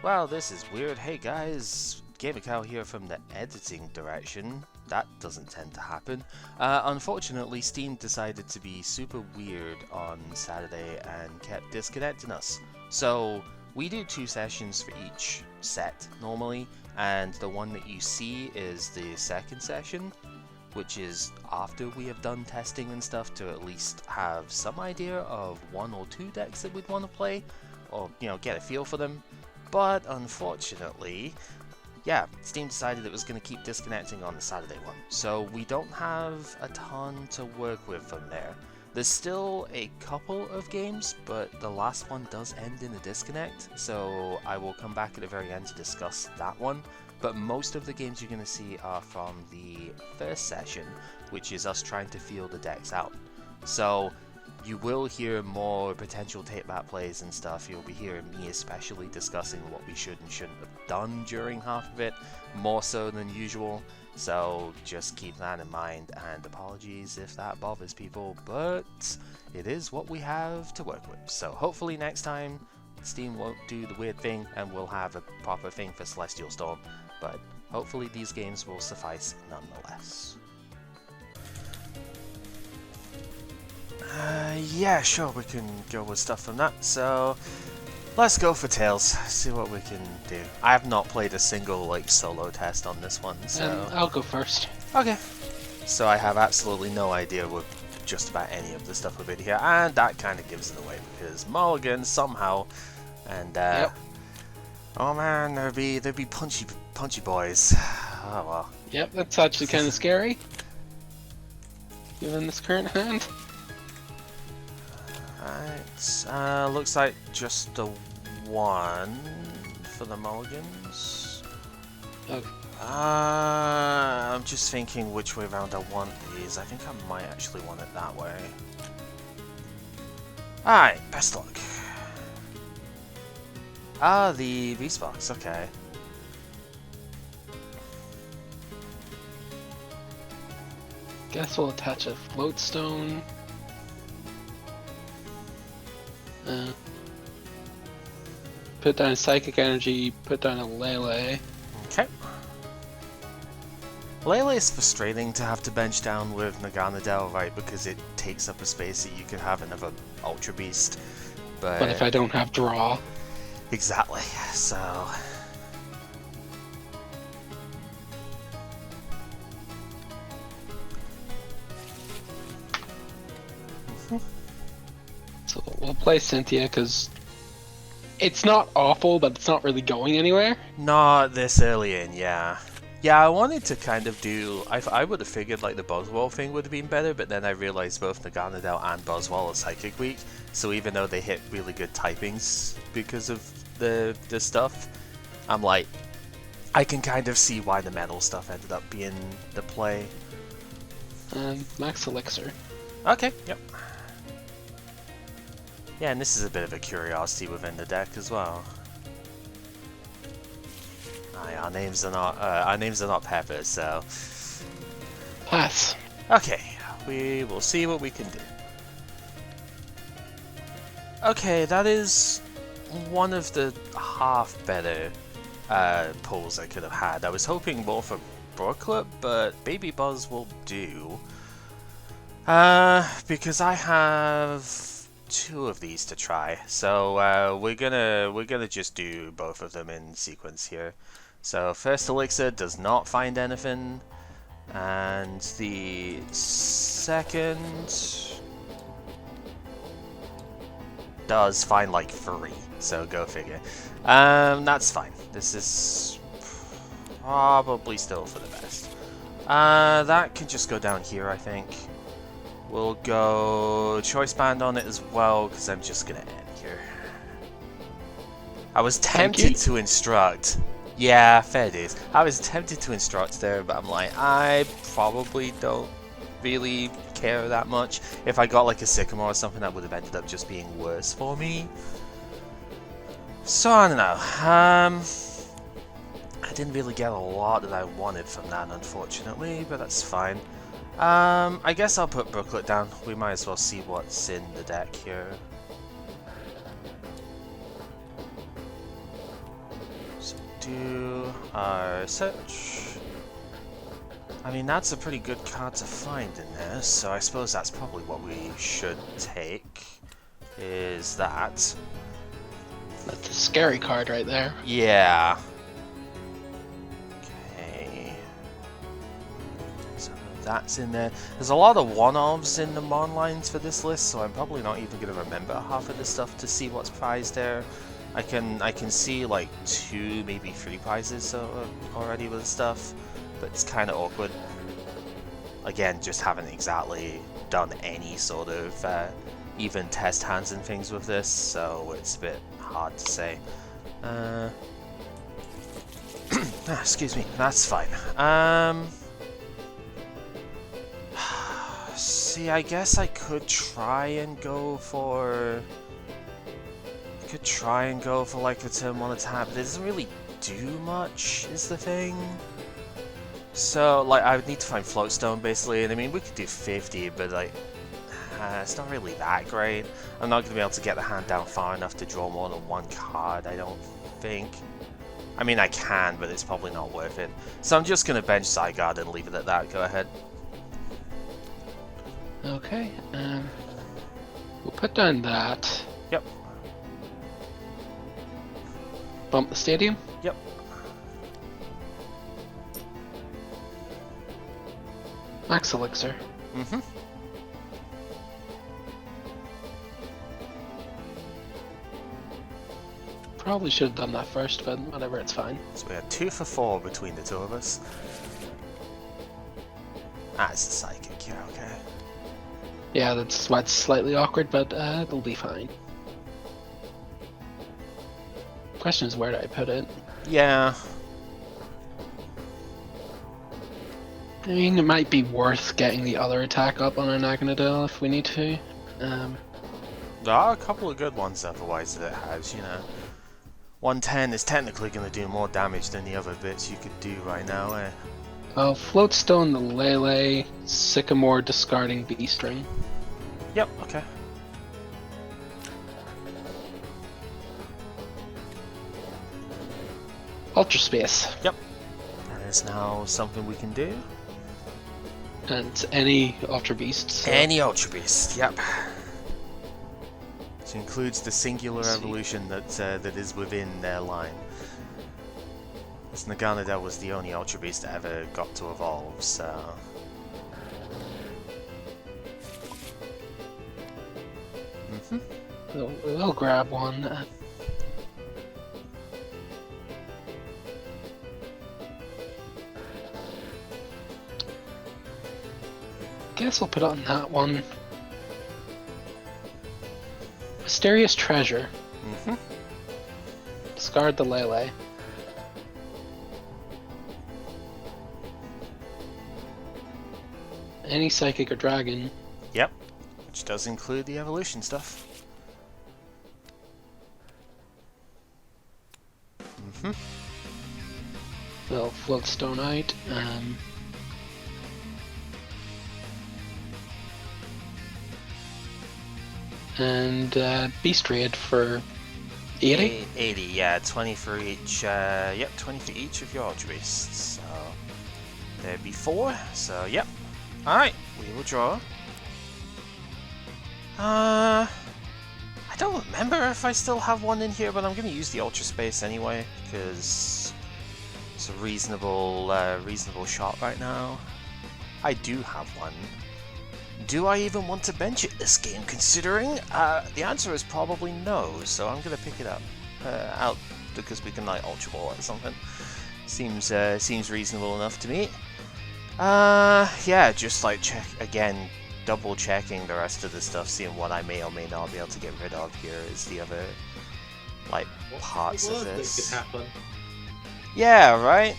Well, this is weird. Hey guys, Gamer Cow here from the editing direction. That doesn't tend to happen. Unfortunately, Steam decided to be super weird on Saturday and kept disconnecting us. So, we do 2 sessions for each set normally, and the one that you see is the second session, which is after we have done testing and stuff to at least have some idea of 1 or 2 decks that we'd want to play, or, get a feel for them. But unfortunately, yeah, Steam decided it was going to keep disconnecting on the Saturday one, so we don't have a ton to work with from there. There's still a couple of games, but the last one does end in a disconnect, so I will come back at the very end to discuss that one. But most of the games you're going to see are from the first session, which is us trying to feel the decks out. So you will hear more potential take-back plays and stuff. You'll be hearing me especially discussing what we should and shouldn't have done during half of it, more so than usual. So just keep that in mind, and apologies if that bothers people, but it is what we have to work with. So hopefully next time Steam won't do the weird thing and we'll have a proper thing for Celestial Storm, but hopefully these games will suffice nonetheless. Yeah, sure, we can go with stuff from that, so let's go for Tails, see what we can do. I have not played a single, solo test on this one, so... I'll go first. Okay. So I have absolutely no idea with just about any of the stuff with it here, and that kind of gives it away, because Mulligan, somehow, and, Yep. oh man, there'd be punchy boys. Oh well. Yep, that's actually kind of scary, given this current hand. Alright, looks like just the one for the mulligans. Okay. I'm just thinking which way around I want these. I think I might actually want it that way. Alright, best luck. Ah, the beast box, okay. Guess we'll attach a floatstone. Put down psychic energy, put down a Lele. Okay. Lele is frustrating to have to bench down with Naganadel, right, because it takes up a space that you could have another Ultra Beast. But if I don't have draw... Exactly, so... So we'll play Cynthia, because it's not awful, but it's not really going anywhere. Not this early in, yeah. Yeah, I wanted to kind of do... I would have figured the Buzzwole thing would have been better, but then I realized both Naganadel and Buzzwole are Psychic weak, so even though they hit really good typings because of the stuff, I'm like, I can kind of see why the metal stuff ended up being the play. Max Elixir. Okay, yep. Yeah, and this is a bit of a curiosity within the deck as well. Our names are not Pepper, so Pass. okay, we will see what we can do. Okay, that is one of the half better pulls I could have had. I was hoping more for Brooklet, but Baby Buzz will do. Because I have 2 of these to try, so we're gonna just do both of them in sequence here. So first Elixir does not find anything, and the second does find 3, so go figure. That's fine. This is probably still for the best. That can just go down here, I think. We'll go Choice Band on it as well, because I'm just gonna end here. I was tempted to instruct. Yeah, fair days. I was tempted to instruct there, but I'm like, I probably don't really care that much. If I got a Sycamore or something, that would have ended up just being worse for me. So, I don't know. I didn't really get a lot that I wanted from that, unfortunately, but that's fine. I guess I'll put Brooklet down. We might as well see what's in the deck here. do our search. I mean, that's a pretty good card to find in there, so I suppose that's probably what we should take, is that. That's a scary card right there. Yeah. Okay. So that's in there. There's a lot of one-offs in the Mon lines for this list, so I'm probably not even going to remember half of the stuff to see what's prized there. I can see like 2, maybe 3 prizes already with stuff, but it's kind of awkward. Again, just haven't exactly done any sort of even test hands and things with this, so it's a bit hard to say. Excuse me, that's fine. See, I guess I could try and go for... like return 1 attack, but it doesn't really do much, is the thing. So, like, I would need to find Floatstone, basically, and I mean, we could do 50, but, like, it's not really that great. I'm not going to be able to get the hand down far enough to draw more than 1 card, I don't think. I mean, I can, but it's probably not worth it. So I'm just going to bench Zygarde and leave it at that. Go ahead. Okay, we'll put down that. Yep. Bump the stadium? Yep. Max Elixir. Mm-hmm. Probably should have done that first, but whatever, it's fine. So we had 2 for 4 between the 2 of us. That's a psychic, yeah, okay. Yeah, that's why it's slightly awkward, but it'll be fine. Question is, where do I put it? Yeah. I mean, it might be worth getting the other attack up on an Agonadil if we need to. There are a couple of good ones otherwise that it has, you know. 110 is technically going to do more damage than the other bits you could do right now, eh? Well, Floatstone, the Lele, Sycamore discarding Beastring. Yep, okay. Ultra Space. Yep. That is now something we can do. And any Ultra Beasts. So. Any Ultra Beast, yep. Which includes the singular evolution that is within their line. This Naganadel was the only Ultra Beast that ever got to evolve, so... We'll grab one. Guess we'll put on that one. Mysterious Treasure. Discard the Lele. Any Psychic or Dragon. Yep, which does include the evolution stuff. We'll Floatstone out. And Beast Raid for 80? 80, yeah, 20 for each, yep, 20 for each of your Ultra Beasts. So, there'd be 4, so yep. Alright, we will draw. I don't remember if I still have one in here, but I'm going to use the Ultra Space anyway, because it's a reasonable shot right now. I do have one. Do I even want to bench it this game, considering? The answer is probably no, so I'm going to pick it up out because we can like Ultra Ball or something. Seems reasonable enough to me. Yeah, just like double checking the rest of the stuff, seeing what I may or may not be able to get rid of here is the other like parts of this. Could happen. Yeah, right.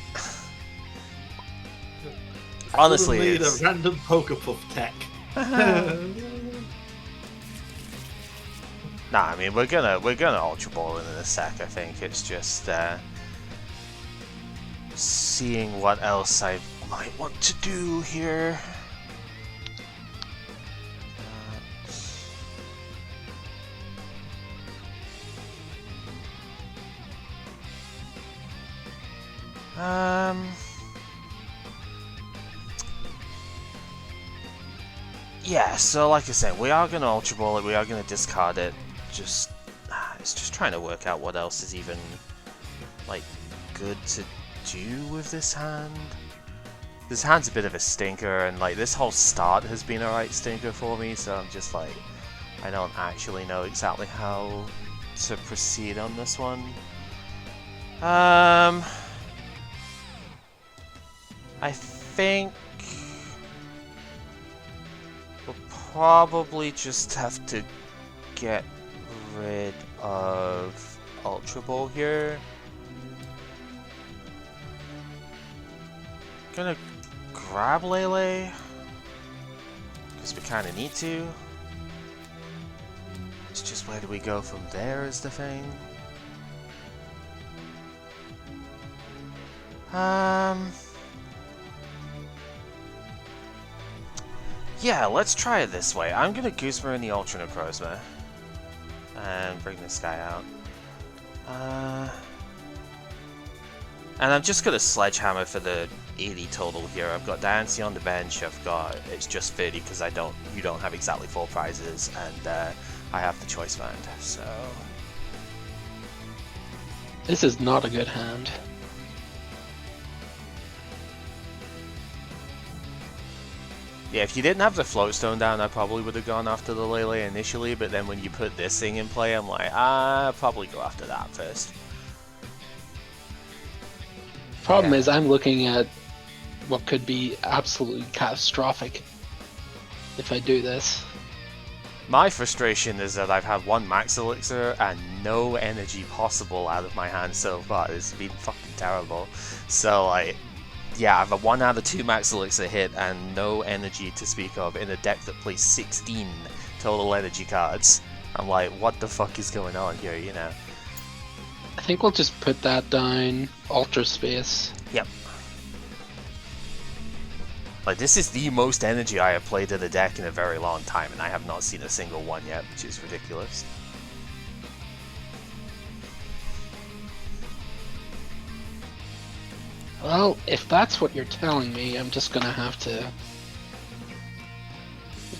Honestly, need a random Pokepuff tech. Nah, I mean we're gonna Ultra Ball in a sec. I think it's just seeing what else I might want to do here. Yeah, so like I said, we are going to Ultra Ball it, we are going to discard it. Just, it's just trying to work out what else is even, like, good to do with this hand. This hand's a bit of a stinker, and like, this whole start has been a right stinker for me, so I'm just like, I don't actually know exactly how to proceed on this one. I think we'll probably just have to get rid of Ultra Ball here. Gonna grab Lele, because we kind of need to. It's just where do we go from there is the thing. Yeah, let's try it this way. I'm gonna Guzma in the Ultra Necrozma and bring this guy out. And I'm just gonna Sledgehammer for the 80 total here. I've got Diancie on the bench. I've got it's just 30 because you don't have exactly 4 prizes, and I have the Choice Band. So This is not a good hand. yeah, if you didn't have the Floatstone down, I probably would have gone after the Lele initially. But then when you put this thing in play, I'm like, I'll probably go after that first. Problem is, I'm looking at what could be absolutely catastrophic if I do this. My frustration is that I've had one Max Elixir and no energy possible out of my hand so far. It's been fucking terrible. So, like, yeah, I have a 1 out of 2 Max Elixir hit and no energy to speak of in a deck that plays 16 total energy cards. I'm like, what the fuck is going on here, you know? I think we'll just put that down. Ultra Space. Yep. Like, this is the most energy I have played in a deck in a very long time, and I have not seen a single one yet, which is ridiculous. Well, if that's what you're telling me, I'm just gonna have to...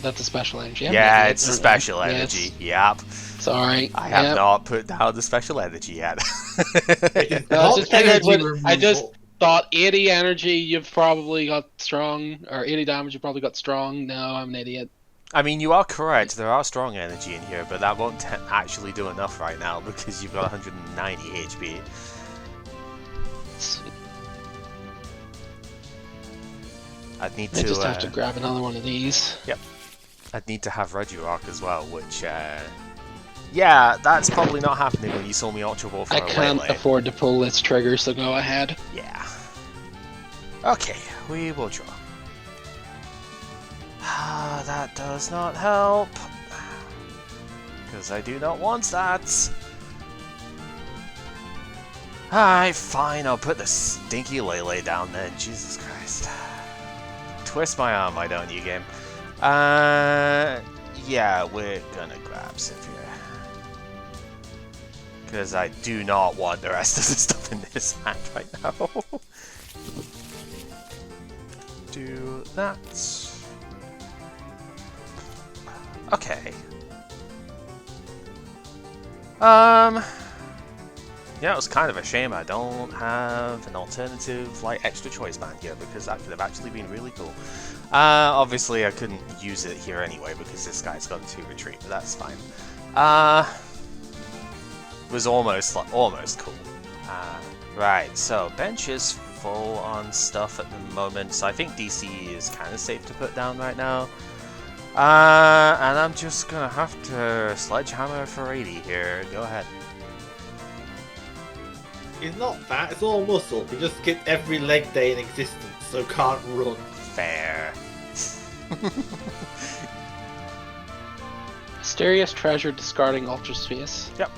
That's a special energy. Yeah, it's a special Yeah, energy. Yep. Sorry. I have not put down the special energy yet. No, just figured Energy I just removal. thought 80 energy, you've probably got strong, or 80 damage, you probably got strong. No, I'm an idiot. I mean, you are correct. There are strong energy in here, but that won't actually do enough right now because you've got 190 HP. Sweet. I'd need I to. just have to grab another one of these. Yep. I'd need to have Zoroark as well, which. Yeah, that's probably not happening when you saw me Ultra Ball for I a can't Lele. afford to pull this trigger, so go ahead. Yeah. Okay, we will draw. Ah, that does not help. Because I do not want that. Alright, fine, I'll put the stinky Lele down then. Jesus Christ. Twist my arm, why don't you, game? Yeah, we're gonna grab Sivir. Because I do not want the rest of the stuff in this hand right now. Do that. Okay. Yeah, it was kind of a shame I don't have an alternative, like, extra choice band here, because that could have actually been really cool. Obviously I couldn't use it here anyway, because this guy's gone to retreat, but that's fine. It was almost cool. Right, so bench is full on stuff at the moment, so I think DC is kind of safe to put down right now. And I'm just gonna have to Sledgehammer for 80 here. Go ahead. It's not that, it's all muscle. He just skipped every leg day in existence, so can't run. Fair. Mysterious Treasure discarding Ultra Space. Yep.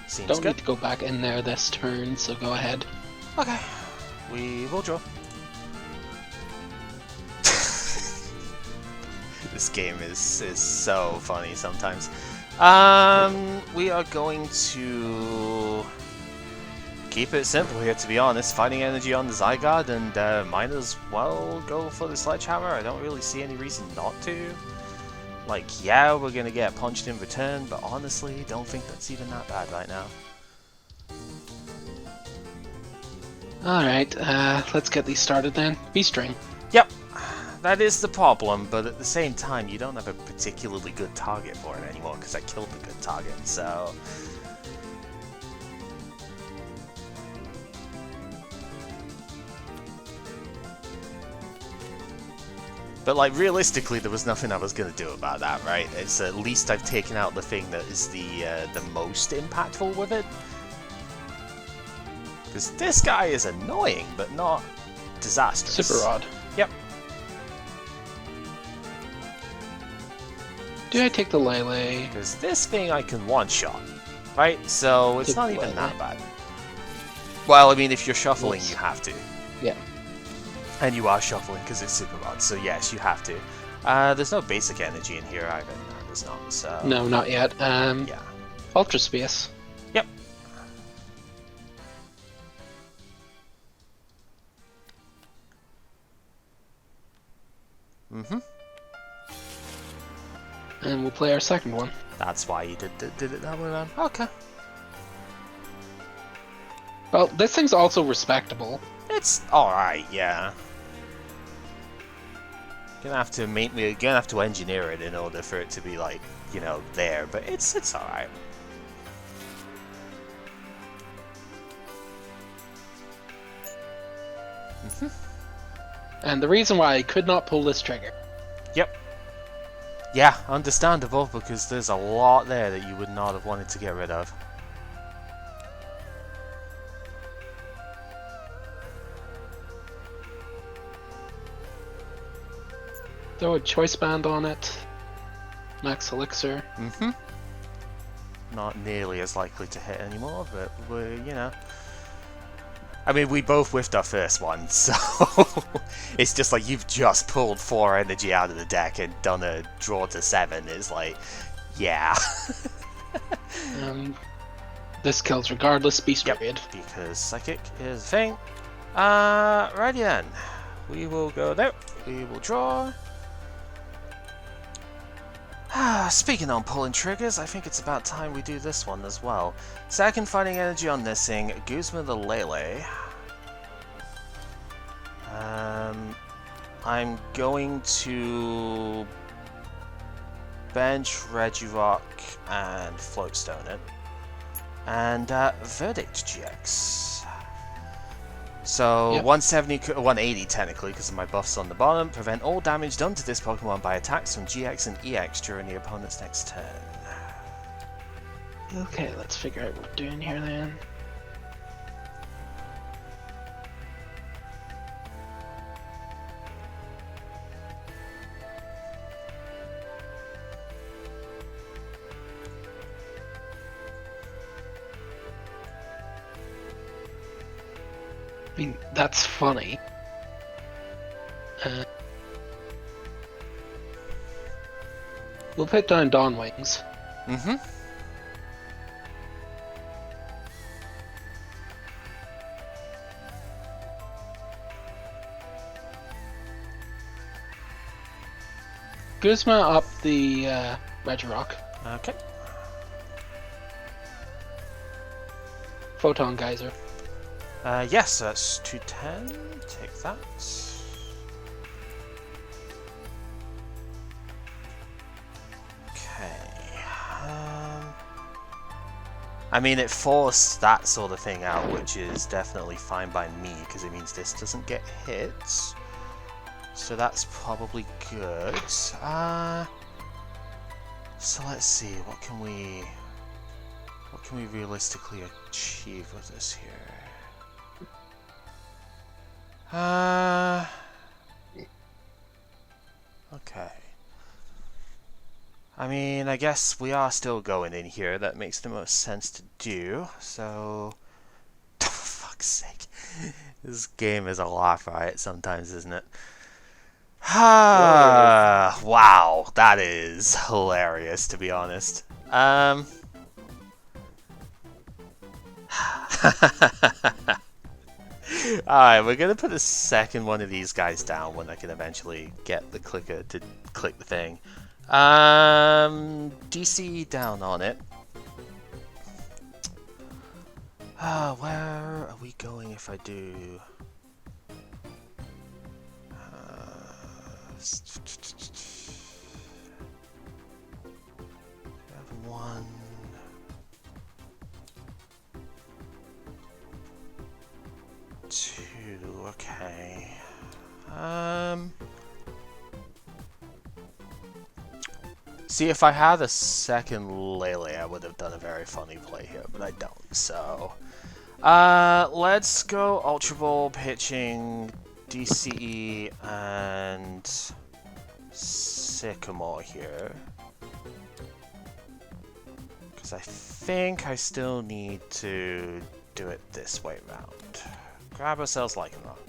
Seems Don't good. need to go back in there this turn, so go ahead. Okay, we will draw. This game is so funny sometimes. We are going to keep it simple here, to be honest. Fighting energy on the Zygarde, and might as well go for the Sledgehammer. I don't really see any reason not to. Like, yeah, we're gonna get punched in return, but honestly, don't think that's even that bad right now. Alright, let's get these started then. V-string. Yep, that is the problem, but at the same time, you don't have a particularly good target for it anymore, because I killed the good target, so... But, like, realistically, there was nothing I was going to do about that, right? It's at least I've taken out the thing that is the most impactful with it. Because this guy is annoying, but not disastrous. Super odd. Yep. Do I take the Lele? Because this thing I can one-shot, right? So it's not even that bad. Well, I mean, if you're shuffling, you have to. Yeah. And you are shuffling because it's super odd, so yes, you have to. There's no basic energy in here either. No, there's not, so... No, not yet. Yeah. Ultra Space. Yep. Mm-hmm. And we'll play our second one. That's why you did it that way around. Okay. Well, this thing's also respectable. It's alright, yeah. You're gonna have to engineer it in order for it to be, like, you know, there, but it's alright. Mm-hmm. And the reason why I could not pull this trigger. Yep. Yeah, understandable, because there's a lot there that you would not have wanted to get rid of. Throw a Choice Band on it. Max Elixir. Mm-hmm. Not nearly as likely to hit anymore, but we're, you know... I mean, we both whiffed our first one, so... it's just like you've just pulled 4 energy out of the deck and done a draw to 7. It's like, yeah. This kills regardless, Beast Yep, Period. because Psychic is a thing. Righty then. We will go there. We will draw. Speaking on pulling triggers, I think it's about time we do this one as well. Second fighting energy on this thing, Guzma the Lele. I'm going to bench Regirock and Floatstone it. And Verdict GX. So, yep. 170, 180 technically, because of my buffs on the bottom. Prevent all damage done to this Pokemon by attacks from GX and EX during the opponent's next turn. Okay, let's figure out what we're doing here then. I mean, that's funny. We'll put down Dawn Wings. Mm-hmm. Guzma up the Regirock. Okay. Photon Geyser. Yes, that's 210. Take that. Okay. I mean, it forced that sort of thing out, which is definitely fine by me, because it means this doesn't get hit. So that's probably good. So let's see, what can we realistically achieve with this here? Okay. I mean, I guess we are still going in here. That makes the most sense to do. So, for fuck's sake. This game is a laugh riot sometimes, isn't it? Wow, that is hilarious, to be honest. Alright, we're gonna put a second one of these guys down when I can eventually get the clicker to click the thing. DC down on it. Where are we going if I do... One... Two, okay. See, if I had a second Lele, I would have done a very funny play here, but I don't, so... let's go Ultra Ball, pitching, DCE, and Sycamore here. Because I think I still need to do it this way round. Grab ourselves Lycanroc.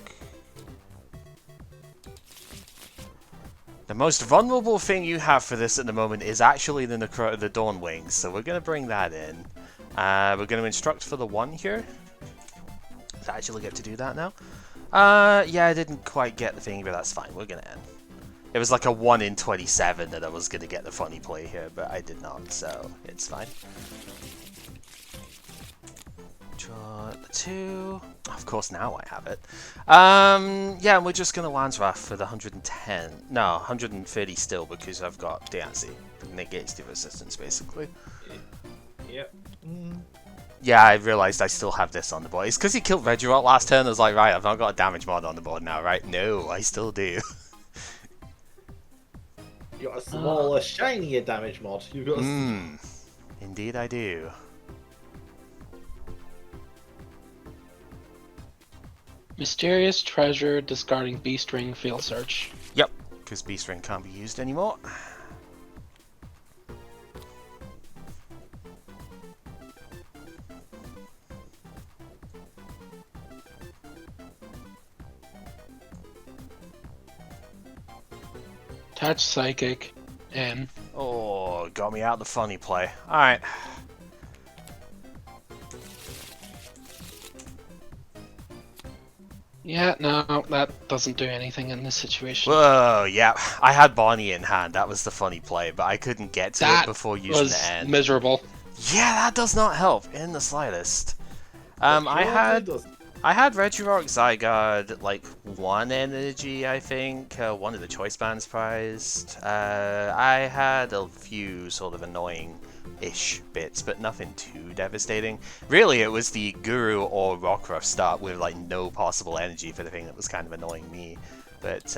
The most vulnerable thing you have for this at the moment is actually the Dawn Wings, so we're going to bring that in. We're going to instruct for the 1 here. I actually get to do that now. Yeah, I didn't quite get the thing, but that's fine. We're going to end. It was like a 1 in 27 that I was going to get the funny play here, but I did not, so it's fine. Draw the 2. Of course, now I have it. Yeah, and we're just going to Landsrath for the 110. No, 130 still, because I've got Diancie. It negates the resistance, basically. Yep. Yeah, I realised I still have this on the board. It's because he killed Regirock last turn. I was like, right, I've not got a damage mod on the board now, right? No, I still do. You got a smaller, shinier damage mod. You've got Indeed I do. Mysterious treasure, discarding Beast Ring, field search. Yep, because Beast Ring can't be used anymore. Attach Psychic, and... Oh, got me out the funny play. Alright. Yeah, no, that doesn't do anything in this situation. Whoa, yeah. I had Bonnie in hand. That was the funny play, but I couldn't get to it before using the end. Miserable. Yeah, that does not help in the slightest. I had Regirock, Zygarde, like 1 energy, I think. One of the choice bands prized. I had a few sort of annoying-ish bits, but nothing too devastating. Really, it was the Guru or Rockruff start with like no possible energy for the thing that was kind of annoying me. But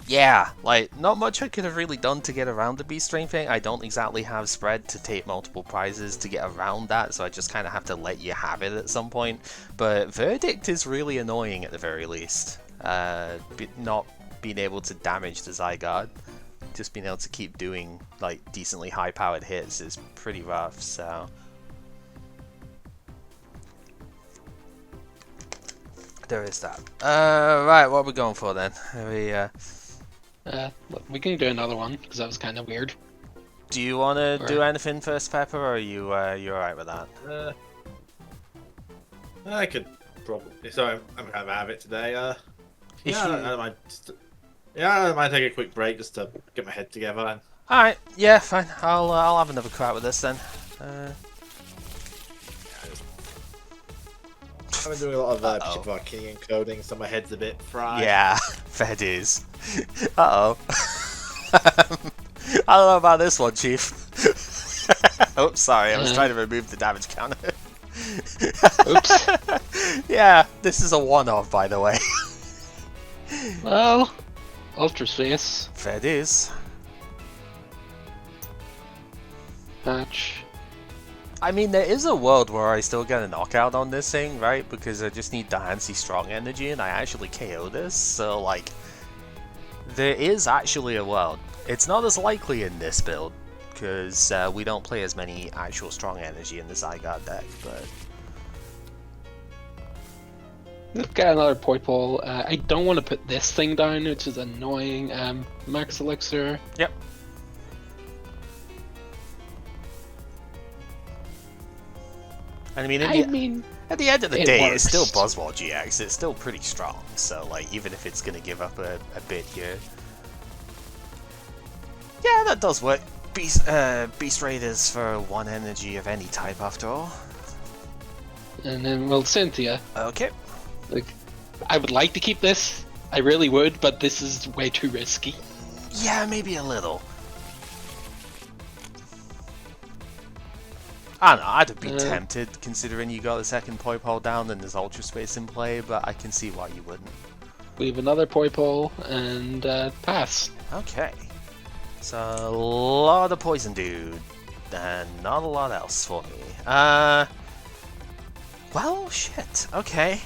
yeah, like not much I could have really done to get around the Beast Ring thing. I don't exactly have spread to take multiple prizes to get around that, so I just kind of have to let you have it at some point. But Verdict is really annoying at the very least. Not being able to damage the Zygarde, just being able to keep doing like decently high-powered hits is pretty rough. So there is that. Right, what are we going for then? We can do another one, because that was kind of weird. Do you want to do anything first, Pepper, or are you alright with that? I could probably... Sorry, I'm kind of out of it today. I might take a quick break just to get my head together. Alright, yeah, fine. I'll have another crack with this then. I've been doing a lot of Arceus coding, so my head's a bit fried. Yeah, fair dues. Uh-oh. I don't know about this one, Chief. Oops, sorry, I was trying to remove the damage counter. Oops. Yeah, this is a one-off, by the way. Well, Ultra Space. Fair dues. Patch. I mean, there is a world where I still get a knockout on this thing, right? Because I just need Diancie Strong Energy and I actually KO this, so like... There is actually a world. It's not as likely in this build, because we don't play as many actual Strong Energy in the Zygarde deck, but... Let's get another Poipole. I don't want to put this thing down, which is annoying. Max Elixir. Yep. And I mean, at the end of the day, it's still Buzzwole GX. It's still pretty strong. So, like, even if it's going to give up a bit here. Yeah, that does work. Beast Raiders for 1 energy of any type, after all. And then, well, Cynthia. Okay. Like, I would like to keep this. I really would, but this is way too risky. Yeah, maybe a little. I don't know, I'd be tempted, considering you got the second Poipole down and there's Ultra Space in play, but I can see why you wouldn't. We have another Poipole, and pass. Okay. So, a lot of Poison Dude, and not a lot else for me. Well, shit, okay.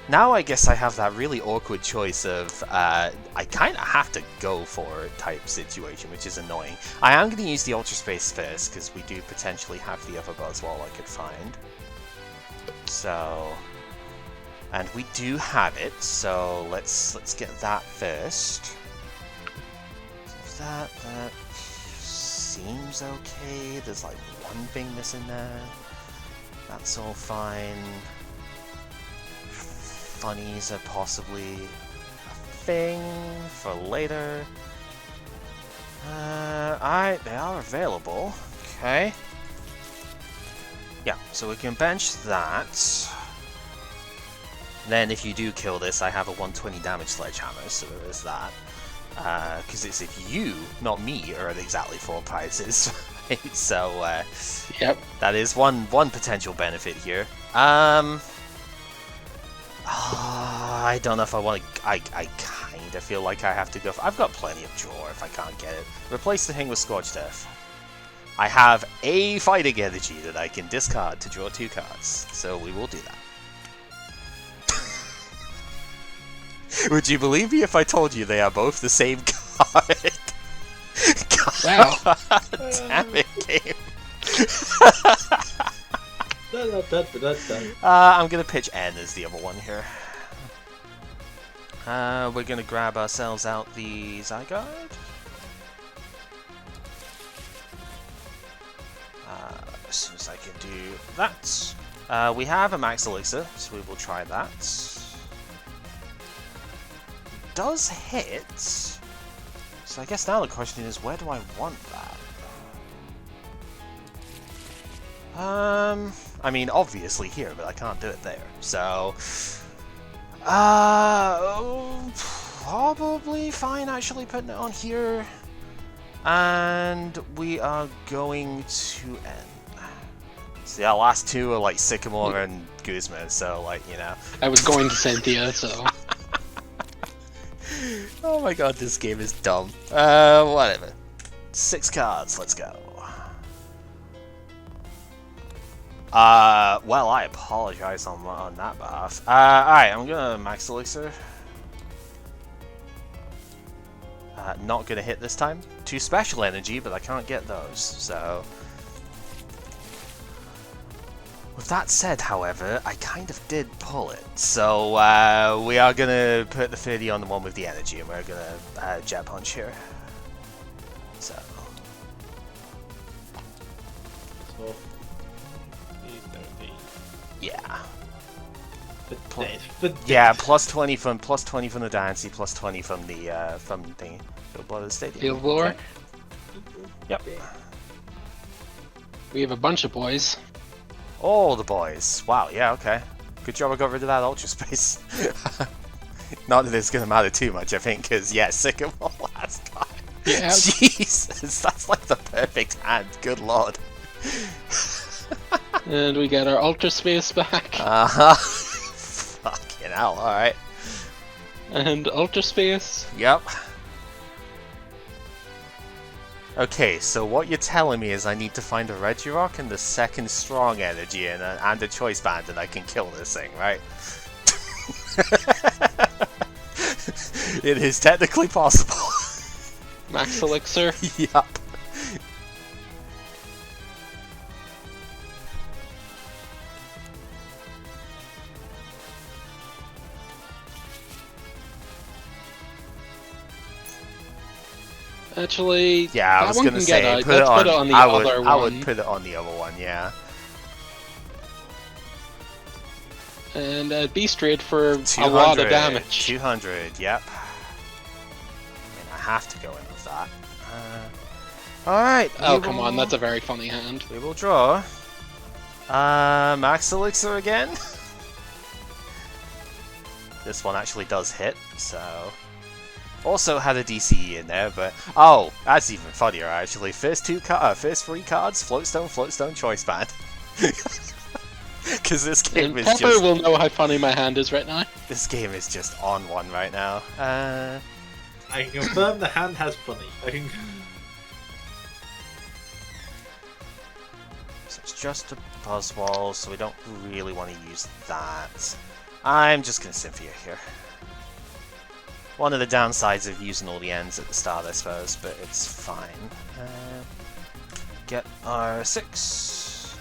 Now I guess I have that really awkward choice of, I kind of have to go for type situation, which is annoying. I am going to use the Ultra Space first, because we do potentially have the other Buzzwole I could find. So, and we do have it, so let's get that first. That seems okay. There's like one thing missing there. That's all fine. Funnies are possibly a thing for later. Alright, they are available. Okay. Yeah, so we can bench that. Then if you do kill this, I have a 120 damage Sledgehammer, so there is that. Because it's if you, not me, are at exactly 4 prizes. Right? So, yep. That is one potential benefit here. I don't know if I want to. I kind of feel like I have to go. I've got plenty of draw if I can't get it. Replace the thing with Scorched Earth. I have a fighting energy that I can discard to draw 2 cards, so we will do that. Would you believe me if I told you they are both the same card? Wow. Damn it, game. I'm gonna pitch N as the other one here. We're gonna grab ourselves out the Zygarde. As soon as I can do that. We have a Max Elixir, so we will try that. Does hit. So I guess now the question is, where do I want that? I mean, obviously here, but I can't do it there. So, probably fine actually putting it on here. And we are going to end. So yeah, last 2 are like Sycamore and Guzma, so like, you know. I was going to Cynthia, so. Oh my god, this game is dumb. Whatever. 6 cards, let's go. Well, I apologize on that behalf. Alright, I'm gonna Max Elixir. Not gonna hit this time. 2 special energy, but I can't get those, so... With that said, however, I kind of did pull it. So, we are gonna put the 30 on the one with the energy, and we're gonna Jet Punch here. So... Yeah. Yeah, plus 20 from the Dynasty, plus 20 from the from the Blood of the Stadium. Field Lore. Okay. Yep. We have a bunch of boys. Oh, the boys. Wow, yeah, okay. Good job I got rid of that Ultra Space. Not that it's gonna matter too much, I think, because yeah, Sycamore last time. Yeah. Jesus, that's like the perfect hand. Good lord. And we get our Ultra Space back. Fucking hell, alright. And Ultra Space. Yep. Okay, so what you're telling me is I need to find a Regirock and the second Strong Energy and a Choice Band and I can kill this thing, right? It is technically possible. Max Elixir. Yup. Actually, Yeah, I that was one gonna can say get out. put it Let's on. put it on the I other one. would put it on the other one. Yeah. And be straight for 200, a lot of damage. 200. Yep. I mean, I have to go in with that. All right. Oh come on, that's a very funny hand. We will draw. Max Elixir again. This one actually does hit, so... Also had a DCE in there, but... Oh, that's even funnier, actually. First three cards, Floatstone, Choice Band. Because this game is Pepper just... will know how funny my hand is right now. This game is just on one right now. I can confirm the hand has funny. So it's just a Buzzwole, so we don't really want to use that. I'm just going to Cynthia here. One of the downsides of using all the ends at the start, I suppose, but it's fine. Get our 6.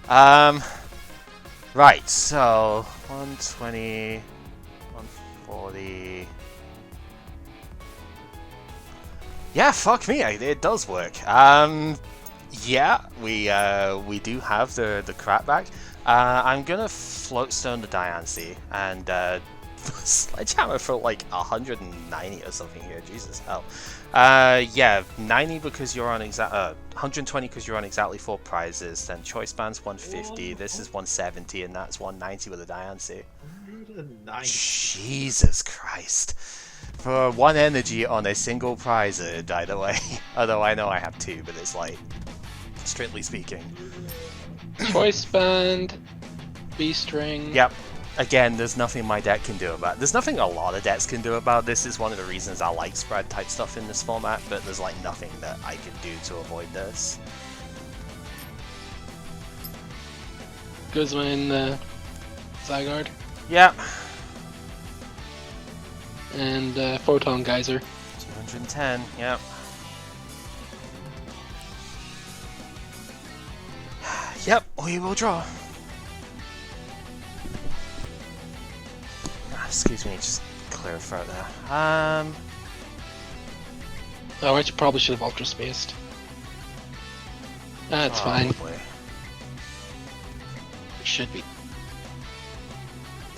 Right, so 120, 140. Yeah, fuck me, it does work. Yeah, we do have the crap back. I'm gonna Floatstone the Diancie and Sledgehammer for like 190 or something here. Jesus hell. Yeah, 90 because you're on 120 because you're on exactly 4 prizes. Then Choice Band's 150. This is 170, and that's 190 with a Diancie. 190. Jesus Christ. For 1 energy on a single prize, by the way. Although I know I have 2, but it's like, strictly speaking. Choice Band, B-String. Yep. Again, there's nothing my deck can do about it. There's nothing a lot of decks can do about this. Is one of the reasons I like spread type stuff in this format, but there's like nothing that I can do to avoid this. Guzma in Zygarde. Yep. And Photon Geyser. 210, yep. Yep, we will draw. Excuse me, just clear a throat there. Oh, I probably should have Ultra Spaced. That's fine. Boy. It should be.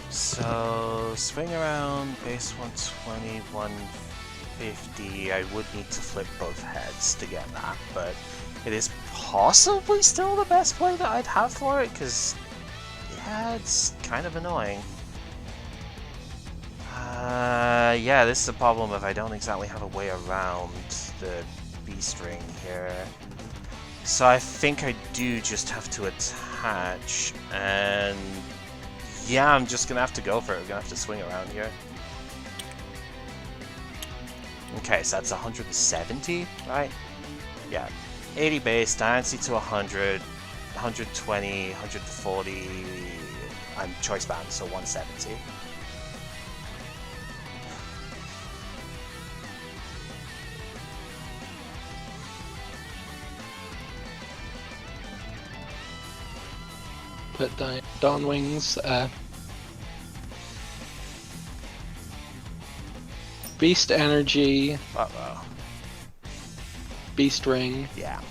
So, swing around, base 120, 150. I would need to flip both heads to get that, but it is possibly still the best play that I'd have for it, because, yeah, it's kind of annoying. Yeah, this is a problem if I don't exactly have a way around the B-string here. So I think I do just have to attach, and yeah, I'm just gonna have to go for it. I'm gonna have to swing around here. Okay, so that's 170, right? Yeah. 80 base, Diancie to 100, 120, 140, I'm Choice Band, so 170. Put Dawn Wings, Beast Energy, Uh-oh. Beast Ring. Yeah.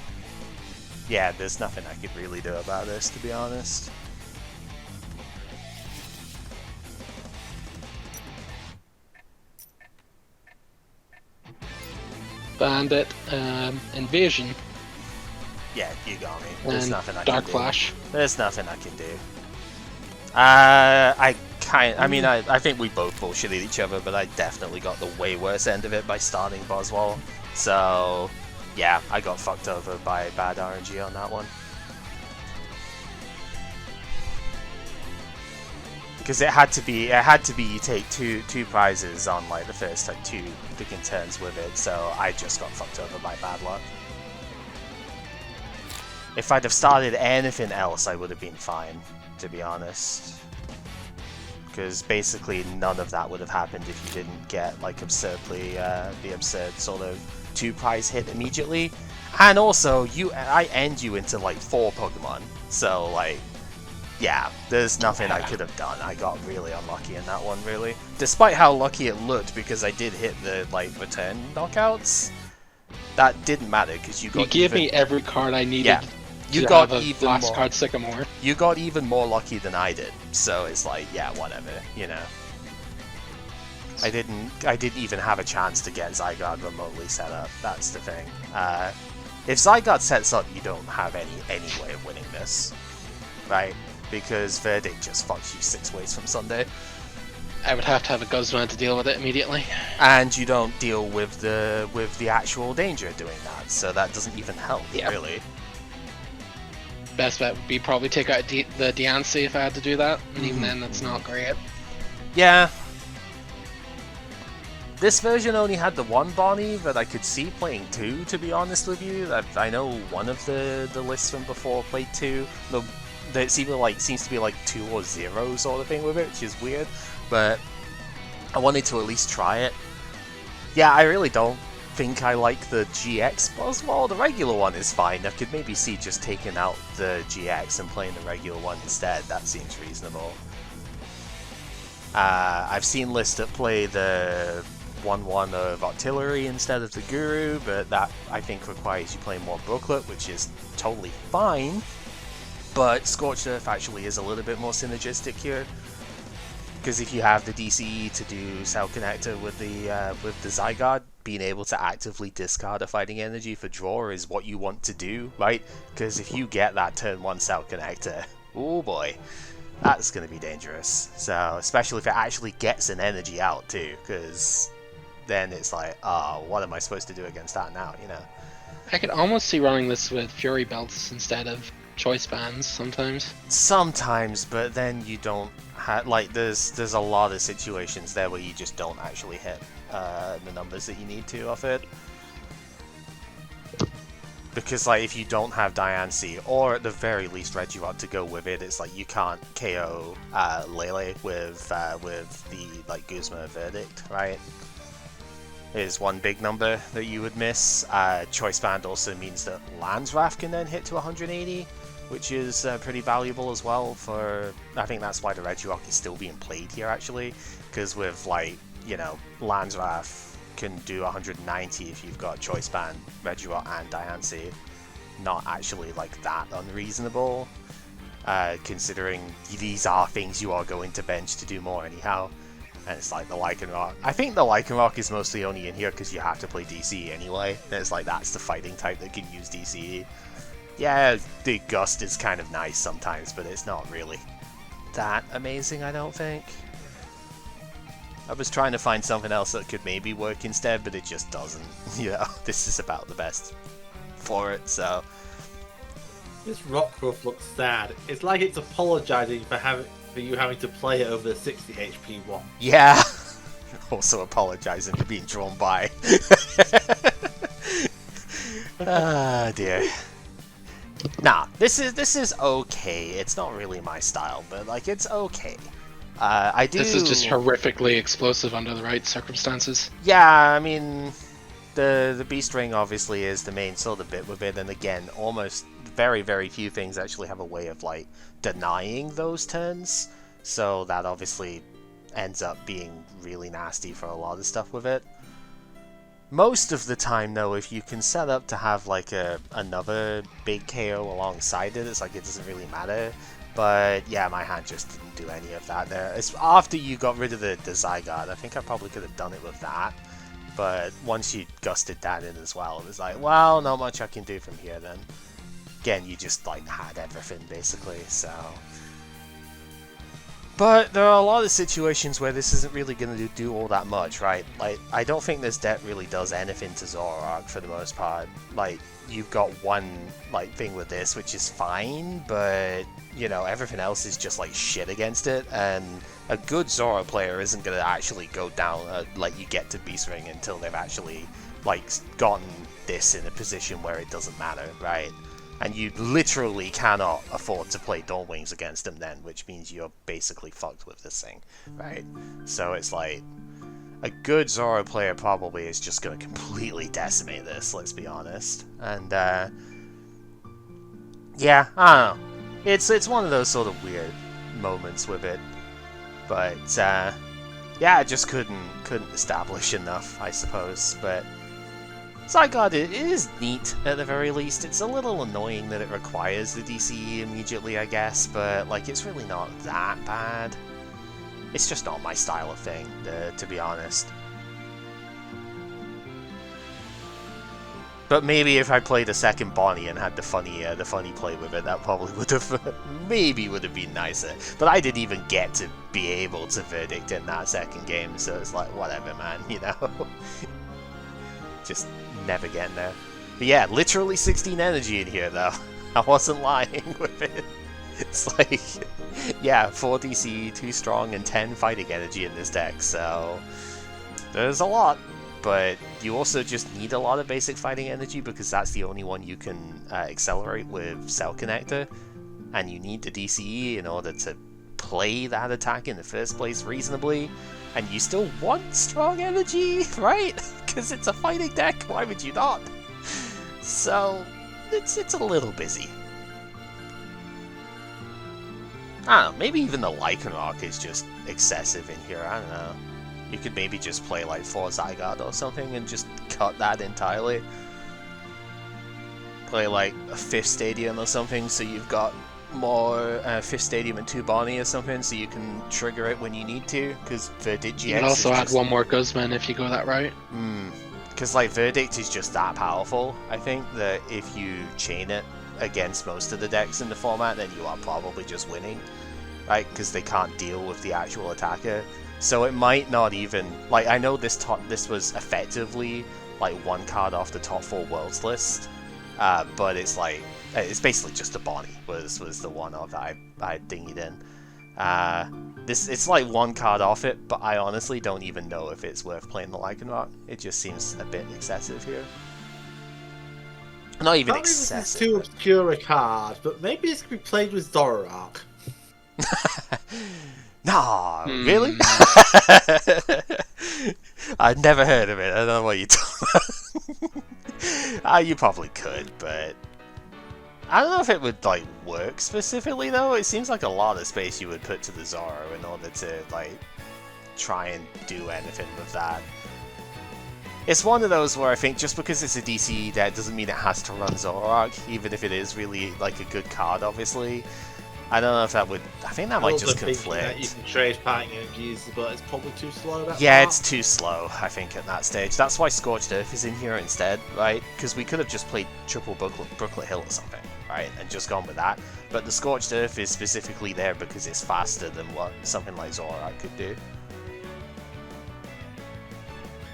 Yeah, there's nothing I could really do about this, to be honest. Bandit, Invasion. Yeah, you got me. There's And nothing I Dark can Flash. do. There's nothing I can do. I think we both bullshitted each other, but I definitely got the way worse end of it by starting Buzzwole. So, yeah, I got fucked over by bad RNG on that one. Because it had to be you take two prizes on like the first like 2 picking turns with it, so I just got fucked over by bad luck. If I'd have started anything else, I would have been fine, to be honest. Because basically none of that would have happened if you didn't get like absurdly the absurd sort of 2 prize hit immediately. And also I end you into like 4 Pokemon, so like Yeah, there's nothing I could have done. I got really unlucky in that one, really. Despite how lucky it looked, because I did hit the, like, return knockouts, that didn't matter, because you got You gave me every card I needed you to got have a even last more, card Sycamore. You got even more lucky than I did, so it's like, yeah, whatever, you know. I didn't even have a chance to get Zygarde remotely set up, that's the thing. If Zygarde sets up, you don't have any way of winning this, right? Because Verdict just fucks you 6 ways from Sunday. I would have to have a Guzma to deal with it immediately. And you don't deal with the actual danger doing that, so that doesn't even help, really. Best bet would be probably take out the Diancie if I had to do that, and even then that's not great. Yeah. This version only had the one Bonnie, but I could see playing 2, to be honest with you. I know one of the lists from before played 2. It seems to be like 2 or 0 sort of thing with it, which is weird, but I wanted to at least try it. Yeah, I really don't think I like the GX Buzzwole. The regular one is fine. I could maybe see just taking out the GX and playing the regular one instead. That seems reasonable. I've seen lists that play the 1/1 of Artillery instead of the Guru, but that I think requires you playing more Booklet, which is totally fine. But Scorched Earth actually is a little bit more synergistic here, because if you have the DCE to do Cell Connector with the Zygarde, being able to actively discard a Fighting Energy for draw is what you want to do, right? Because if you get that turn 1 Cell Connector, oh boy, that's going to be dangerous. So, especially if it actually gets an energy out too, because then it's like, oh, what am I supposed to do against that now, you know? I could almost see running this with Fury Belts instead of choice bands sometimes. Sometimes, but then you don't have, like, there's a lot of situations there where you just don't actually hit the numbers that you need to off it. Because, like, if you don't have Diancie, or at the very least Regirock to go with it, it's like you can't KO Lele with the, like, Guzma Verdict, right? Is one big number that you would miss. Choice Band also means that Landsrath can then hit to 180, which is pretty valuable as well for... I think that's why the Regirock is still being played here, actually, because with, like, you know, Landsrath can do 190 if you've got Choice Band, Regirock, and Diancie. Not actually, like, that unreasonable, considering these are things you are going to bench to do more anyhow. And it's like the Lycanroc. I think the Lycanroc is mostly only in here because you have to play DCE anyway. And it's like that's the fighting type that can use DCE. Yeah, the Gust is kind of nice sometimes, but it's not really that amazing, I don't think. I was trying to find something else that could maybe work instead, but it just doesn't. You know, this is about the best for it, so... This Rockruff looks sad. It's like it's apologising for you having to play it over the 60 HP one. Yeah! Also apologising for being drawn by. Ah, dear. Nah, this is okay. It's not really my style, but, like, it's okay. This is just horrifically explosive under the right circumstances. Yeah, I mean, the Beast Ring obviously is the main sort of bit with it, and again, almost very, very few things actually have a way of, like, denying those turns, so that obviously ends up being really nasty for a lot of stuff with it. Most of the time, though, if you can set up to have, like, another big KO alongside it, it's like it doesn't really matter. But yeah, my hand just didn't do any of that there. It's after you got rid of the Zygarde, I think I probably could have done it with that. But once you gusted that in as well, it was like, well, not much I can do from here then. Again, you just, like, had everything, basically, so... But there are a lot of situations where this isn't really going to do all that much, right? Like, I don't think this deck really does anything to Zoroark for the most part. Like, you've got one, like, thing with this, which is fine, but, you know, everything else is just, like, shit against it, and a good Zoro player isn't going to actually go down, let you get to Beast Ring until they've actually, like, gotten this in a position where it doesn't matter, right? And you literally cannot afford to play Dawn Wings against them then, which means you're basically fucked with this thing, right? So it's like, a good Zoro player probably is just going to completely decimate this, let's be honest. And, yeah, I don't know. It's one of those sort of weird moments with it, but yeah, I just couldn't establish enough, I suppose. But Zygarde, it is neat at the very least. It's a little annoying that it requires the DCE immediately, I guess, but like it's really not that bad. It's just not my style of thing, to be honest. But maybe if I played a second Bonnie and had the funny play with it, that probably would have maybe would have been nicer. But I didn't even get to be able to verdict in that second game, so it's like whatever, man, you know. Just never getting there. But yeah, literally 16 energy in here though. I wasn't lying with it. It's like, yeah, 4 DC, 2 strong, and 10 fighting energy in this deck, so there's a lot. But you also just need a lot of basic fighting energy because that's the only one you can accelerate with Cell Connector, and you need the DCE in order to play that attack in the first place reasonably, and you still want strong energy, right? Because it's a fighting deck, why would you not? So, it's a little busy. I don't know, maybe even the Lycanroc is just excessive in here, I don't know. You could maybe just play like 4 Zygarde or something and just cut that entirely. Play like a 5th Stadium or something so you've got more 5th Stadium and 2 Bonnie or something so you can trigger it when you need to, because Verdict GX You can also add one more Guzman if you go that route. Because like Verdict is just that powerful, I think, that if you chain it against most of the decks in the format, then you are probably just winning, right? Because they can't deal with the actual attacker. So it might not even, like, I know this was effectively like 1 card off the top 4 worlds list, but it's like, it's basically just a Bonnie was the one of that I dinged in. It's like 1 card off it, but I honestly don't even know if it's worth playing the Lycanroc. It just seems a bit excessive here. Not even excessive. This is too obscure a card, but maybe this could be played with Zoroark. Nah, really? I've never heard of it. I don't know what you're talking about. You probably could, but I don't know if it would like work specifically though. It seems like a lot of space you would put to the Zoro in order to like try and do anything with that. It's one of those where I think just because it's a DC deck doesn't mean it has to run Zoroark, even if it is really like a good card, obviously. I don't know if that would. I think that might just conflict. That you can trade fighting energies, but it's probably too slow. Yeah, it's too slow, I think, at that stage. That's why Scorched Earth is in here instead, right? Because we could have just played triple Brooklet Hill or something, right? And just gone with that. But the Scorched Earth is specifically there because it's faster than what something like Zoroark could do.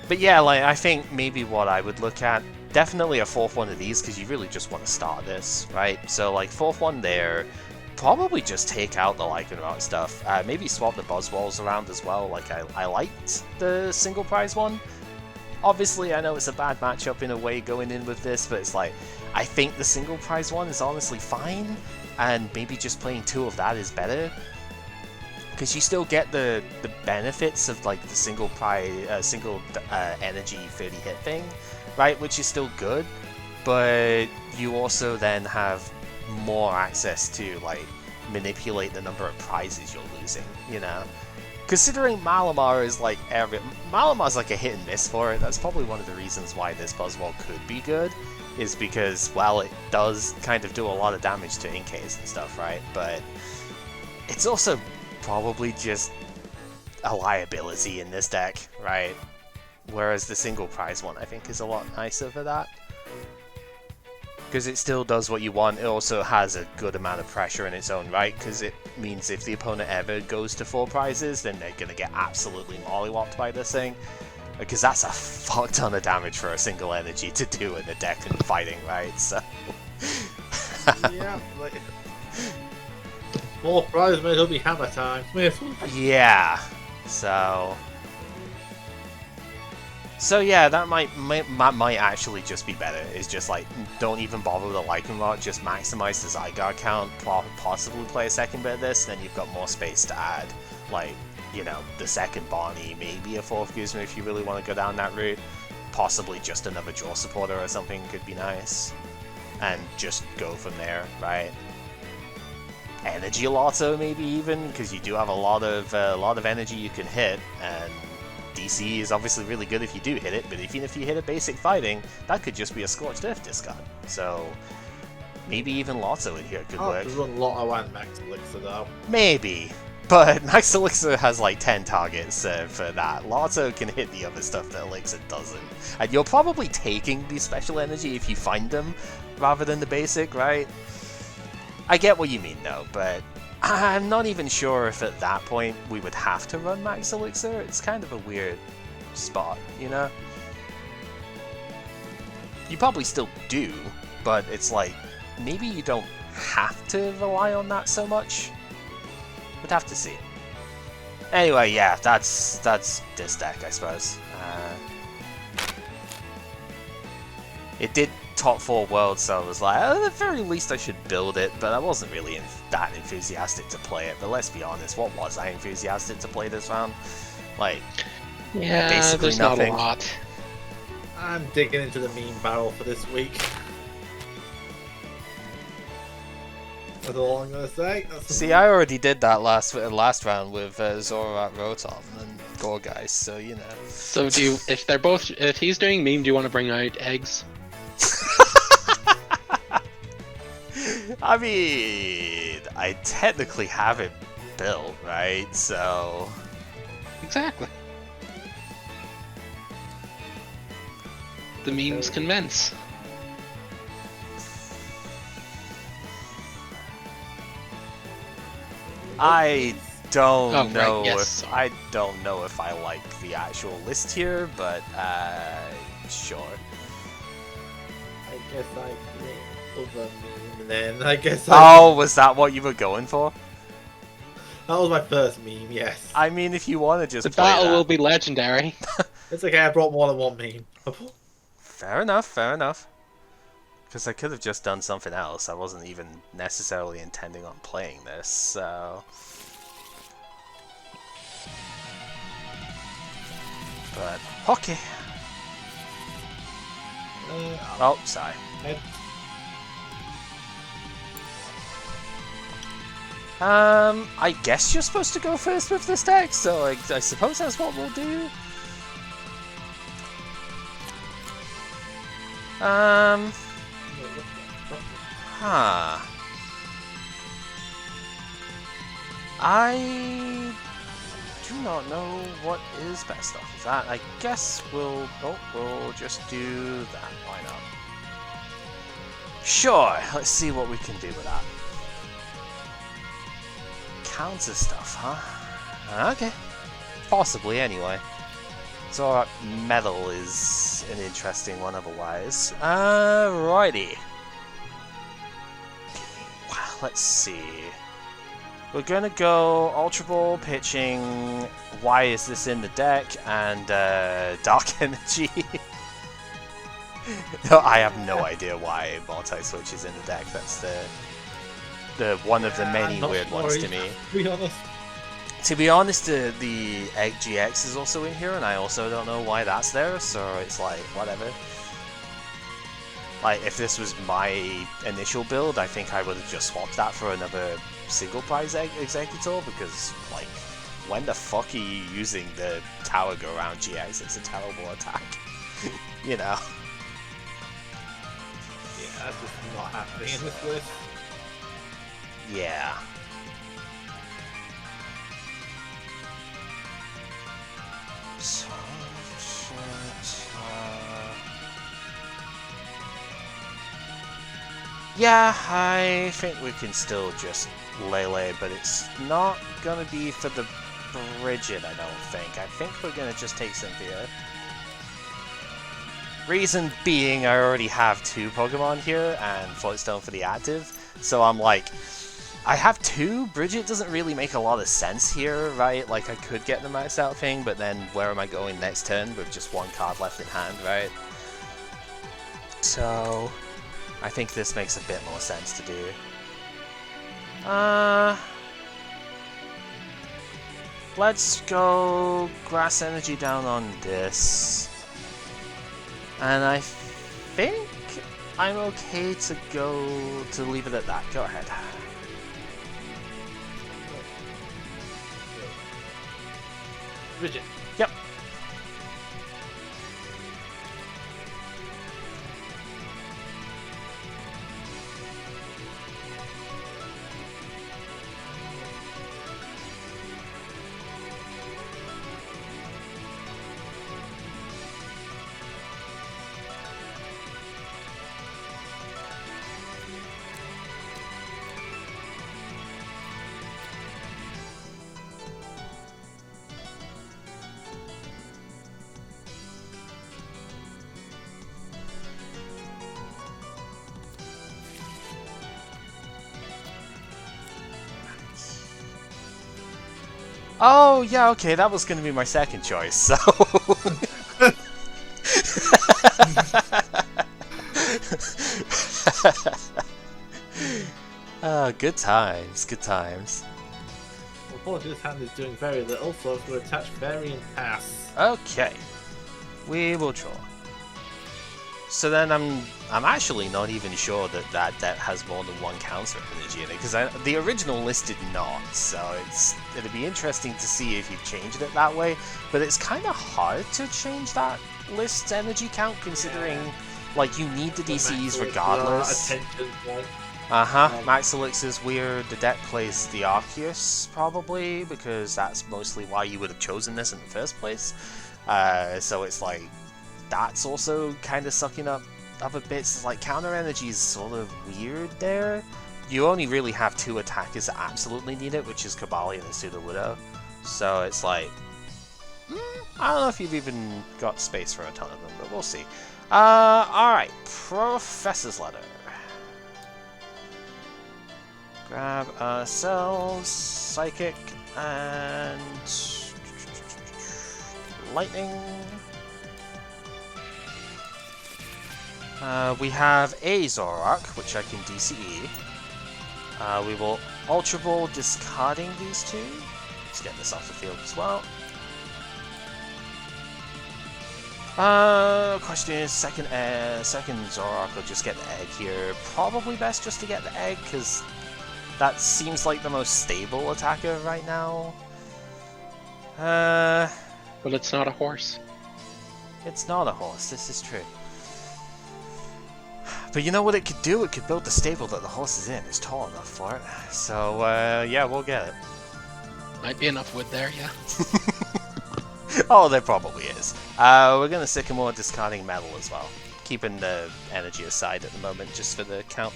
But yeah, like, I think maybe what I would look at, definitely a 4th one of these, because you really just want to start this, right? So, like, 4th one there. Probably just take out the Lycanroc stuff. Maybe swap the Buzzwalls around as well. Like, I liked the single prize one. Obviously, I know it's a bad matchup in a way going in with this, but it's like, I think the single prize one is honestly fine, and maybe just playing 2 of that is better. Because you still get the benefits of, like, the single energy 30 hit thing, right? Which is still good, but you also then have more access to like manipulate the number of prizes you're losing, you know. Considering Malamar is like Malamar's like a hit and miss for it. That's probably one of the reasons why this Buzzwall could be good, is because, well, it does kind of do a lot of damage to Inkays and stuff, right? But it's also probably just a liability in this deck, right? Whereas the single prize one I think is a lot nicer for that. Because it still does what you want. It also has a good amount of pressure in its own right, because it means if the opponent ever goes to 4 prizes, then they're going to get absolutely mollywopped by this thing. Because that's a fuck ton of damage for a single energy to do in a deck and fighting, right? So yeah, like, more prize, mate, it'll be hammer time. Yeah, So yeah, that might actually just be better. It's just like, don't even bother with the Lycanroc, just maximize the Zygarde count, possibly play a second bit of this, then you've got more space to add, like, you know, the second Bonnie, maybe a 4th Guzma if you really want to go down that route. Possibly just another draw supporter or something could be nice. And just go from there, right? Energy Lotto maybe even, because you do have a lot of energy you can hit, and DC is obviously really good if you do hit it, but even if you hit a basic fighting, that could just be a Scorched Earth discard. So maybe even Lotto in here could work. To run Lotto and Max Elixir though. Maybe. But Max Elixir has like 10 targets for that. Lotto can hit the other stuff that Elixir doesn't. And you're probably taking the special energy if you find them, rather than the basic, right? I get what you mean though, but I'm not even sure if at that point we would have to run Max Elixir. It's kind of a weird spot, you know? You probably still do, but it's like, maybe you don't have to rely on that so much. Would have to see it. Anyway, yeah, that's this deck, I suppose. It did top 4 worlds, so I was like, at the very least I should build it, but I wasn't really that enthusiastic to play it. But let's be honest, what was I enthusiastic to play this round? Like, yeah, basically there's nothing. not a lot. I'm digging into the meme barrel for this week. That's all I'm gonna say. See, I already did that last round with Zoroark Rotom and Gorgeist, so you know. So if he's doing meme, do you want to bring out eggs? I mean, I technically have it built, right? So Exactly. The memes convince. I don't know right, yes, if I don't know if I like the actual list here, but sure. I guess I create other meme then. I guess. Oh, was that what you were going for? That was my first meme. Yes. I mean, if you want to just The play battle that. will be legendary. It's okay. I brought more than one meme. Fair enough, fair enough. Because I could have just done something else. I wasn't even necessarily intending on playing this, so... But, okay. Oh, sorry. I guess you're supposed to go first with this deck, so I suppose that's what we'll do. Huh. I do not know what is best off of that. I guess we'll just do that. Why not? Sure, let's see what we can do with that. Counter stuff, huh? Okay. Possibly, anyway. Zoroark Metal is an interesting one otherwise. Righty. Let's see. We're gonna go Ultra Ball, pitching Why Is This in the Deck, and Dark Energy. No, I have no idea why Multi-Switch is in the deck. That's the one of the many weird ones to me. To be honest, the Egg GX is also in here, and I also don't know why that's there, so it's like, whatever. Like, if this was my initial build, I think I would have just swapped that for another single prize Exeggutor, because, like, when the fuck are you using the Tower Go Around GX? It's a terrible attack. You know? Yeah, that's just not happening in this list. Yeah. Yeah, I think we can still just Lele, but it's not gonna be for the Bridget, I don't think. I think we're gonna just take Cynthia. Reason being, I already have 2 Pokemon here, and Floatstone for the active, so I'm like, I have 2, Bridget doesn't really make a lot of sense here, right? Like, I could get the maxed out thing, but then where am I going next turn with just 1 card left in hand, right? So... I think this makes a bit more sense to do. Let's go Grass Energy down on this. And I think I'm okay to leave it at that. Go ahead. Bridget. Yep. Oh, yeah, okay, that was going to be my second choice, so... good times, good times. Unfortunately, this hand is doing very little, so I'm going to attach Fairy and pass. Okay, we will draw. So then I'm actually not even sure that deck has more than one counter energy in it, because the original list did not, so it'd be interesting to see if you've changed it that way, but it's kind of hard to change that list's energy count, considering, like, you need the DCs regardless. Max Elixir's weird, the deck plays the Arceus, probably, because that's mostly why you would have chosen this in the first place, so it's like, that's also kind of sucking up other bits. Like, counter energy is sort of weird there. You only really have two attackers that absolutely need it, which is Kabali and Asuda Widow. So it's like, I don't know if you've even got space for a ton of them, but we'll see. Alright, Professor's Letter. Grab ourselves Psychic and Lightning. We have a Zoroark, which I can DCE. We will Ultra Ball, discarding these two. Let's get this off the field as well. Question is, second Zoroark will just get the egg here. Probably best just to get the egg, because that seems like the most stable attacker right now. But it's not a horse. It's not a horse, this is true. But you know what it could do? It could build the stable that the horse is in. It's tall enough for it. So, yeah, we'll get it. Might be enough wood there, yeah. Oh, there probably is. We're going to Sycamore, discarding Metal as well. Keeping the energy aside at the moment, just for the count.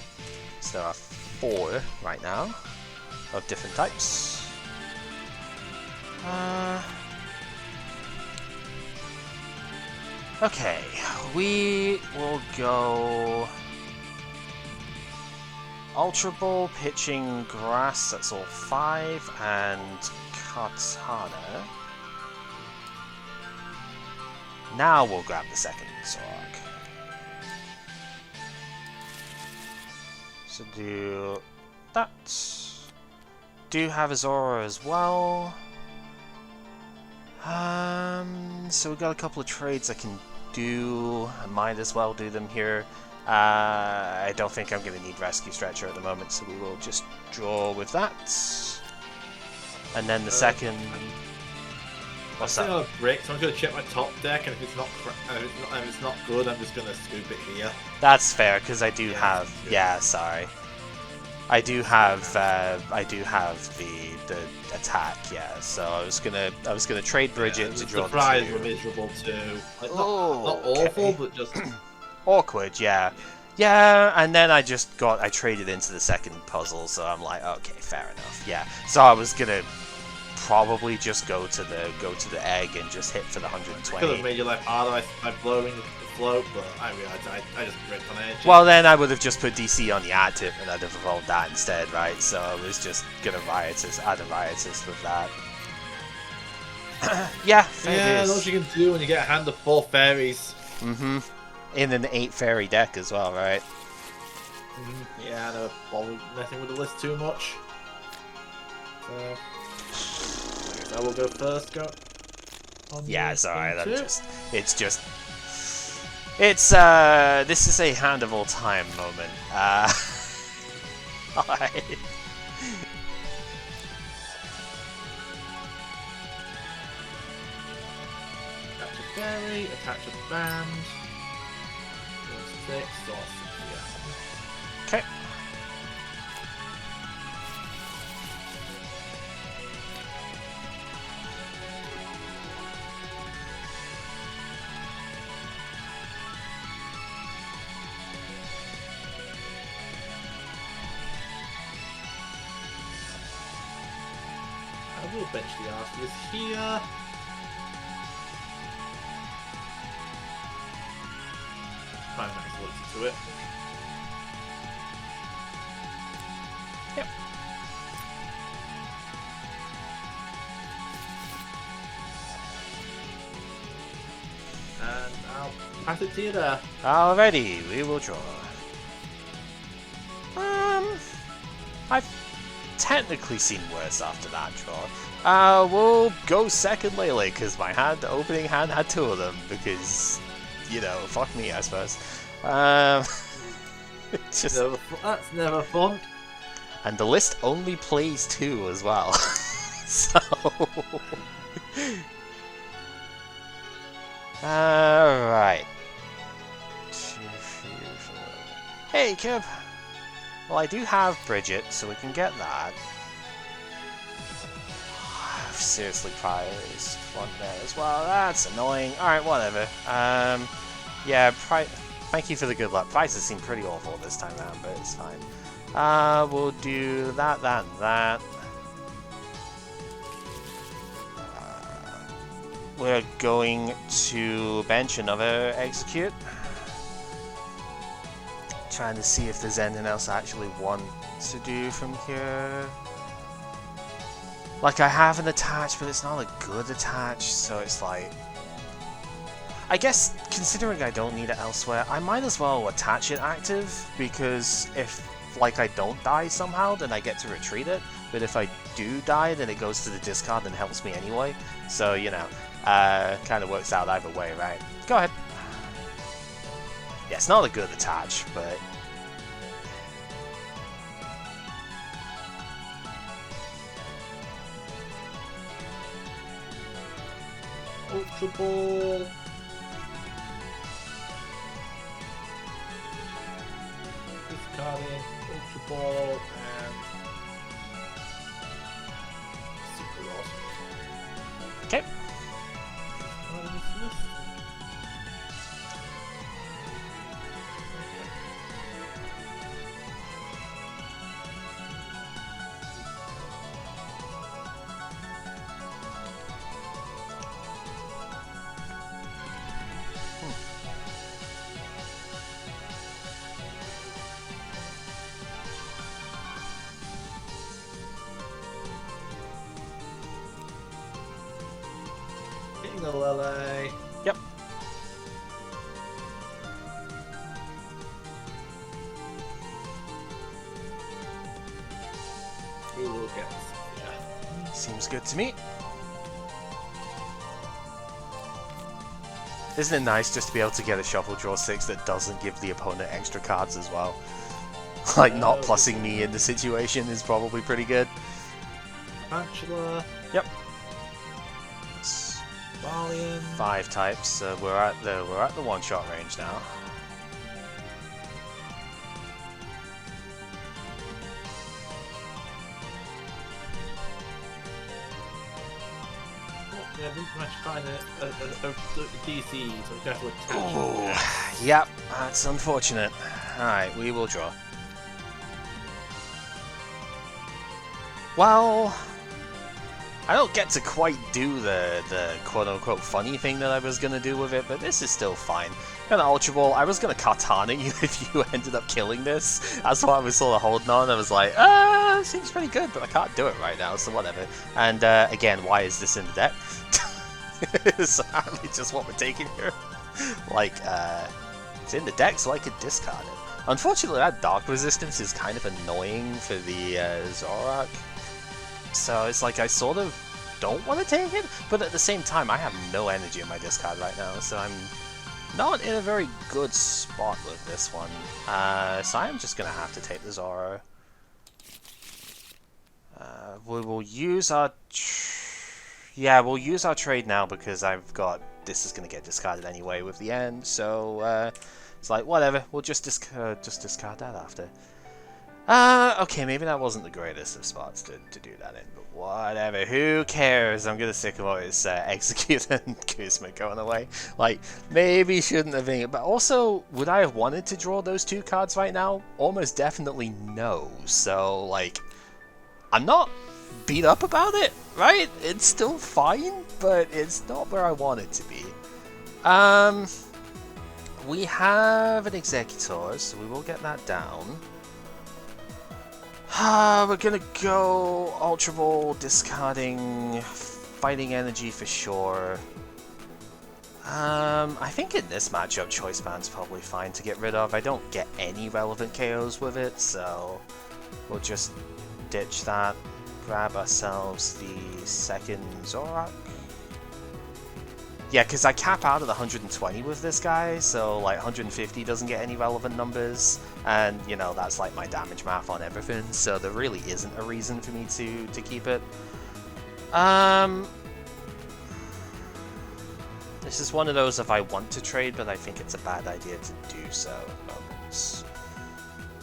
So there are 4 right now, of different types. Okay, we will go... Ultra Ball, pitching Grass, that's all 5, and Katana. Now we'll grab the second Zoroark. So do that. Do have a Zora as well. So we've got a couple of trades I can do. I might as well do them here. I don't think I'm going to need Rescue Stretcher at the moment, so we will just draw with that. And then the second... What's that? I'm brick, so I'm going to check my top deck, and if it's not good, I'm just going to scoop it here. That's fair, because I do have... Yeah, sorry. I do have the attack, yeah. So I was gonna trade Bridget to draw the 2. Surprise were miserable too. Like, not awful, but just awkward, yeah. Yeah, and then I traded into the second puzzle, so I'm like, okay, fair enough, yeah. So I was gonna probably just go to the egg and just hit for the 120. Could have made your life harder by blowing the float, but I realized I just bricked on edge. Well, then I would have just put DC on the ad tip and I'd have evolved that instead, right? So I was just gonna add a Riotous with that. Yeah, that's what you can do when you get a hand of 4 fairies. Mm-hmm. In an 8 fairy deck as well, right? Yeah, no, bother messing with the list too much. So I will go first. Yeah, it's alright. This is a hand of all time moment. Alright. Fairy, attach a band. 6 or 6, yeah. Okay. I will bench the Arceus here. Try and max loyalty to it. Yep. And I'll pass it to you there. Alrighty, we will draw. I've technically seen worse after that draw. We'll go second Lele, because my hand, the opening hand had 2 of them, because, you know, fuck me, I suppose. Just... That's never fun. And the list only plays 2 as well. So... Alright. Hey, Kib! Well, I do have Bridget, so we can get that. I've seriously priced one there as well. That's annoying. Alright, whatever. Yeah, thank you for the good luck. Prices seem pretty awful this time around, but it's fine. We'll do that, that, and that. We're going to bench another Execute. Trying to see if there's anything else I actually want to do from here. Like, I have an attach, but it's not a good attach, so it's like... I guess, considering I don't need it elsewhere, I might as well attach it active, because if, like, I don't die somehow, then I get to retreat it, but if I do die, then it goes to the discard and helps me anyway. So, you know, kind of works out either way, right? Go ahead. Yeah, it's not a good attach, but... Ultra Ball. Discarding Ultra Ball and Super Rod. Okay. Hitting the Lele. Yep. We will get this. Yeah. Seems good to me. Isn't it nice just to be able to get a shuffle draw 6 that doesn't give the opponent extra cards as well? Like, not plussing me in the situation is probably pretty good. Tarantula. Yep. Valiant. 5 types. We're at the one-shot range now. Yeah, I didn't manage to find a DC, so we have to attach. Oh, yep, that's unfortunate. Alright, we will draw. Well, I don't get to quite do the quote-unquote funny thing that I was going to do with it, but this is still fine. Gonna Ultra Ball. I was going to Katana you if you ended up killing this. That's what I was sort of holding on. I was like, seems pretty good, but I can't do it right now, so whatever. And again, why is this in the deck? It's apparently just what we're taking here. Like, it's in the deck so I could discard it. Unfortunately, that Dark Resistance is kind of annoying for the Zoroark. So it's like I sort of don't want to take it, but at the same time I have no energy in my discard right now, so I'm not in a very good spot with this one. So I'm just going to have to take the Zoro. We will use our... we'll use our trade now because I've got this is going to get discarded anyway with the end, so it's like, whatever, we'll just discard that after. Okay, maybe that wasn't the greatest of spots to do that in, but whatever, who cares? I'm gonna stick about his Exeggutor and Kuzma going away. Like, maybe shouldn't have been, but also, would I have wanted to draw those 2 cards right now? Almost definitely no, so, like, I'm not beat up about it, right? It's still fine, but it's not where I want it to be. We have an Exeggutor, so we will get that down. We're gonna go Ultra Ball, discarding Fighting Energy for sure. I think in this matchup, Choice Band's probably fine to get rid of. I don't get any relevant KOs with it, so we'll just ditch that. Grab ourselves the second Zoroark. Yeah, because I cap out at 120 with this guy, so like 150 doesn't get any relevant numbers, and you know, that's like my damage math on everything, so there really isn't a reason for me to keep it. This is one of those if I want to trade, but I think it's a bad idea to do so at moments.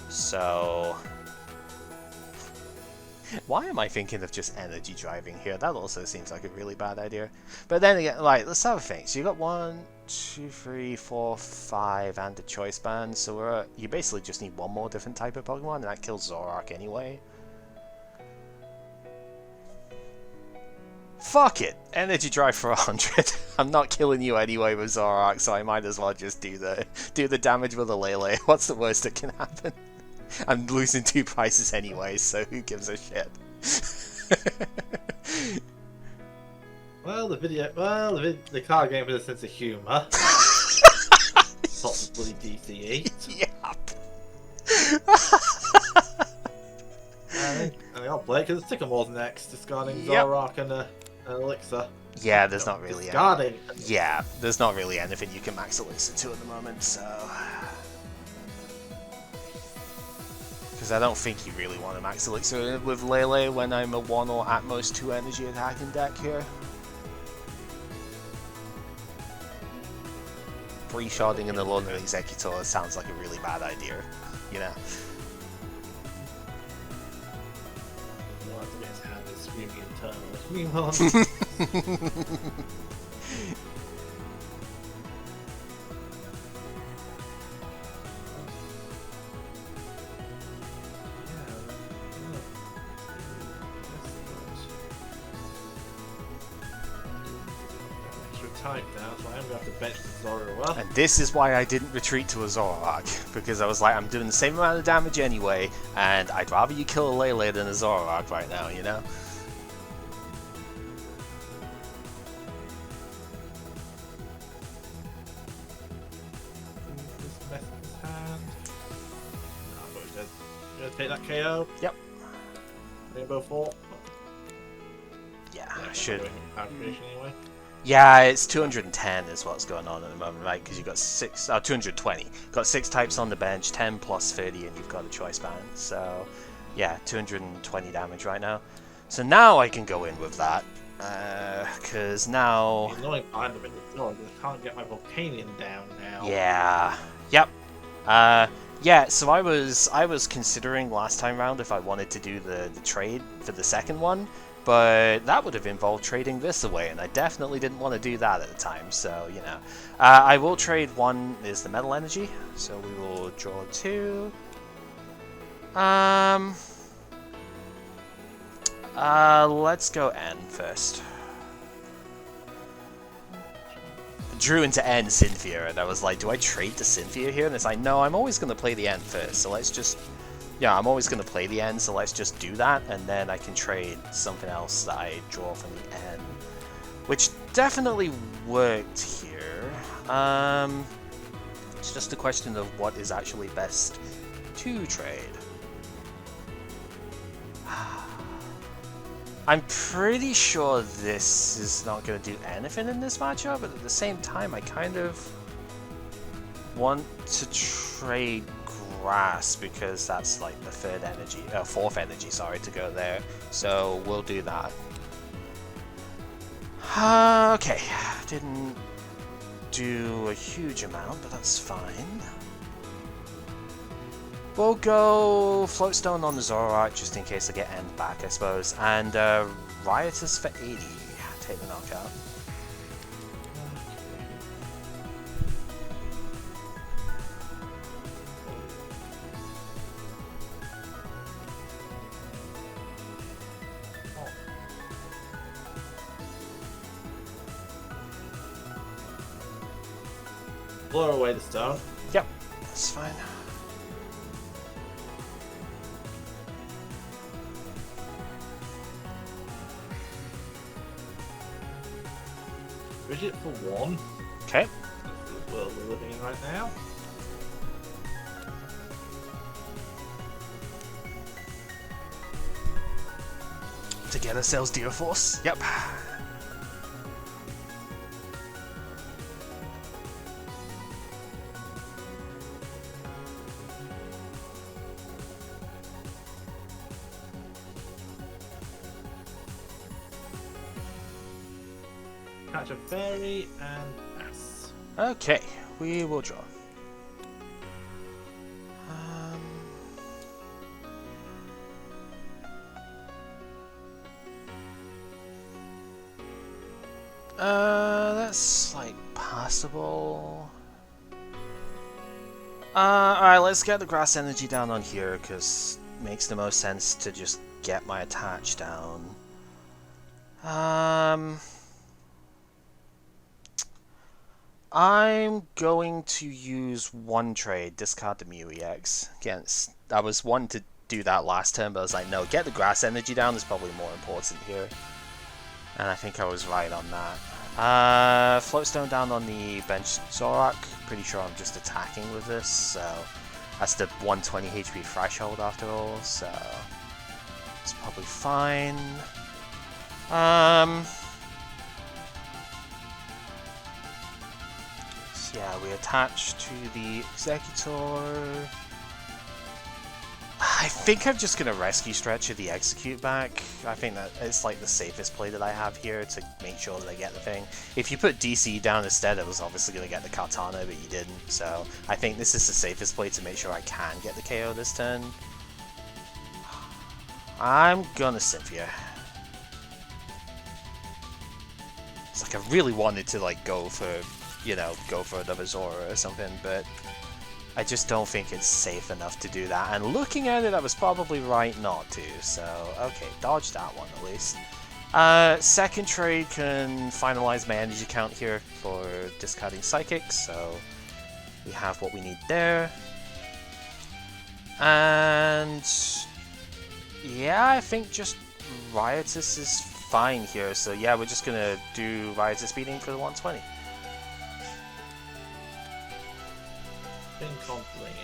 So why am I thinking of just energy driving here? That also seems like a really bad idea. But then again, like, let's have a think. So you got 1, 2, 3, 4, 5, and a choice band. So you basically just need one more different type of Pokemon, and that kills Zoroark anyway. Fuck it! Energy drive for 100. I'm not killing you anyway with Zoroark, so I might as well just do the damage with a Lele. What's the worst that can happen? I'm losing 2 prices anyway, so who gives a shit? The card game with a sense of humour. Possibly DCE. Yep. I I'll play it because Sycamore's next, discarding Zoroark and an Elixir. Yeah, there's not really discarding. Yeah, there's not really anything you can max Elixir to at the moment, so. Because I don't think you really want to max Elixir with Lele when I'm a 1 or at most 2 energy attacking deck here. Free-sharding an Alone Exeggutor sounds like a really bad idea, you know? Well, that's against how this screaming internal. Type now, so I'm going to have to bench the Zoroark. And this is why I didn't retreat to a Zoroark, because I was like, I'm doing the same amount of damage anyway, and I'd rather you kill a Lele than a Zoroark right now, you know? Just mess with his hand. No, I thought he was dead. You going to take that KO? Yep. Rainbow 4? Yeah, I should. Anyway. Yeah, it's 210 is what's going on at the moment, right? Because you've got 220. Got 6 types on the bench, 10 plus 30, and you've got a choice band. So, yeah, 220 damage right now. So now I can go in with that, because now. He's annoying behind him in the door. I can't get my Volcanion down now. Yeah. Yep. Yeah. So I was considering last time round if I wanted to do the trade for the second one. But that would have involved trading this away, and I definitely didn't want to do that at the time, so, you know. I will trade one, is the Metal Energy, so we will draw 2. Let's go N first. Drew into N Cynthia, and I was like, do I trade to Cynthia here? And it's like, no, I'm always going to play the N first, so let's just... Yeah, I'm always going to play the N, so let's just do that, and then I can trade something else that I draw from the N. Which definitely worked here. It's just a question of what is actually best to trade. I'm pretty sure this is not going to do anything in this matchup, but at the same time, I kind of want to trade Grass because that's like the fourth energy, sorry, to go there. So we'll do that. Okay, didn't do a huge amount, but that's fine. We'll go Floatstone on the Zoroark just in case I get end back, I suppose. And Riotous for 80. Take the knockout. Blow away the stone. Yep, that's fine. Bridget for 1. Okay. That's the world we're living in right now. To get ourselves Deer Force. Yep. Catch a fairy and pass. Okay, we will draw. That's like passable. Alright, let's get the grass energy down on here because it makes the most sense to just get my attach down. I'm going to use one trade, discard the Mew EX. Again, I was one to do that last turn, but I was like, no, get the grass energy down is probably more important here. And I think I was right on that. Floatstone down on the bench Zoroark. Pretty sure I'm just attacking with this, so that's the 120 HP threshold after all, so it's probably fine. So yeah, we attach to the Exeggutor. I think I'm just going to rescue Stretcher the Execute back. I think that it's like the safest play that I have here to make sure that I get the thing. If you put DC down instead, I was obviously going to get the Kartana, but you didn't. So I think this is the safest play to make sure I can get the KO this turn. I'm gonna Cynthia. It's like I really wanted to like go for, you know, go for another Zora or something, but I just don't think it's safe enough to do that, and looking at it, I was probably right not to, so okay, dodge that one at least. Second trade can finalize my energy count here for discarding Psychic, so we have what we need there. And yeah, I think just Riotous is fine here, so yeah, we're just gonna do Riotous Beating for the 120. Been constantly in.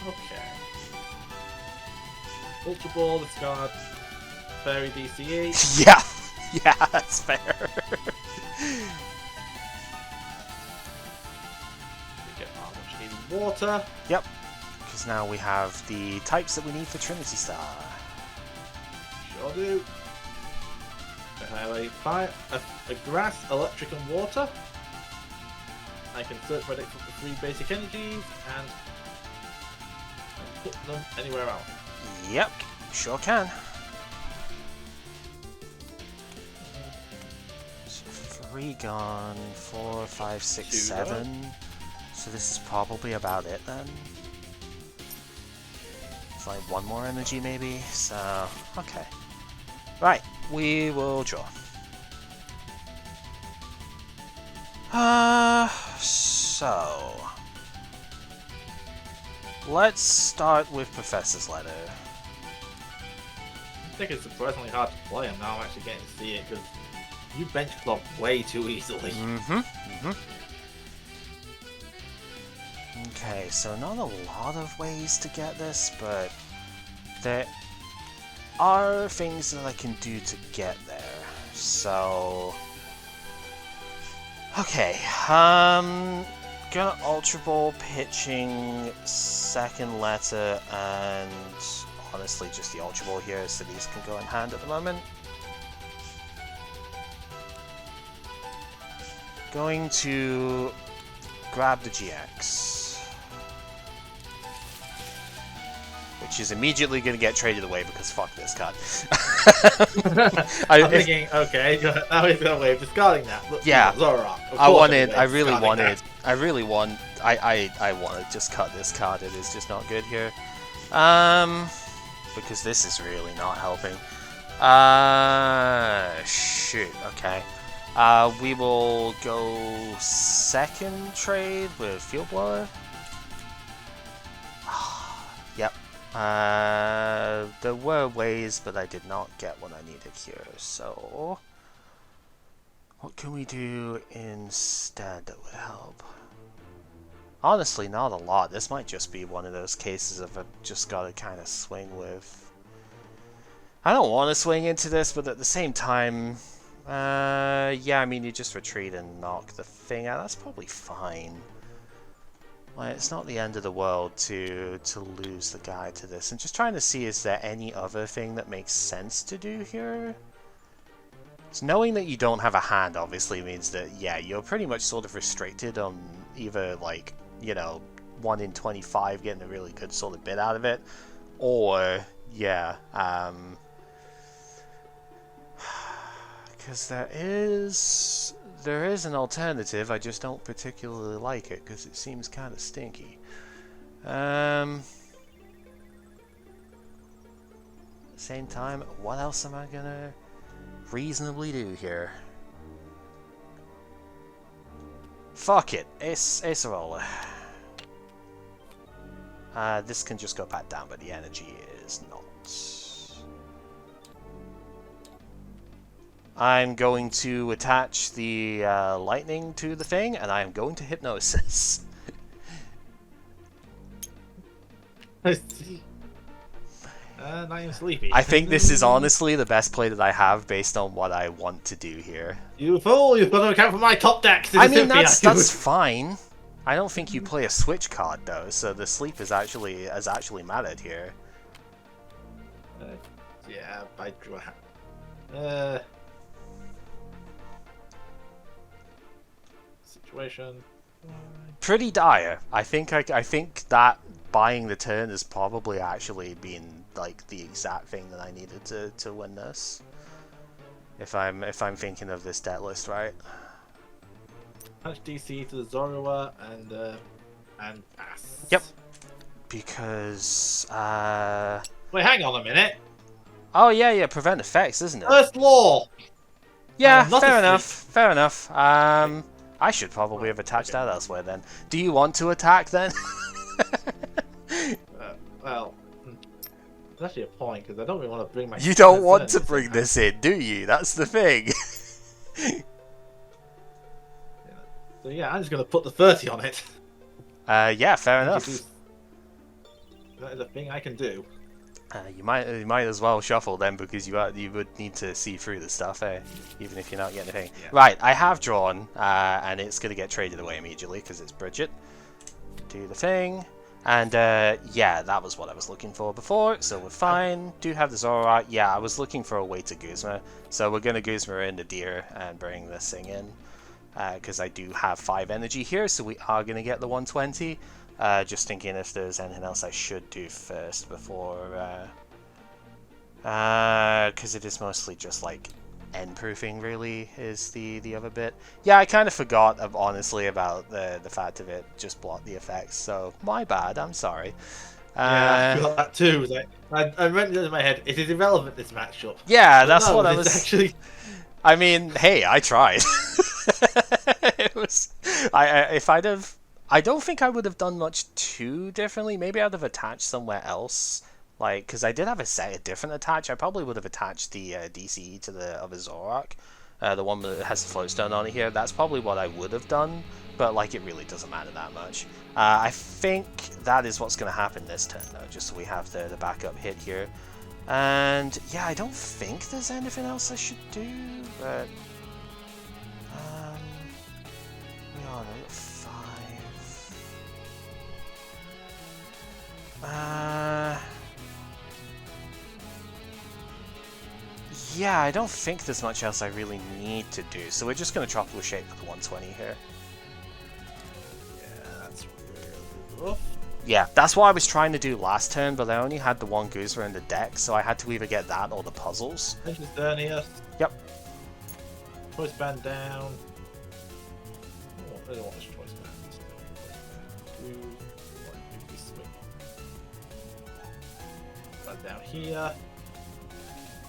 Okay. Ultra Ball, discard Fairy DCE. Yeah, yeah, that's fair. We get our much needed water. Yep, because now we have the types that we need for Trinity Star. Sure do. I have a fire, a grass, electric, and water. I can search my deck for 3 basic energies and put them anywhere else. Yep, sure can. So 3 gone, 4, 5, 6, 2 7. gone. So this is probably about it then. It's like 1 more energy maybe, so okay. Right, we will draw. So let's start with Professor's Letter. I think it's surprisingly hard to play, and now I'm actually getting to see it because you bench clock way too easily. Okay, so not a lot of ways to get this, but there are things that I can do to get there. So, okay, gonna Ultra Ball, pitching second letter, and honestly just the Ultra Ball here, so these can go in hand at the moment. Going to grab the GX, which is immediately going to get traded away because fuck this card. I'm thinking, okay, now he's got a way of discarding that. Look, yeah, Zoroark. I want to just cut this card. It is just not good here, because this is really not helping. Shoot. Okay. We will go second trade with Field Blower. Yep. There were ways, but I did not get what I needed here. So, what can we do instead that would help? Honestly, not a lot. This might just be one of those cases of I've just got to kind of swing with. I don't want to swing into this, but at the same time, yeah, I mean, you just retreat and knock the thing out. That's probably fine. Like, it's not the end of the world to lose the guy to this. I'm just trying to see, is there any other thing that makes sense to do here? So knowing that you don't have a hand obviously means that, yeah, you're pretty much sort of restricted on either, like, you know, 1 in 25 getting a really good sort of bit out of it, or, yeah, because there is an alternative, I just don't particularly like it because it seems kind of stinky. Same time, what else am I gonna reasonably do here? Fuck it, Ace a roller. This can just go back down, but the energy is not. I'm going to attach the lightning to the thing, and I am going to hypnosis. I see. Not even sleepy. I think this is honestly the best play that I have based on what I want to do here. You fool! You've got to account for my top deck. I mean, that's fine. I don't think you play a switch card though, so the sleep has actually mattered here. Yeah, I drew situation. Pretty dire. I think that buying the turn has probably actually been like the exact thing that I needed to win this. If I'm thinking of this deck list right. Punch DC to the Zoroark and pass. Yep. Because wait, hang on a minute. Oh yeah, prevent effects, isn't it? First law. Yeah, fair enough. I should probably have attached that elsewhere then. Do you want to attack then? Well, there's actually a point because I don't really want to bring my. You don't want to bring this in, do you? That's the thing. So yeah, I'm just going to put the 30 on it. Yeah, fair enough. That is a thing I can do. You might as well shuffle then, because you would need to see through the stuff, even if you're not getting anything. Yeah. Right, I have drawn, and it's going to get traded away immediately because it's Bridget. Do the thing, and yeah, that was what I was looking for before, so we're fine. Do have the Zoroark. Yeah, I was looking for a way to Guzma, so we're going to Guzma in the Deer and bring this thing in, because I do have 5 energy here, so we are going to get the 120. Just thinking if there's anything else I should do first before, because it is mostly just like end proofing really is the other bit. Yeah, I kind of forgot honestly about the fact of it just blocked the effects, so my bad, I'm sorry. Yeah, I forgot that too. I read it in my head. It is irrelevant, this matchup. Yeah, but that's no, what I was actually. I mean, hey, I tried. It was I don't think I would have done much too differently. Maybe I'd have attached somewhere else. Like, because I did have a different attach. I probably would have attached the DCE to the other Zoroark. The one that has the Floatstone on it here. That's probably what I would have done. but like it really doesn't matter that much. I think that is what's going to happen this turn though, just so we have the backup hit here. And yeah, I don't think there's anything else I should do, but we are at 5. Yeah, I don't think there's much else I really need to do, so we're just going to Tropical Shake with the 120 here. Yeah, that's really rough. Yeah, that's what I was trying to do last turn, but I only had the one Guzma in the deck, so I had to either get that or the puzzles. This is Xerneas. Yep. Choice band down. I don't want this choice band. Band down here.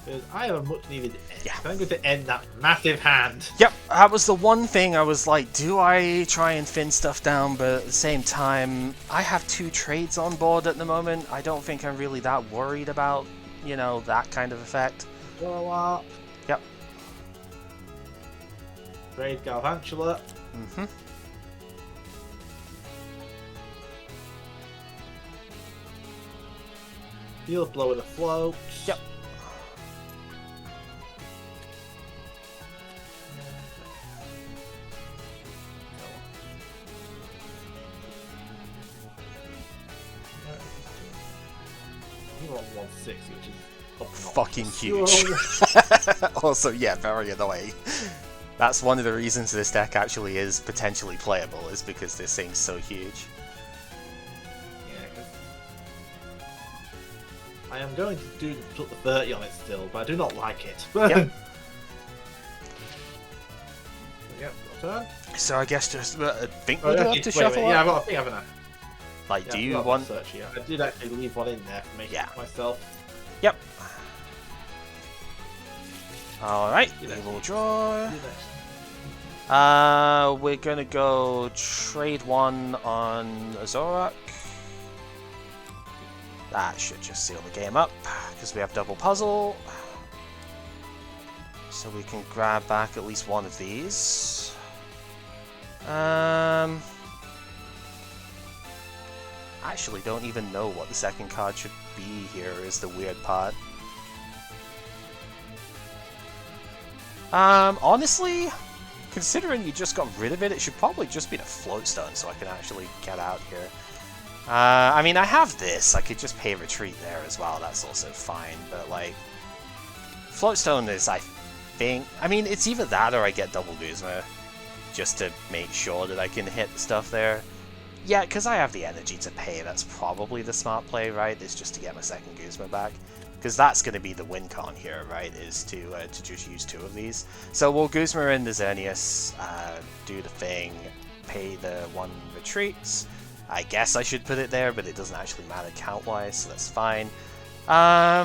Because I have a much needed end. Yeah. I'm going to end that massive hand. Yep, that was the one thing I was like, do I try and thin stuff down, but at the same time, I have 2 trades on board at the moment. I don't think I'm really that worried about, you know, that kind of effect. Zoroark. Yep. Trade Galvantula. Mm-hmm. Field Blow with a float. Yep. You want 160, which is Fucking huge. Also, yeah, very annoying. That's one of the reasons this deck actually is potentially playable, is because this thing's so huge. Yeah, I am going to put the 30 on it still, but I do not like it. Yep. Yep, got turn. So I guess just I think Oh, we do actually, have to wait, shuffle yeah, up. I've got a thing, haven't I? Like, Yeah, do I've you got want... search here. I did actually leave one in there for making Yeah. it myself. Yep. Alright, Do we that. will draw. Do that. We're gonna go trade 1 on Zoroark. That should just seal the game up, because we have double puzzle. So we can grab back at least one of these. Actually don't even know what the second card should be here, is the weird part. Honestly, considering you just got rid of it, it should probably just be the Floatstone so I can actually get out here. I mean, I have this. I could just pay retreat there as well. That's also fine. But, like, Floatstone is, I think... I mean, it's either that or I get double Guzma just to make sure that I can hit the stuff there. Yeah, because I have the energy to pay. That's probably the smart play, right? Is just to get my second Guzma back. Because that's going to be the win con here, right? Is to just use 2 of these. So we'll Guzma in the Xerneas, do the thing, pay the 1 retreats. I guess I should put it there, but it doesn't actually matter count-wise, so that's fine. I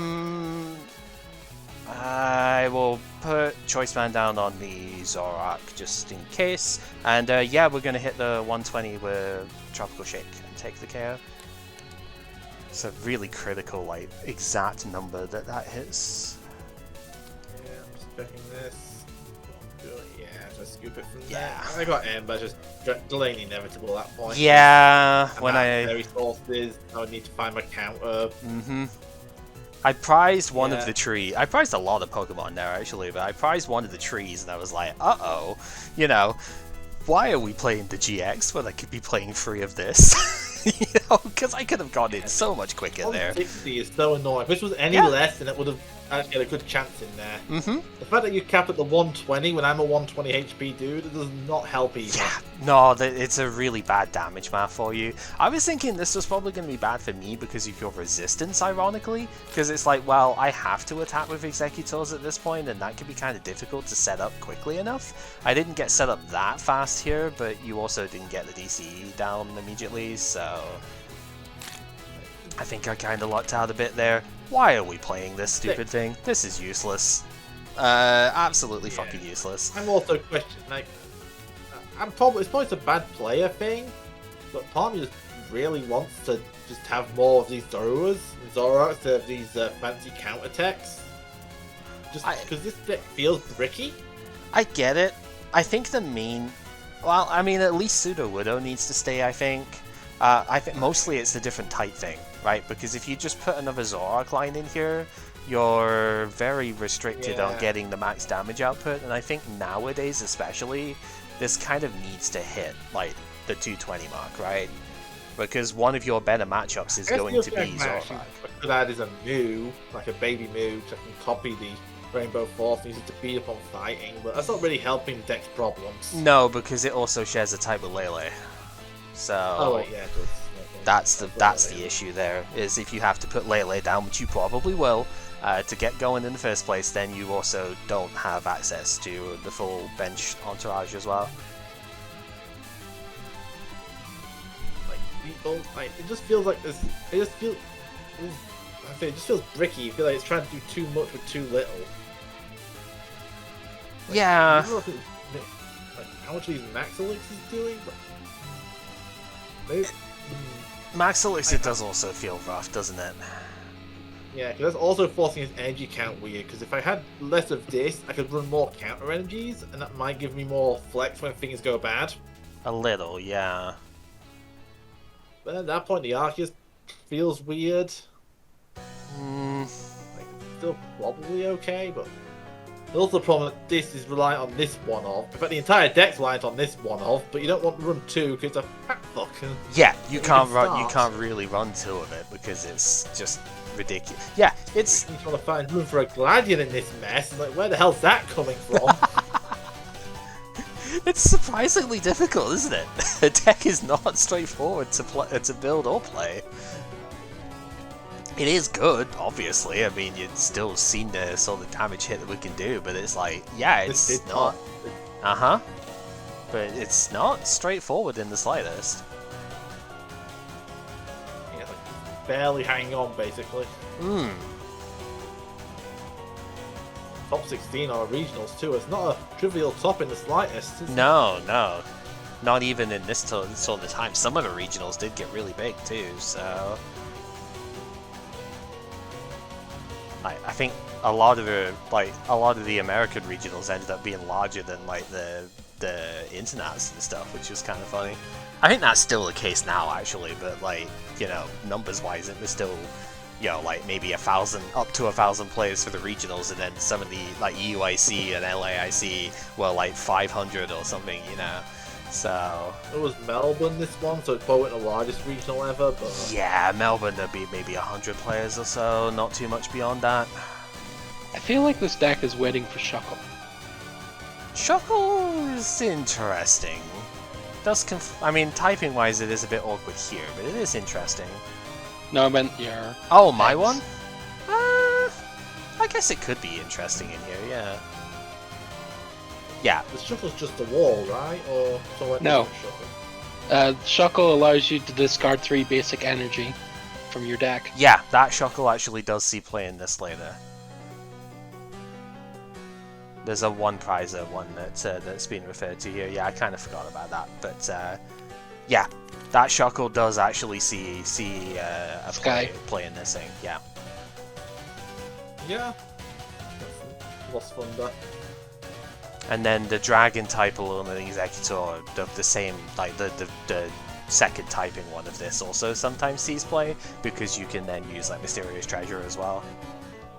will put Choice Band down on the Zoroark just in case. And yeah, we're going to hit the 120 with Tropical Shake and take the KO. It's a really critical, like, exact number that hits. Yeah, I'm just checking this. Yeah, just scoop it from Yeah. there. I got M, but just delaying the inevitable at that point. Yeah, And when that resources, I would need to find my counter. I prized one of Yeah. the tree. I prized a lot of Pokemon there, actually, but I prized one of the trees, and I was like, uh-oh, you know, why are we playing the GX when I could be playing 3 of this? You know, because I could have gone in so much quicker there. 160 is so annoying. If this was any Yeah. less, then it would have actually had a good chance in there. Mm-hmm. The fact that you cap at the 120 when I'm a 120 HP dude, it does not help either. Yeah, no, it's a really bad damage math for you. I was thinking this was probably going to be bad for me because of your resistance, ironically. Because it's like, well, I have to attack with Exeggutors at this point, and that can be kind of difficult to set up quickly enough. I didn't get set up that fast here, but you also didn't get the DCE down immediately, so... I think I kind of lucked out a bit there. Why are we playing this stupid thing? This is useless. Absolutely fucking useless. I'm also questioning, like, it's probably a bad player thing, but part of me just really wants to just have more of these Zoroarks instead of these fancy counterattacks. Just because this deck feels bricky. I get it. I think the main Well, I mean, at least Pseudo Widow needs to stay, I think. I think mostly it's the different type thing, right? Because if you just put another Zoroark line in here, you're very restricted on getting the max damage output, and I think nowadays especially, this kind of needs to hit, like, the 220 mark, right? Because one of your better matchups is going to be Zoroark. What could add is a Mew, like a baby Mew, that can copy the Rainbow Force and use it to beat up on fighting, but that's not really helping the deck's problems. No, because it also shares a type with Lele. So Yeah, it does. that's the issue there, is if you have to put Lele down, which you probably will, to get going in the first place, then you also don't have access to the full bench entourage as well. It just feels like this. It just feels bricky. I feel like it's trying to do too much with too little. Yeah. I don't know if how much of these Max Elixirs doing, but Max Elixir does also feel rough, doesn't it? Yeah, because that's also forcing his energy count weird. Because if I had less of this, I could run more counter energies, and that might give me more flex when things go bad. A little, yeah. But at that point, the Arceus feels weird. Still probably okay, but also the problem that this is reliant on this one-off. In fact, the entire deck's reliant on this one-off, but you don't want to run two because it's a fat fuck. Yeah, you can't really run two of it because it's just ridiculous. Yeah, it's. You trying to find room for a Gladion in this mess. It's like, where the hell's that coming from? It's surprisingly difficult, isn't it? The deck is not straightforward to build or play. It is good, obviously. I mean, you've still seen the sort of damage hit that we can do, but it's like, yeah, it's not. But it's not straightforward in the slightest. Yeah, like barely hanging on, basically. Top 16 on regionals too. It's not a trivial top in the slightest. No. Not even in this sort of time. Some of the regionals did get really big too, so. I think a lot of the American regionals ended up being larger than like the internets and stuff, which was kind of funny. I think that's still the case now, actually, but like, you know, numbers wise, it was still, you know, like maybe up to 1,000 players for the regionals, and then some of the like EUIC and LAIC were like 500 or something, you know. So it was Melbourne this one, so it's probably the largest regional ever. But yeah, Melbourne there'd be maybe 100 players or so, not too much beyond that. I feel like this deck is waiting for Shuckle. Shuckle is interesting. I mean, typing wise, it is a bit awkward here, but it is interesting. No, I meant your. Oh, my one? I guess it could be interesting in here, yeah. Yeah. The Shuckle's just the wall, right? Or something? No. Shuckle allows you to discard 3 basic energy from your deck. Yeah, that Shuckle actually does see play in this later. There's a one prizer one that's been referred to here. Yeah, I kind of forgot about that, but yeah, that Shuckle does actually see a play in this thing. Yeah. Yeah. Lost fun, but. And then the Dragon type alone and the Exeggutor, the same, like the second typing one of this also sometimes sees play, because you can then use like Mysterious Treasure as well.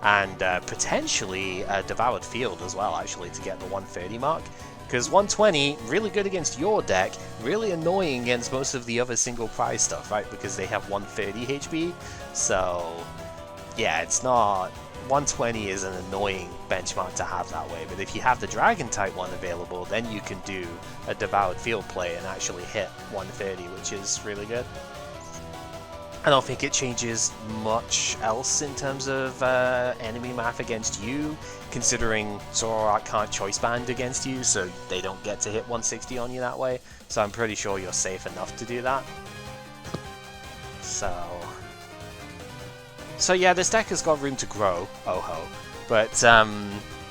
And potentially a Devoured Field as well, actually, to get the 130 mark. Because 120, really good against your deck, really annoying against most of the other single prize stuff, right? Because they have 130 HP. So, yeah, it's not... 120 is an annoying benchmark to have that way, but if you have the Dragon type one available, then you can do a Devoured Field play and actually hit 130, which is really good. I don't think it changes much else in terms of enemy math against you, considering Zoroark can't choice band against you, so they don't get to hit 160 on you that way, so I'm pretty sure you're safe enough to do that. So yeah, this deck has got room to grow, oh-ho, but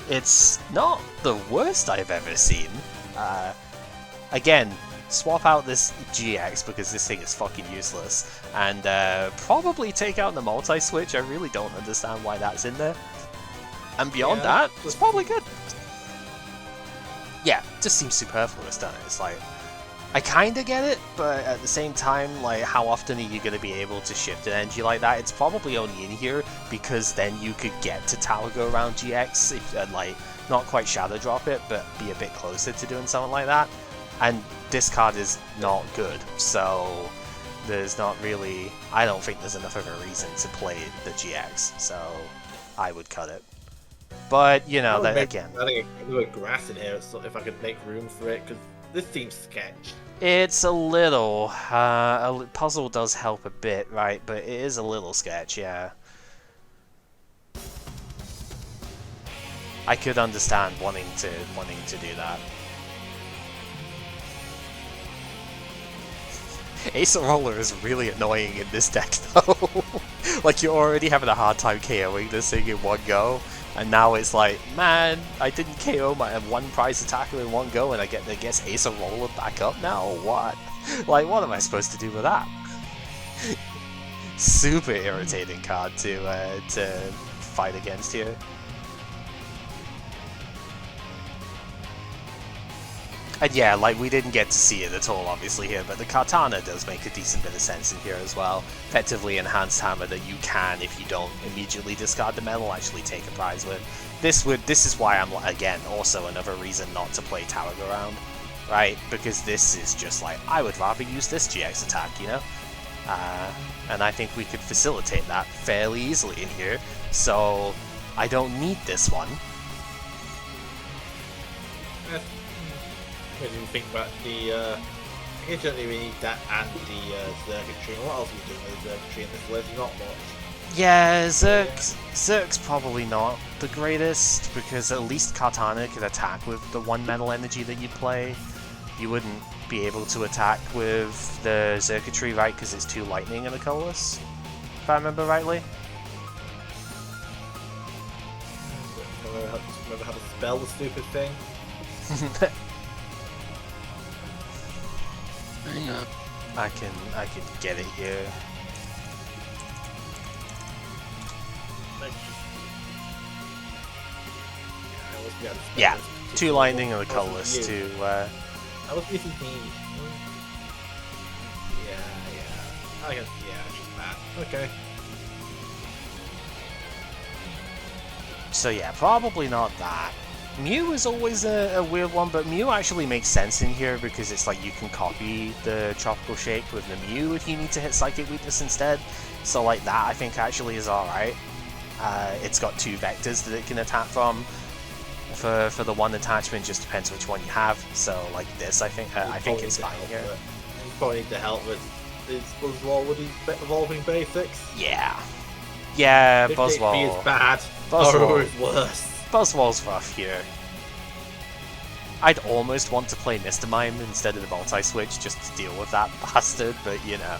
it's not the worst I've ever seen. Again, swap out this GX because this thing is fucking useless, and probably take out the multi-switch. I really don't understand why that's in there. And beyond that, it's probably good. Yeah, just seems superfluous, doesn't it? It's like, I kind of get it, but at the same time, like, how often are you going to be able to shift an energy like that? It's probably only in here because then you could get to Tower Go around GX if, and, like, not quite shadow drop it, but be a bit closer to doing something like that. And this card is not good, so there's not really... I don't think there's enough of a reason to play the GX, so I would cut it. But, you know, that again... I think I could do a grass in here so if I could make room for it, because this seems sketch. It's a little... puzzle does help a bit, right? But it is a little sketch, yeah. I could understand wanting to do that. Ace of Roller is really annoying in this deck, though. Like, you're already having a hard time KOing this thing in one go, and now it's like, man, I didn't KO my one prize attacker in one go, and I guess Ace of Roller back up now, or what? Like, what am I supposed to do with that? Super irritating card to fight against here. And yeah, like, we didn't get to see it at all, obviously, here, but the Katana does make a decent bit of sense in here as well. Effectively enhanced hammer that you can, if you don't immediately discard the metal, actually take a prize with. This is why I'm, again, also another reason not to play Tower Go Round, right? Because this is just like, I would rather use this GX attack, you know? And I think we could facilitate that fairly easily in here, so I don't need this one. I didn't think about the, I guess you don't really need that and the circuitry. What else are we doing with the circuitry in this list? Not much. Yeah, Zerk's probably not the greatest, because at least Katana could attack with the one metal energy that you play. You wouldn't be able to attack with the circuitry, right, because it's two lightning and a colorless, if I remember rightly. Remember how to spell the stupid thing? Hang on. I can get it here. Yeah, two lightning and a colorless to I was using me. Yeah. I guess it's just that. Okay. So yeah, probably not that. Mew is always a weird one, but Mew actually makes sense in here because it's like you can copy the Tropical Shake with the Mew if you need to hit Psychic Weakness instead. So like that I think actually is alright. It's got two vectors that it can attack from. For the one attachment, just depends which one you have. So like this, I think it's fine here. You probably need to help with Buzzwole with these evolving basics. Yeah. Yeah, Buzzwole. is bad. Buzzwole is worse. Buzzwole's rough here. I'd almost want to play Mr. Mime instead of the multi-switch just to deal with that bastard, but you know.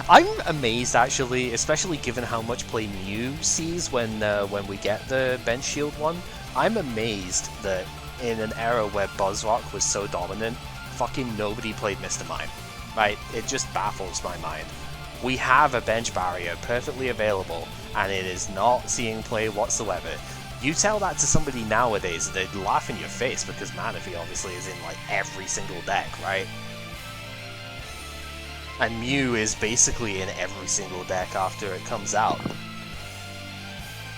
I'm amazed actually, especially given how much play Mew sees when we get the bench shield one. I'm amazed that in an era where Buzzrock was so dominant, fucking nobody played Mr. Mime. Right? It just baffles my mind. We have a bench barrier perfectly available, and it is not seeing play whatsoever. You tell that to somebody nowadays, they'd laugh in your face because Manaphy obviously is in like every single deck, right? And Mew is basically in every single deck after it comes out.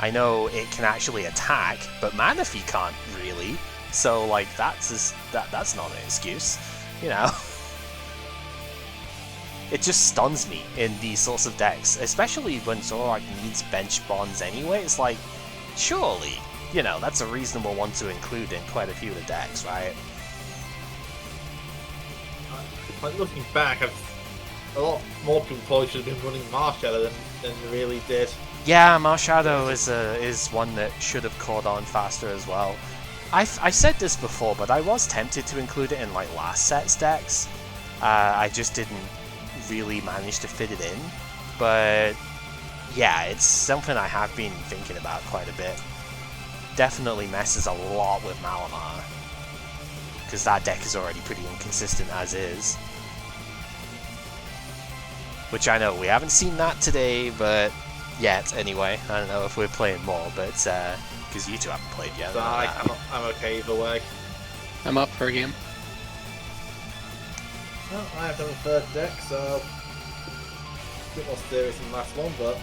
I know it can actually attack, but Manaphy can't really, so like that's not an excuse, you know. It just stuns me in these sorts of decks, especially when Zoroark needs bench bonds anyway. It's like, surely, you know, that's a reasonable one to include in quite a few of the decks, right? Like looking back, a lot more people probably should have been running Marshadow than they really did. Yeah, Marshadow is one that should have caught on faster as well. I said this before, but I was tempted to include it in like last set's decks. I just didn't really manage to fit it in, but yeah, it's something I have been thinking about quite a bit. Definitely messes a lot with Malamar, because that deck is already pretty inconsistent as is. Which I know we haven't seen that today, but yet anyway. I don't know if we're playing more, but Because you two haven't played yet. So I'm okay either way. I'm up for a game. Well, I have done a third deck, so a bit more serious than the last one, but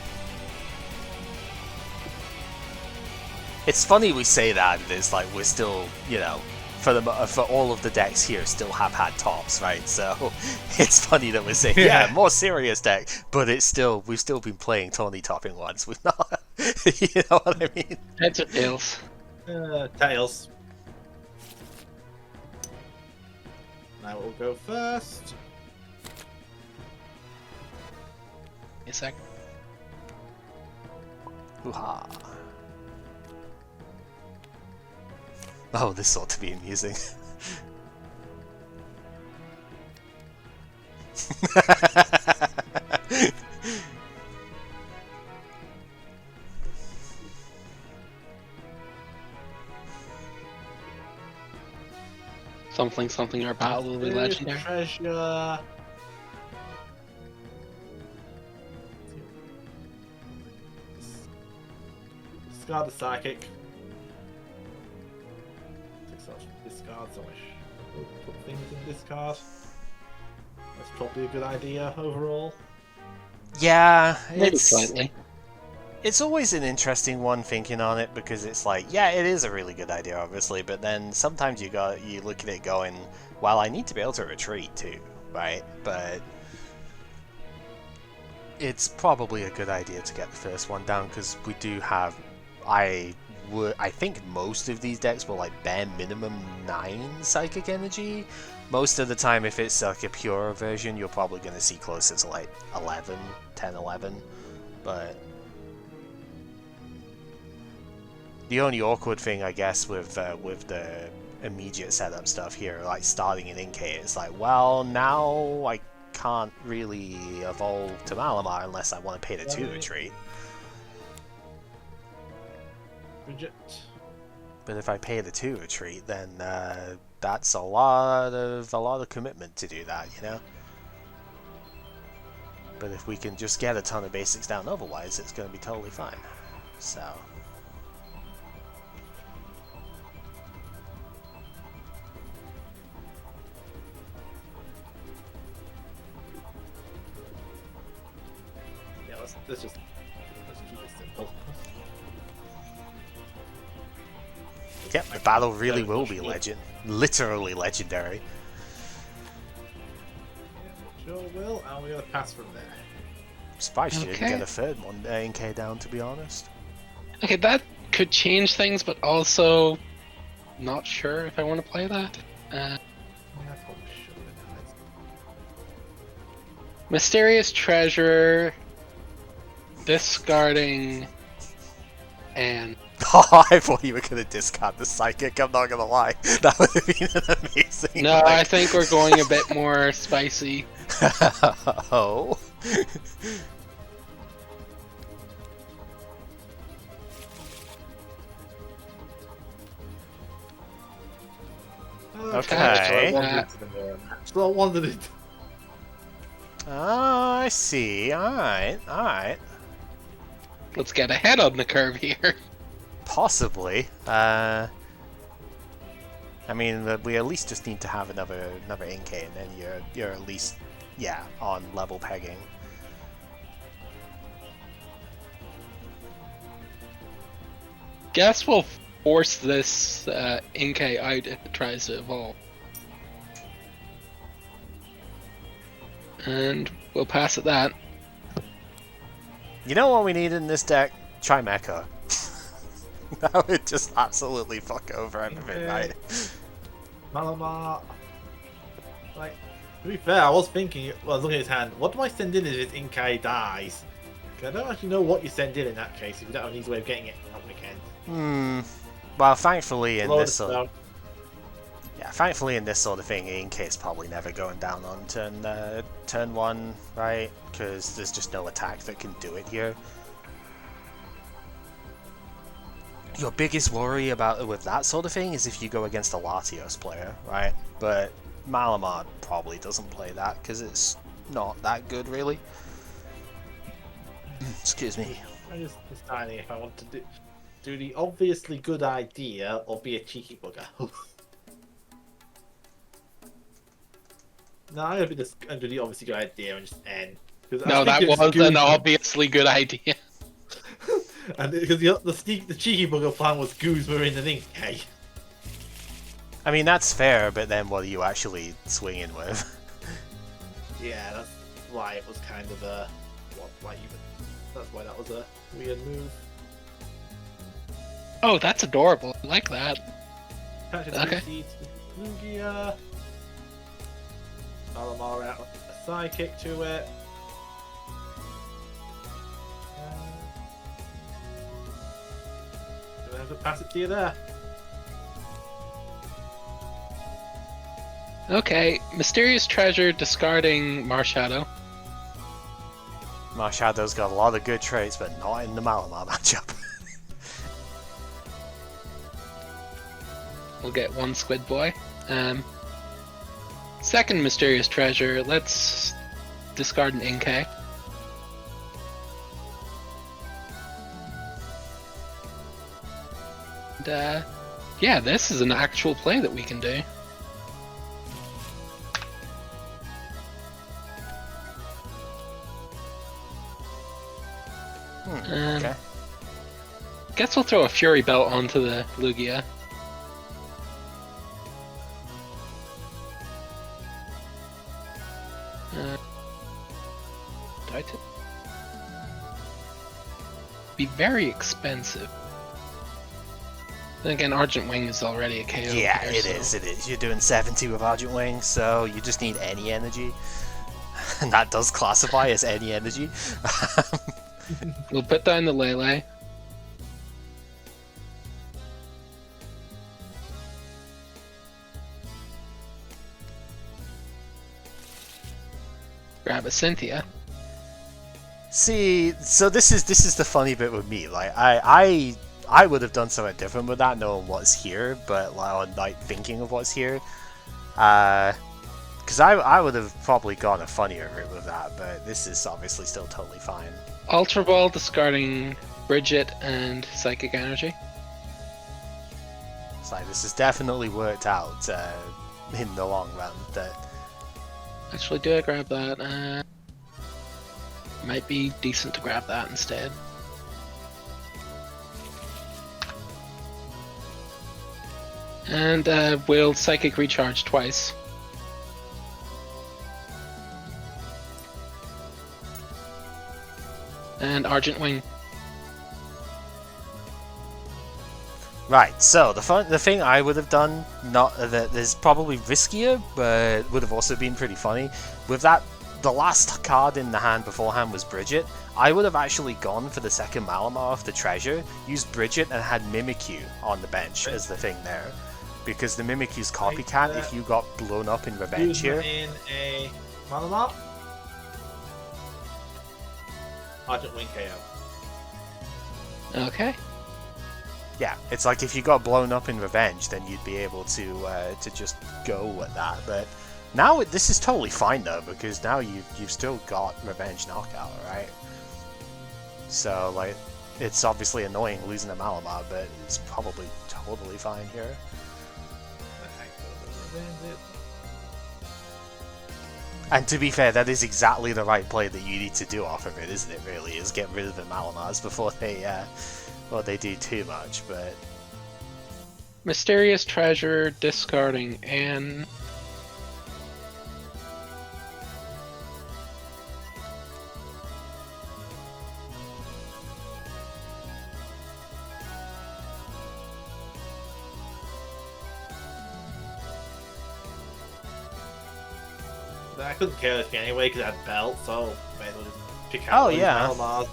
It's funny we say that, and it's like we're still, you know, for all of the decks here still have had tops, right? So it's funny that we're saying, yeah, more serious deck, but it's still, we've still been playing Tony topping ones. We've not, you know what I mean? Heads or tails? Tails. I will go first. A sec. Hoo-ha. Oh, this ought to be amusing. Something or battle will be legendary. Treasure. Discard the psychic. Discard so much. Put things in discard. That's probably a good idea overall. Yeah, Maybe slightly. It's always an interesting one thinking on it, because it's like, yeah, it is a really good idea, obviously, but then sometimes you look at it going, well, I need to be able to retreat too, right? But it's probably a good idea to get the first one down, because we do have, I think most of these decks will like bare minimum 9 psychic energy. Most of the time, if it's like a pure version, you're probably going to see closer to like 10, 11, but the only awkward thing, I guess, with the immediate setup stuff here, like starting an Inkay, it's like, well, now I can't really evolve to Malamar unless I want to pay the 2 retreat. Reject. But if I pay the 2 retreat, then that's a lot of commitment to do that, you know. But if we can just get a ton of basics down otherwise, it's going to be totally fine. So. Yeah, let's keep it simple. Yep, the battle really will be literally legendary. Sure will, and we're gonna pass from there. I'm surprised you didn't get a third one, NK down, to be honest. Okay, that could change things, but also not sure if I want to play that. Yeah, I probably should. Mysterious Treasure, discarding, and... Oh, I thought you were going to discard the psychic, I'm not going to lie. That would have been an amazing... No, I think we're going a bit more spicy. Oh. Okay. So I wanted it. Oh, I see. Alright. Let's get ahead on the curve here. Possibly. I mean, we at least just need to have another Inkay, and then you're at least, yeah, on level pegging. Guess we'll force this Inkay out if it tries to evolve. And we'll pass at that. You know what we need in this deck? Trimecha. That would just absolutely fuck over everything, right? Malamar. Like, to be fair, I was thinking, well, I was looking at his hand, what do I send in if his Inkay dies? Because I don't actually know what you send in that case, if you don't have an easy way of getting it on the weekend. Well, thankfully in this sort of... Down. Yeah, thankfully in this sort of thing, Inkay's probably never going down on turn 1, right? Because there's just no attack that can do it here. Your biggest worry with that sort of thing is if you go against a Latios player, right? But Malamar probably doesn't play that because it's not that good, really. Excuse me. I'm just deciding if I want to do the obviously good idea or be a cheeky bugger? No, I'm gonna do the obviously good idea and just end. No, that was an obviously good idea. And because the cheeky bugger plan was Guzma in an Inkay. I mean, that's fair, but then what are you actually swinging with? Yeah, that's why it was kind of a... That's why that was a weird move. Oh, that's adorable. I like that. Okay. Lugia. Malamar out a sidekick to it. Gonna have to pass it to you there. Okay, Mysterious Treasure discarding Marshadow. Marshadow's got a lot of good traits, but not in the Malamar matchup. We'll get one Squid Boy. Second Mysterious Treasure, let's discard an Inkay. And, yeah, this is an actual play that we can do. Okay. Guess we'll throw a Fury Belt onto the Lugia. Be very expensive. Then again, Argent Wing is already a KO. Yeah, here, it is. You're doing 70 with Argent Wing, so you just need any energy. And that does classify as any energy. We'll put down the Lele. Grab a Cynthia. See, so this is the funny bit with me. Like, I would have done something different with that, knowing what's here, but like thinking of what's here. Because I would have probably gone a funnier route with that, but this is obviously still totally fine. Ultra Ball discarding Bridget and Psychic Energy. It's like this has definitely worked out in the long run. That Actually, do I grab that? Might be decent to grab that instead. And we'll Psychic Recharge twice. And Argent Wing. Right, so the thing I would have done, not that is probably riskier, but would have also been pretty funny. With that, the last card in the hand beforehand was Bridget. I would have actually gone for the second Malamar off the treasure, used Bridget, and had Mimikyu on the bench as the thing there, because the Mimikyu's copycat. If you got blown up in Revenge here, in a Malamar. Argent Wing KO. Okay. yeah, it's like if you got blown up in Revenge, then you'd be able to just go with that. But now this is totally fine though, because now you've still got Revenge knockout, right? So like, it's obviously annoying losing a Malamar, but it's probably totally fine here. And to be fair, that is exactly the right play that you need to do off of it, isn't it? Really, is get rid of the Malamars before they do too much. But Mysterious Treasure, discarding N. I couldn't care this anyway because I had belt, so may as well just pick out Malamars.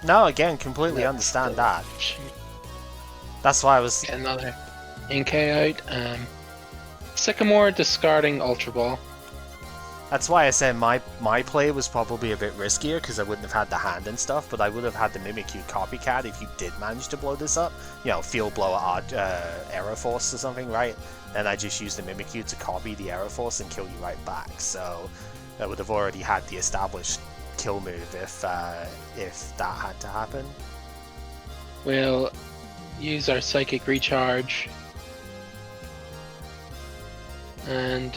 No, again, completely understand that. That's why I was... Get another Inkay out. Sycamore, discarding Ultra Ball. That's why I said my play was probably a bit riskier, because I wouldn't have had the hand and stuff, but I would have had the Mimikyu copycat if you did manage to blow this up. You know, Field Blower Arrow Force or something, right? Then I just use the Mimikyu to copy the Arrow Force and kill you right back. So I would have already had the established kill move if that had to happen. We'll use our Psychic Recharge. And...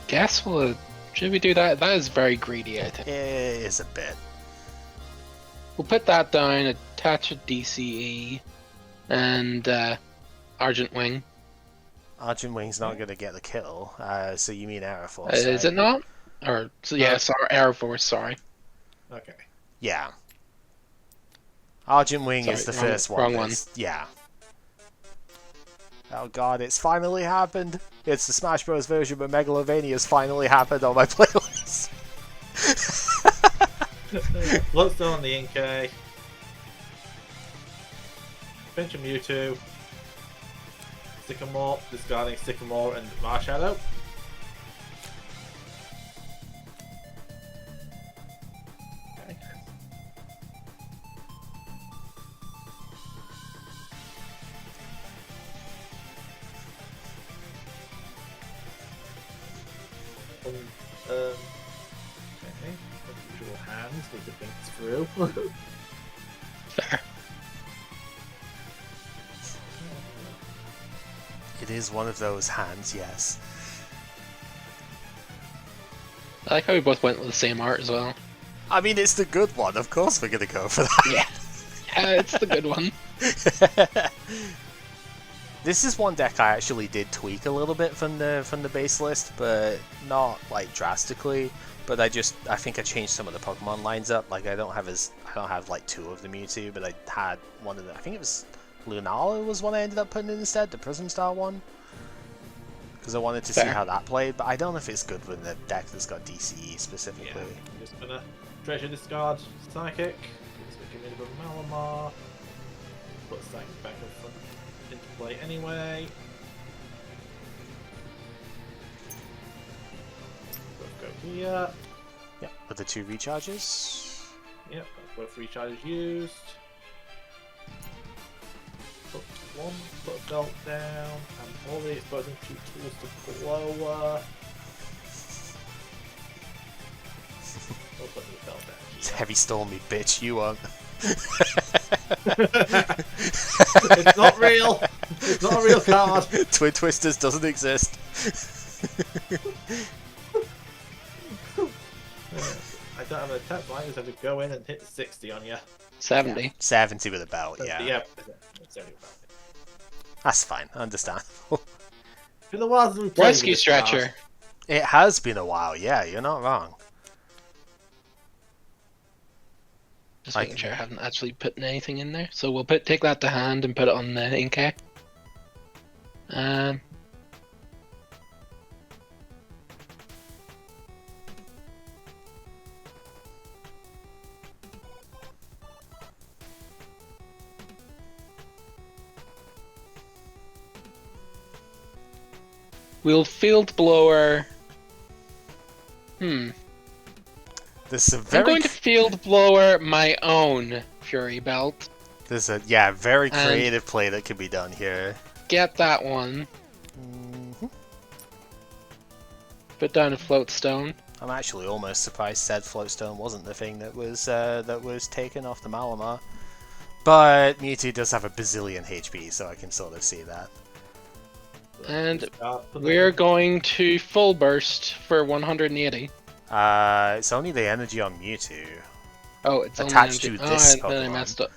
guess we'll... should we do that? That is very greedy, I think. It is a bit. We'll put that down, attach a DCE, and Argent Wing. Argent Wing's not going to get the kill, so you mean Aeroforce, Is it not? Or, so, yeah, sorry, Aeroforce, sorry. Okay. Yeah. Argent Wing Sorry, is the wrong- first one. wrong one. Yeah. Oh god, it's finally happened! It's the Smash Bros. Version, but Megalovania's finally happened on my playlist. Let's on the Inkay. Pinch of Mewtwo. Sycamore, discarding Sycamore and Marshadow. Okay. Okay. Unusual hands, need to think through. Fair. It is one of those hands, yes. I like how we both went with the same art as well. I mean, it's the good one, of course we're gonna go for that. Yeah. Yeah, it's the good one. This is one deck I actually did tweak a little bit from the base list, but not like drastically. But I think I changed some of the Pokemon lines up. Like I don't have like 2 of the Mewtwo, but I had one of the, I think it was Lunala was one I ended up putting in instead, the Prism style one. Because I wanted to see Fair. how that played, but I don't know if it's good with a deck that's got DCE specifically. Yeah, I'm just gonna treasure discard Psychic. Just making rid of a Malamar. Put Psychic back up front into play anyway. Both go here. Yeah, with the 2 recharges. Yep, both recharges used. Put 1, put a belt down, and already exposing 2 tools to blower. We'll put the belt down. It's Heavy Stormy, bitch, you won't. It's not real! It's not a real card! Twin Twisters doesn't exist. I don't have an attack, so I just have to go in and hit 60 on you. 70. 70 with a belt, yeah. Yeah, 70 about it. That's fine, understandable. It's been a while since we've played Rescue with this card. Stretcher. It has been a while, yeah, you're not wrong. Just making sure I haven't actually put anything in there. So we'll take that to hand and put it on the Inkay. We'll Field Blower. There's a I'm very going to Field Blower my own Fury Belt. there's a very creative play that can be done here. Get that one. Put down a Float Stone. I'm actually almost surprised said Floatstone wasn't the thing that was taken off the Malamar. But Mewtwo does have a bazillion HP, so I can sort of see that. And we're going to Full Burst for 180. It's only the energy on Mewtwo. Oh, it's Attached only to this then I Pokemon. messed up.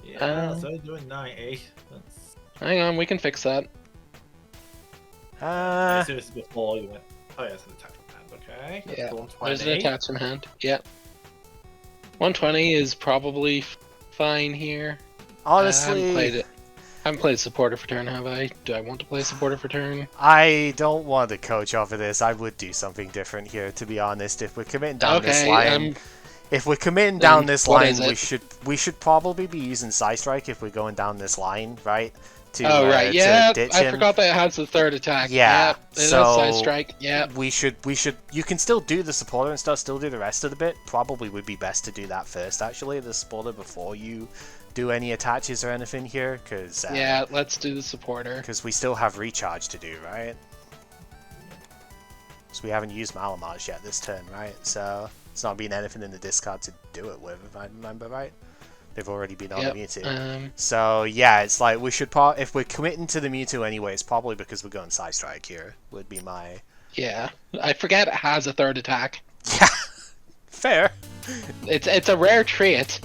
Yeah, so doing 90. That's... Hang on, we can fix that. As soon as before you went. Oh, yeah, it's an attack from hand, okay. That's Yeah, 120. there's an attachment hand. Yeah. 120 is probably fine here. I Honestly, haven't played Supporter for turn, have I? Do I want to play Supporter for turn? I don't want to coach off of this. I would do something different here, to be honest. If we're committing down this line, if we're committing down this what line, is it? we should probably be using Psy Strike if we're going down this line, right? To, right, to yeah. ditch I him. forgot that it has the 3rd attack. Yeah, Yep, it so has Side Strike. Yeah. We should. You can still do the supporter and stuff. Still do the rest of the bit. Probably would be best to do that first. Actually, the supporter before you do any attaches or anything here, because Yeah, let's do the Supporter. because we still have recharge to do, right? So we haven't used Malamars yet this turn, right? So it's not been anything in the discard to do it with, if I remember right. They've already been on the Mewtwo. Yep. So yeah, it's like we should if we're committing to the Mewtwo anyway, it's probably because we're going Psystrike here. Would be my. Yeah, I forget it has a third attack. Yeah, fair. It's a rare trait.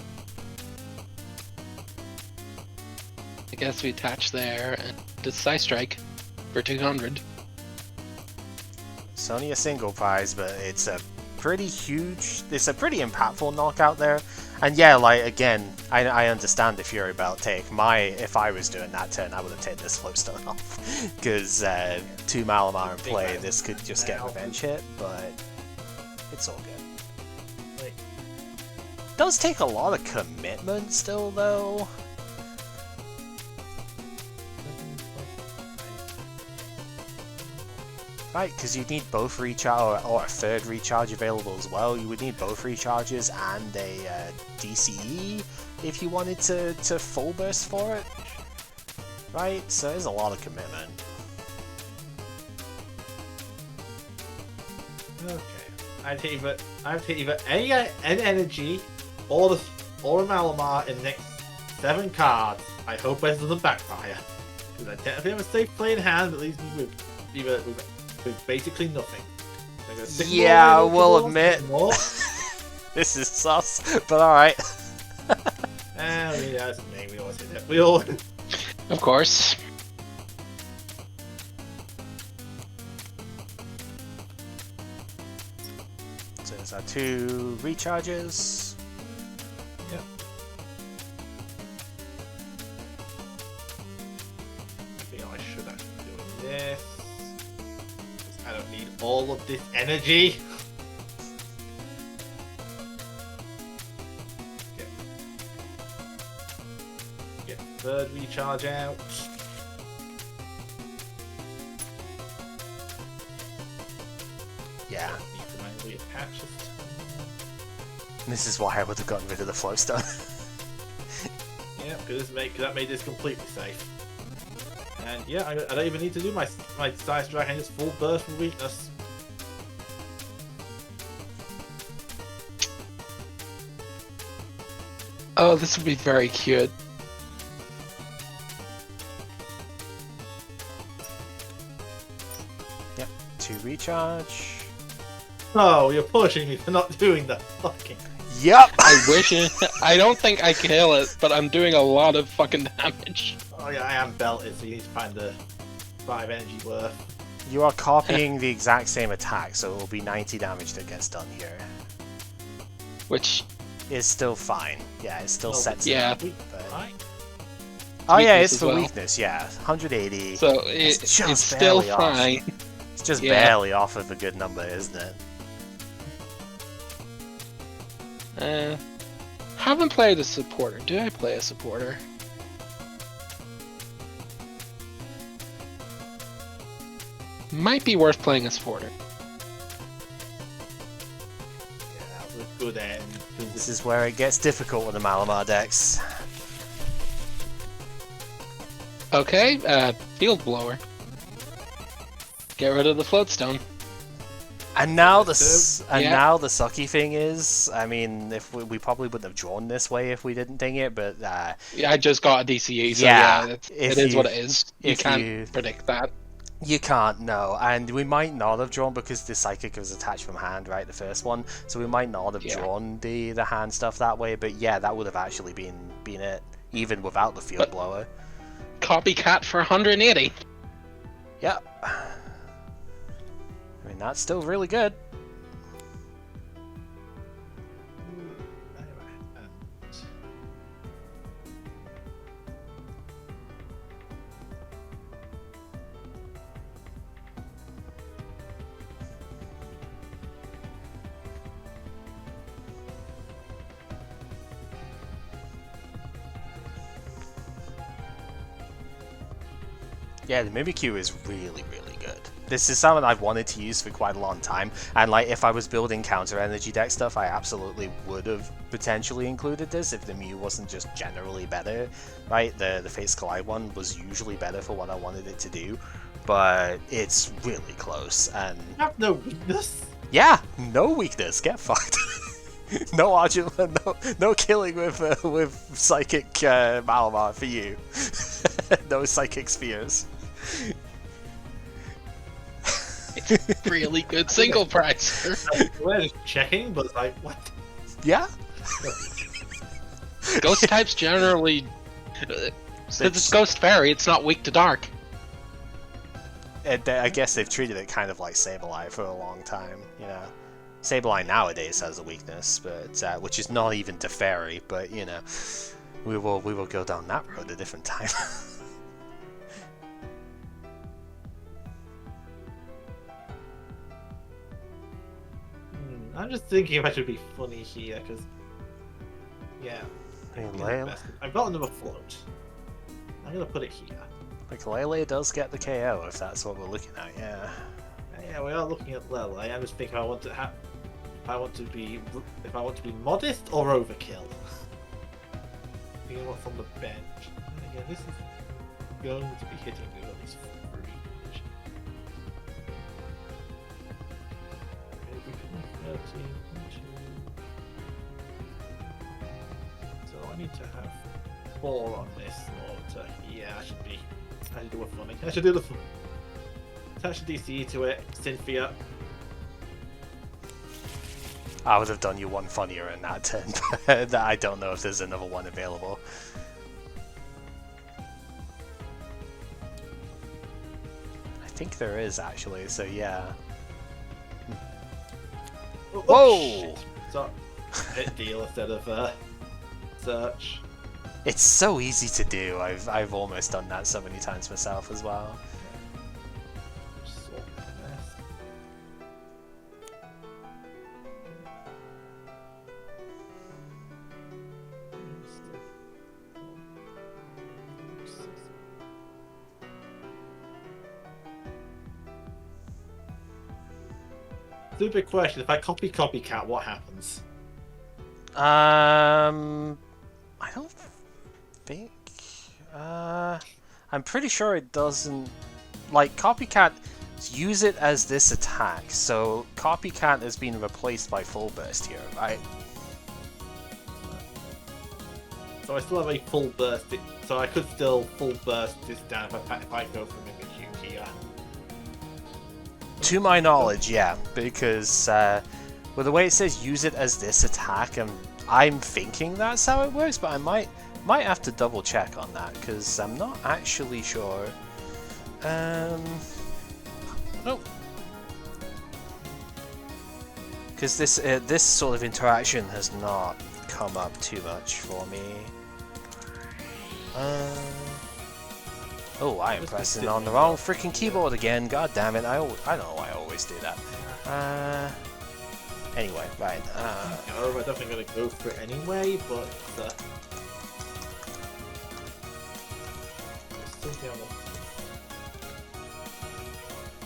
I guess we attach there and the Psystrike for 200. It's only a single prize, but it's a pretty huge. It's a pretty impactful knockout there. And yeah, like again, I understand the Fury Belt take. If I was doing that turn, I would have taken this Floatstone off because 2 Malamar in play, this could just get revenge hit, but it's all good. Does take a lot of commitment still, though. Right, because you'd need both recharge or a third recharge available as well. You would need both recharges and a DCE if you wanted to full burst for it. Right, so there's a lot of commitment. Okay, I'd hit either an energy or a Malamar in the next 7 cards. I hope this doesn't backfire, because I technically have a safe play in hand that leaves me with basically nothing. Yeah, I will admit. This is sus, but alright. Yeah, that's the name. We always say that. We all. Of course. So there's our 2 recharges. Yep. I think I should actually be doing this. I don't need all of this energy. Get third recharge out. Yeah. Need to manually attach it. This is why I would have gotten rid of the Flowstone. Yeah, because that made this completely safe. And yeah, I don't even need to do my Psystrike, and just full burst from weakness. Oh, this would be very cute. Yep, 2 recharge. Oh, you're pushing me for not doing that fucking. Yep! I wish it. I don't think I kill it, but I'm doing a lot of fucking damage. Oh yeah, I am belted, so you need to find the 5 energy worth. You are copying the exact same attack, so it will be 90 damage that gets done here. Which is still fine. Yeah, it's still set to yeah. that, but... Right. Oh yeah, Weakness it's as for well. weakness, yeah. 180. So It's just it's still barely off. fine. It's just Yeah. barely off of a good number, isn't it? Haven't played a supporter. Do I play a supporter? Might be worth playing a supporter. Yeah, that was a good end. This is where it gets difficult with the Malamar decks. Okay, Field Blower. Get rid of the Floatstone. And now Yeah. now the sucky thing is, I mean, if we probably wouldn't have drawn this way if we didn't ding it, but Yeah, I just got a DCE, so Yeah, yeah, if it is you- what it is. You if can't you- predict that. you can't know, and we might not have drawn because the Psychic was attached from hand, right, the first one, so we might not have Yeah. drawn the hand stuff that way, but yeah, that would have actually been it, even without the Field But- Blower. Copycat for 180. Yep. I mean, that's still really good. Yeah, the Mimikyu is really, really good. This is something I've wanted to use for quite a long time, and like if I was building counter energy deck stuff, I absolutely would have potentially included this if the Mew wasn't just generally better, right? The Fates Collide one was usually better for what I wanted it to do, but it's really close, and I have no weakness. yeah, no weakness, get fucked. No Argent, no killing with Psychic Malamar for you. No Psychic Spheres. It's really good single price. We're just checking, but like, what? Yeah? Ghost types generally... Since it's Ghost Fairy, it's not weak to dark. And I guess they've treated it kind of like Sableye for a long time, you know. Sableye nowadays has a weakness, but which is not even to Fairy, but you know, we will go down that road a different time. I'm just thinking if I should be funny here, because yeah, I've got another float. I'm gonna put it here. Like Lele does get the KO if that's what we're looking at, yeah. Yeah, we are looking at Lele. I'm just thinking if I want to be modest or overkill. Thinking what's on the bench. And again, this is going to be hitting me with this fridge. Maybe 13, 2. So I need to have 4 on this in order to. Yeah, I should do a funny. I should do the fun. Attach a DCE to it. Cynthia. I would have done you one funnier in that turn, but I don't know if there's another one available. I think there is actually, so yeah. Oh, Whoa! So, hit deal instead of search. It's so easy to do. I've almost done that so many times myself as well. Stupid question. If I copy copycat, what happens? I don't think. I'm pretty sure it doesn't. Like copycat, use it as this attack. So copycat has been replaced by full burst here, right? So I still have a full burst. So I could still full burst this down if I go for Mimikyu here. To my knowledge, yeah, because well, the way it says use it as this attack, I'm thinking that's how it works, but I might have to double check on that because I'm not actually sure. Oh, because this sort of interaction has not come up too much for me. Oh, I am pressing on the wrong freaking keyboard again. God damn it! I don't know why I always do that. Anyway, right. I'm definitely gonna go for it anyway, but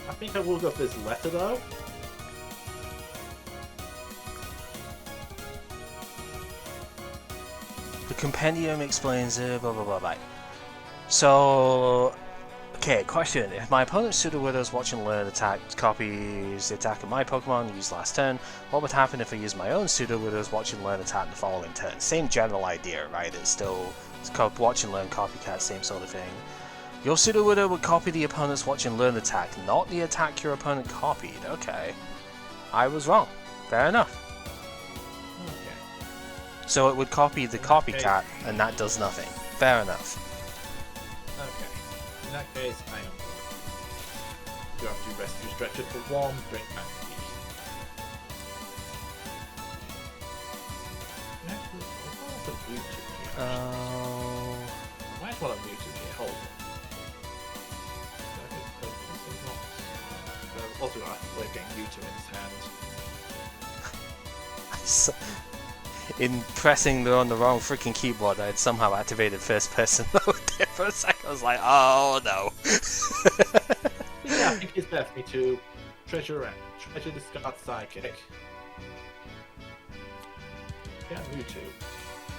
I think I will go for this letter though. The compendium explains blah blah blah blah. So, okay, question. If my opponent's Pseudo-Widow's Watch and Learn attack copies the attack of my Pokemon used last turn, what would happen if I use my own Pseudo-Widow's Watch and Learn attack the following turn? Same general idea, right? It's called Watch and Learn Copycat, same sort of thing. Your Pseudo-Widow would copy the opponent's Watch and Learn attack, not the attack your opponent copied. Okay. I was wrong. Fair enough. Okay. So it would copy the copycat, and that does nothing. Fair enough. Okay. In that case, I am going to have to rescue Stretcher for 1, bring back the... Why is one of Mewtwo here? Hold on. Also, we're getting Mewtwo in his hand. In pressing on the wrong freaking keyboard, I had somehow activated first person mode there for a second. I was like, oh no. Yeah, I think it's best for me to treasure discard Psychic. Yeah, Mewtwo.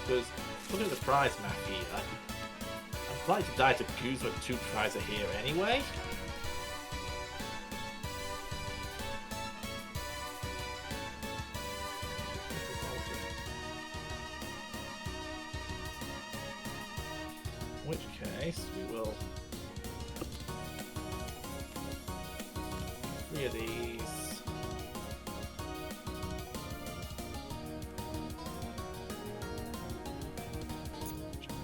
Because look at the prize map here. I'm likely to die to Goose when 2 prizes are here anyway. we will. 3 of these.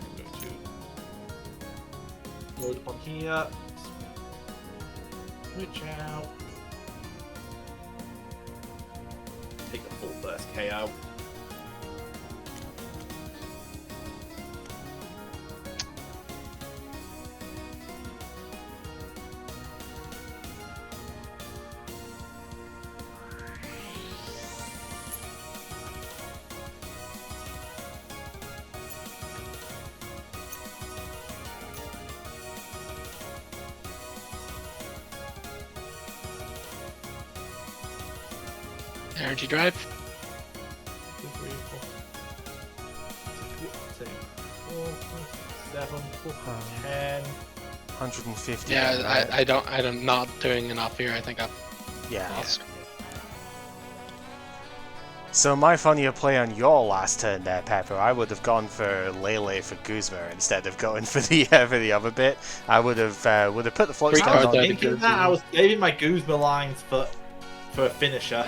I'm going to load up on here. Switch out. Take a full burst KO. Energy drive. 2, 3, 4, 7, 10. 150. Yeah, right? I'm not doing enough here. I think I've Yeah. lost. So my funnier play on your last turn there, Pepper, I would have gone for Lele for Guzma instead of going for the other bit. I would have put the float Three stone cards on. out. Thinking that I was saving my Guzma lines for a finisher.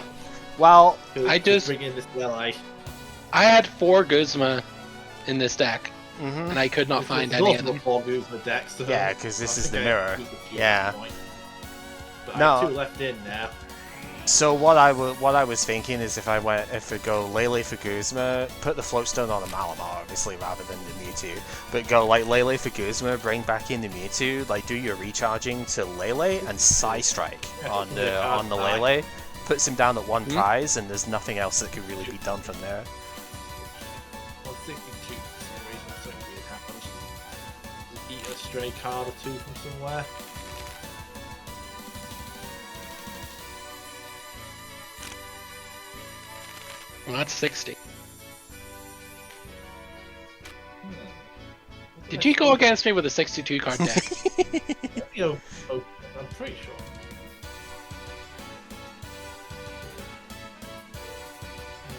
Well, I just- bring in this LA. I had 4 Guzma in this deck, mhm. and I could not find There's any also of them. 4 Guzma decks. So Yeah, 'cause this I is think the I mirror. used a few Yeah. at this point. But No. I have 2 left in now. So what I was thinking is if I go Lele for Guzma, put the float stone on a Malamar, obviously, rather than the Mewtwo. But go like Lele for Guzma, bring back in the Mewtwo, like do your recharging to Lele and Psy Strike Yeah, on the yeah, on the Psy. Lele. Puts him down at 1 Mhm. prize, and there's nothing else that could really be done from there. 162 for some reason, something weird happened. Eat a stray card or 2 from somewhere. Well, that's 60. Did you go against me with a 62 card deck? You know, oh, I'm pretty sure.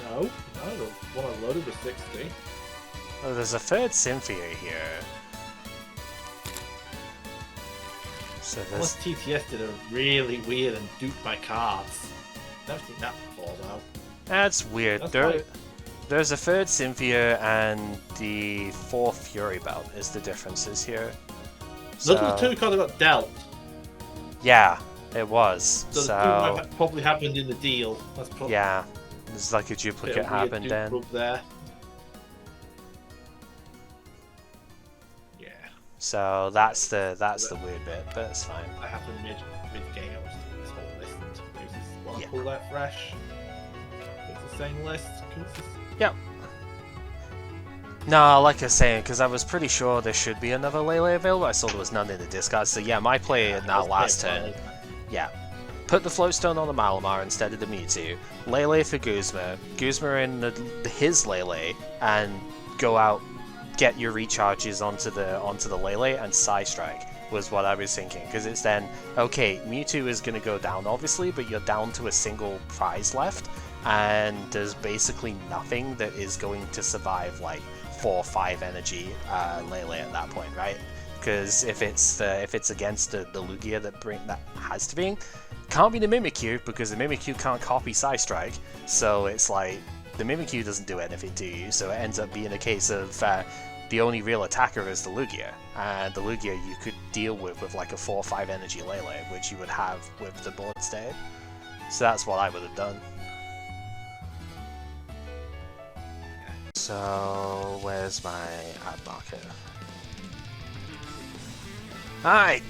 No, the one I loaded was 60. Oh, there's a third Cynthia here. So Unless there's TTS did a really weird and duped my cards. Never seen that before though. that's weird. That's There, fine. there's a third Cynthia and the 4th Fury Belt is the differences here. Those are the 2 cards I got dealt. Yeah, it was. So the 2 So might have probably happened in the deal. That's probably yeah, there's like a a bit duplicate of weird happened dupe then. rub there. Yeah, So that's the weird bit, but it's fine. that happened mid game. I was doing this whole list. This is what Yeah. I pulled out fresh. It's the same list. 'Cause it's Yep. No, like I was saying, because I was pretty sure there should be another Lele available. I saw there was none in the discard. So yeah, my play in that last turn. Yeah. Put the float stone on the Malamar instead of the Mewtwo. Lele for Guzma. Guzma in his Lele, and go out, get your recharges onto the Lele and Psy Strike was what I was thinking. Because it's then okay, Mewtwo is gonna go down obviously, but you're down to a single prize left, and there's basically nothing that is going to survive like 4 or 5 energy Lele at that point, right? Because if it's against the Lugia that has to be, can't be the Mimikyu because the Mimikyu can't copy Psy Strike. So it's like the Mimikyu doesn't do anything to you. So it ends up being a case of the only real attacker is the Lugia, and the Lugia you could deal with like a 4 or 5 energy Lele, which you would have with the board state. So that's what I would have done. So where's my ad marker? Alright,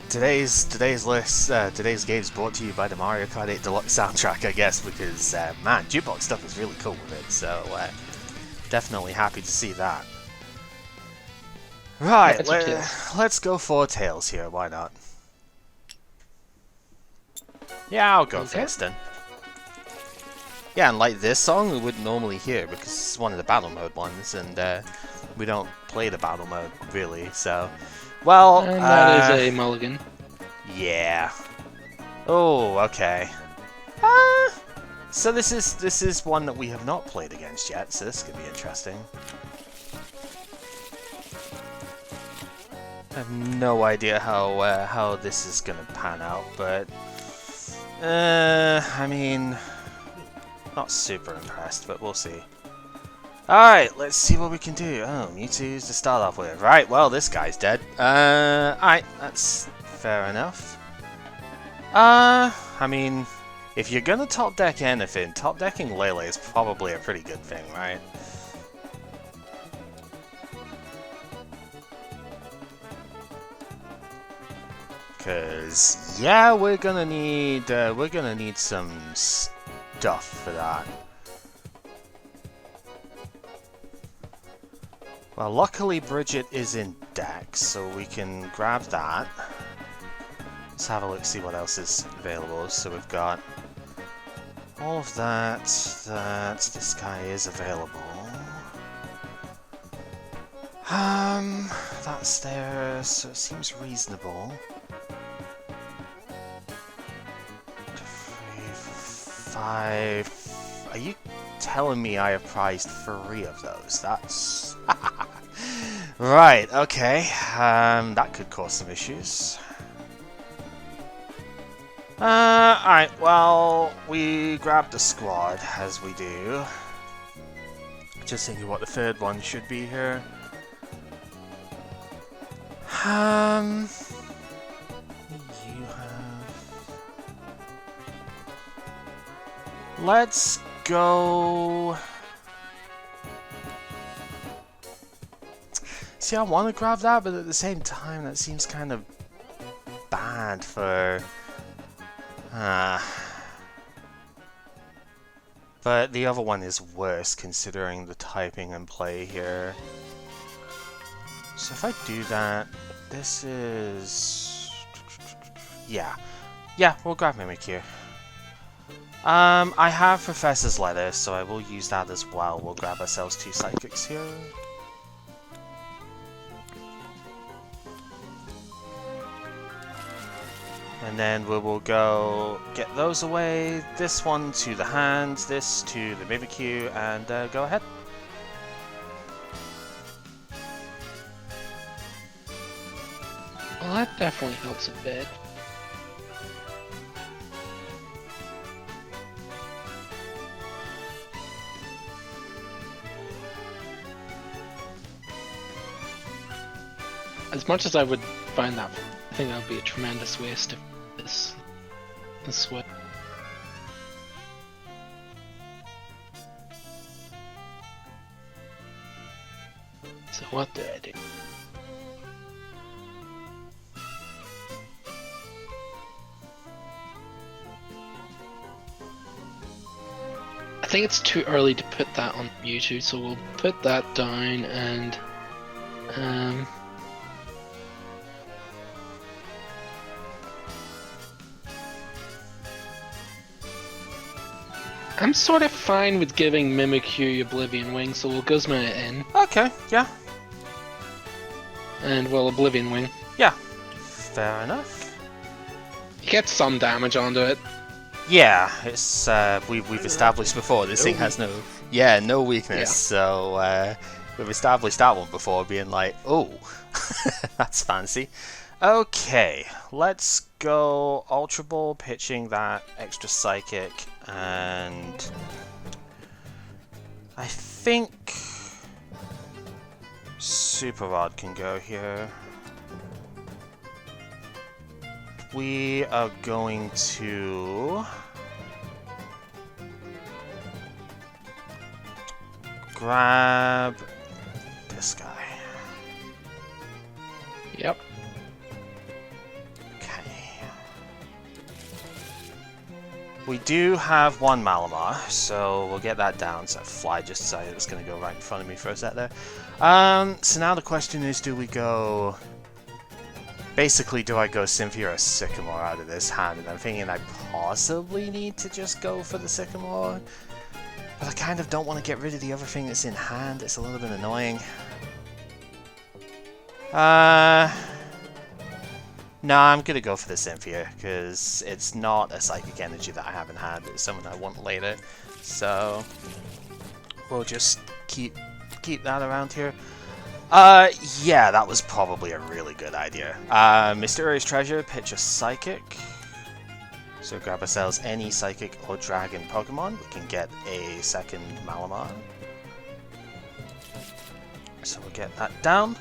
today's list, today's game's brought to you by the Mario Kart 8 Deluxe soundtrack, I guess, because man, jukebox stuff is really cool with it. So definitely happy to see that. Right, That's okay. let's go 4 tails here. Why not? Yeah, I'll go Okay. first then. Yeah, and like this song, we wouldn't normally hear because it's one of the battle mode ones, and we don't play the battle mode really. So, well, And that is a mulligan. yeah. Oh, okay. So this is one that we have not played against yet. So this could be interesting. I have no idea how this is gonna pan out, but I mean, not super impressed, but we'll see. Alright, let's see what we can do. Oh, Mewtwo's to start off with. Right, well, this guy's dead. Alright, that's fair enough. I mean, if you're gonna top deck anything, top decking Lele is probably a pretty good thing, right? Cause yeah, we're gonna need some stuff for that. Well, luckily Bridget is in deck, so we can grab that. Let's have a look, see what else is available. So we've got all of that. This guy is available. That's there, so it seems reasonable. 3, 5. Are you telling me I have prized 3 of those? That's right. Okay. That could cause some issues. Alright, well, we grabbed the squad, as we do. Just thinking what the third one should be here. You have... Let's go... See, I want to grab that, but at the same time, that seems kind of bad for... But the other one is worse, considering the typing and play here. So if I do that, this is... Yeah, we'll grab Mimikyu. I have Professor's Letter, so I will use that as well. We'll grab ourselves 2 Psychics here. And then we will go get those away. This one to the hand, this to the Mimikyu, and go ahead. Well, that definitely helps a bit. As much as I would find that, I think that would be a tremendous waste of this way. So what do I do? I think it's too early to put that on YouTube, so we'll put that down and I'm sort of fine with giving Mimikyu Oblivion Wing, so we'll Guzma it in. Okay, yeah. And we'll Oblivion Wing. Yeah, fair enough. You get some damage onto it. Yeah, it's we've established before this thing has no weakness. Yeah. So we've established that one before, being like, oh, that's fancy. Okay, let's go Ultra Ball, pitching that extra Psychic, and I think Super Rod can go here. We are going to grab this guy. Yep. Okay. We do have 1 Malamar, so we'll get that down. So that fly just decided it was going to go right in front of me for a sec there. So now the question is, do we go... Basically, do I go Cynthia or Sycamore out of this hand? And I'm thinking I possibly need to just go for the Sycamore. But I kind of don't want to get rid of the other thing that's in hand. It's a little bit annoying. No, I'm going to go for the Cynthia, because it's not a Psychic Energy that I have in hand. It's someone I want later. So, we'll just keep that around here. Yeah, that was probably a really good idea. Mysterious Treasure, pitch a Psychic. So grab ourselves any Psychic or Dragon Pokemon. We can get a second Malamar. So we'll get that down.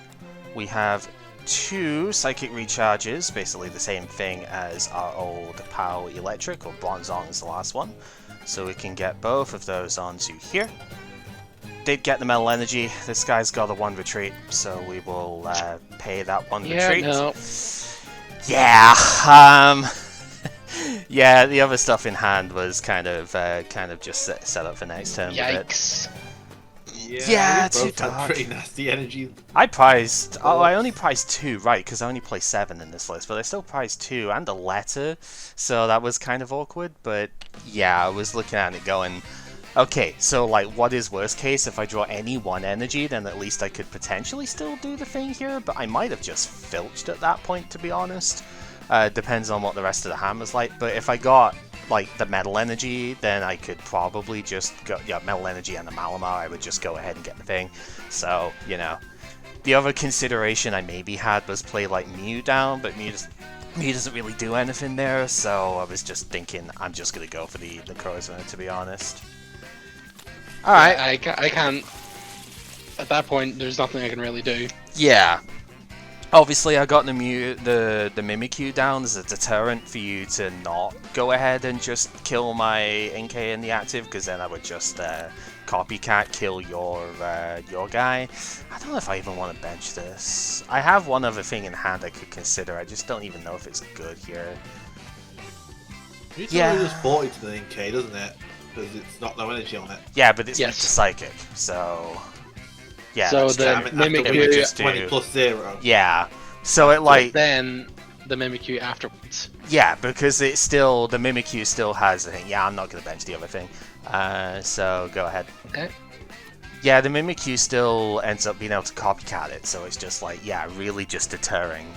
We have 2 Psychic Recharges, basically the same thing as our old POW Electric, or Bronzong is the last one. So we can get both of those onto here. Did get the Metal Energy. This guy's got a 1 retreat, so we will pay that 1 retreat. No. Yeah, yeah, the other stuff in hand was kind of just set up for next turn. Yikes. Yeah, we too both had dark. pretty nasty energy. I prized. Oh, I only prized 2, right? Because I only play 7 in this list, but I still prized 2 and a letter, so that was kind of awkward. But yeah, I was looking at it going, okay, so like, what is worst case? If I draw any 1 energy, then at least I could potentially still do the thing here. But I might have just filched at that point, to be honest. Depends on what the rest of the hand was like. But if I got like the Metal Energy, then I could probably just go, yeah, Metal Energy and the Malamar, I would just go ahead and get the thing. So, you know, the other consideration I maybe had was play like Mew down, but Mew doesn't really do anything there, so I was just thinking I'm just gonna go for the Necrozma, to be honest. Alright. I can't. At that point, there's nothing I can really do. Yeah. Obviously, I got the Mimikyu down as a deterrent for you to not go ahead and just kill my Inkay in the active, because then I would just copycat kill your guy. I don't know if I even want to bench this. I have one other thing in hand I could consider. I just don't even know if it's good here. You Yeah. just 40 to the NK, doesn't it? Because it's not no energy on it. Yeah, but it's Yes. to Psychic, so yeah. So that's the true. I mean, after Mimikyu- we did just 20 do- plus 0. Yeah. So it like Then the Mimikyu afterwards. yeah, because it's still the Mimikyu still has the thing. Yeah, I'm not gonna bench the other thing. So go ahead. Okay. Yeah, the Mimikyu still ends up being able to copycat it, so it's just like, yeah, really just deterring.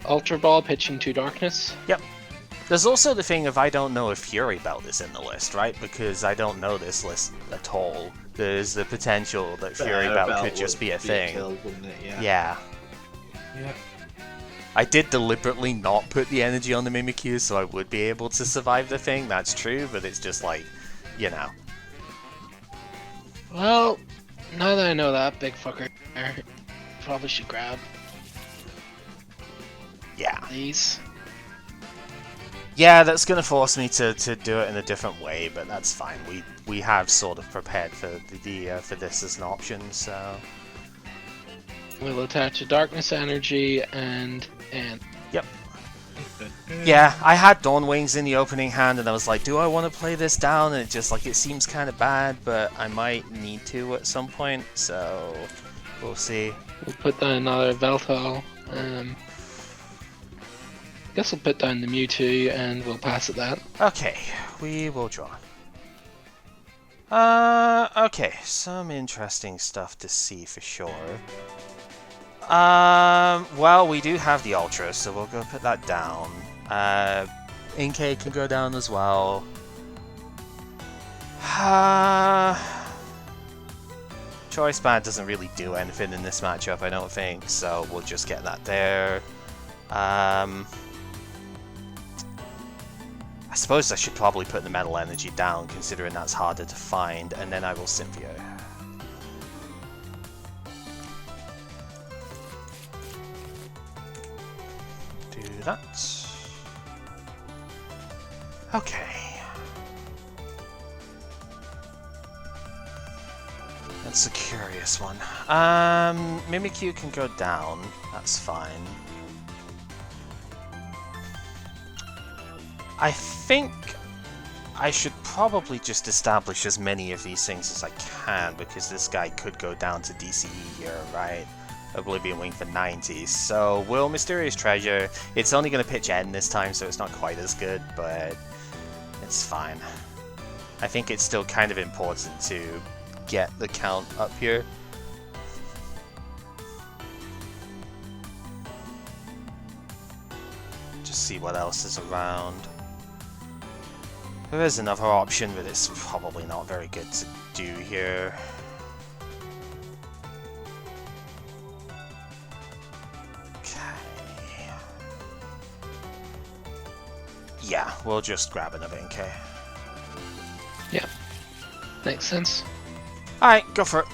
Ultra Ball pitching 2 darkness. Yep. There's also the thing of I don't know if Fury Belt is in the list, right? Because I don't know this list at all. There's the potential that Fury Belt could just be a thing. Killed, wouldn't it? Yeah. Yeah. I did deliberately not put the energy on the Mimikyu so I would be able to survive the thing, that's true, but it's just like, you know. Well, now that I know that, big fucker, probably should grab Yeah. these. Yeah, that's going to force me to do it in a different way, but that's fine. We have sort of prepared for for this as an option, so... We'll attach a darkness energy and Yep. Yeah, I had Dawn Wings in the opening hand, and I was like, do I want to play this down? And it just, like, it seems kind of bad, but I might need to at some point, so we'll see. we'll put down another Yveltal. Guess we'll put down the Mewtwo and we'll pass at that. Okay, we will draw. Okay, some interesting stuff to see for sure. Well, we do have the Ultra, so we'll go put that down. Inkay can go down as well. Choice Band doesn't really do anything in this matchup, I don't think, so we'll just get that there. I suppose I should probably put the Metal Energy down, considering that's harder to find, and then I will Cynthia. Do that. Okay. That's a curious one. Mimikyu can go down, that's fine. I think I should probably just establish as many of these things as I can, because this guy could go down to DCE here, right? Oblivion Wing for 90. So, will Mysterious Treasure... It's only going to pitch N this time, so it's not quite as good, but it's fine. I think it's still kind of important to get the count up here. Just see what else is around. There is another option, but it's probably not very good to do here. Yeah, we'll just grab another NK. Yeah, makes sense. Alright, go for it.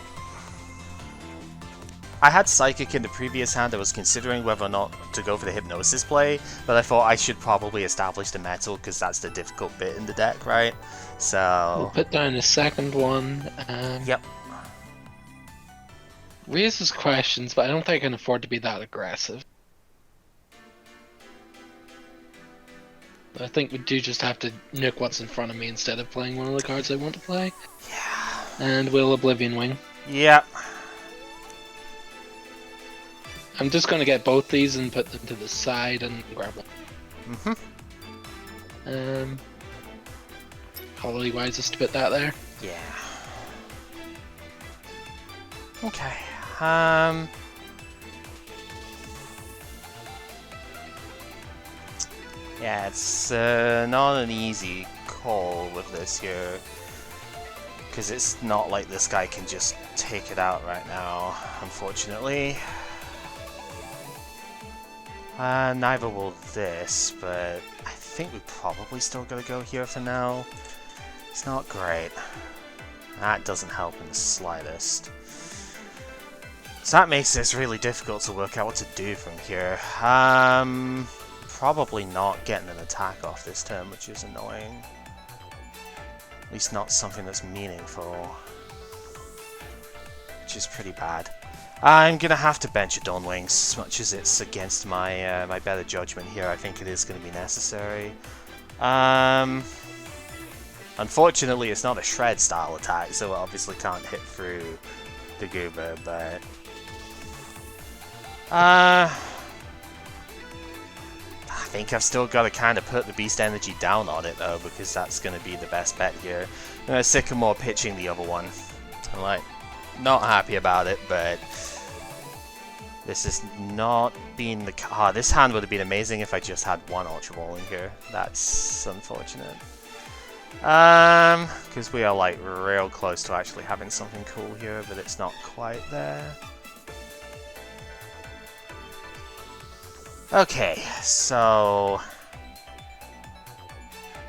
I had Psychic in the previous hand. I was considering whether or not to go for the Hypnosis play, but I thought I should probably establish the Metal because that's the difficult bit in the deck, right? So... We'll put down a second one. Yep. Raises questions, but I don't think I can afford to be that aggressive. I think we do just have to nuke what's in front of me instead of playing one of the cards I want to play. Yeah. And we'll Oblivion Wing. Yep. I'm just going to get both these and put them to the side and grab one. Probably wisest to put that there. Yeah. Okay. Yeah, it's not an easy call with this here. Because it's not like this guy can just take it out right now, unfortunately. Neither will this, but I think we probably still gotta go here for now. It's not great. That doesn't help in the slightest. So that makes this really difficult to work out what to do from here. Probably not getting an attack off this turn, which is annoying. At least not something that's meaningful. Which is pretty bad. I'm gonna have to bench a Dawn Wings, as much as it's against my my better judgment here. I think it is gonna be necessary. Unfortunately, it's not a Shred style attack, so it obviously can't hit through the Goober, but I think I've still got to kind of put the Beast Energy down on it though, because that's going to be the best bet here. I'm going to Sycamore pitching the other one. I'm like, not happy about it, but this has not been the... this hand would have been amazing if I just had one Ultra Ball in here. That's unfortunate. Because we are like real close to actually having something cool here, but it's not quite there. Okay, so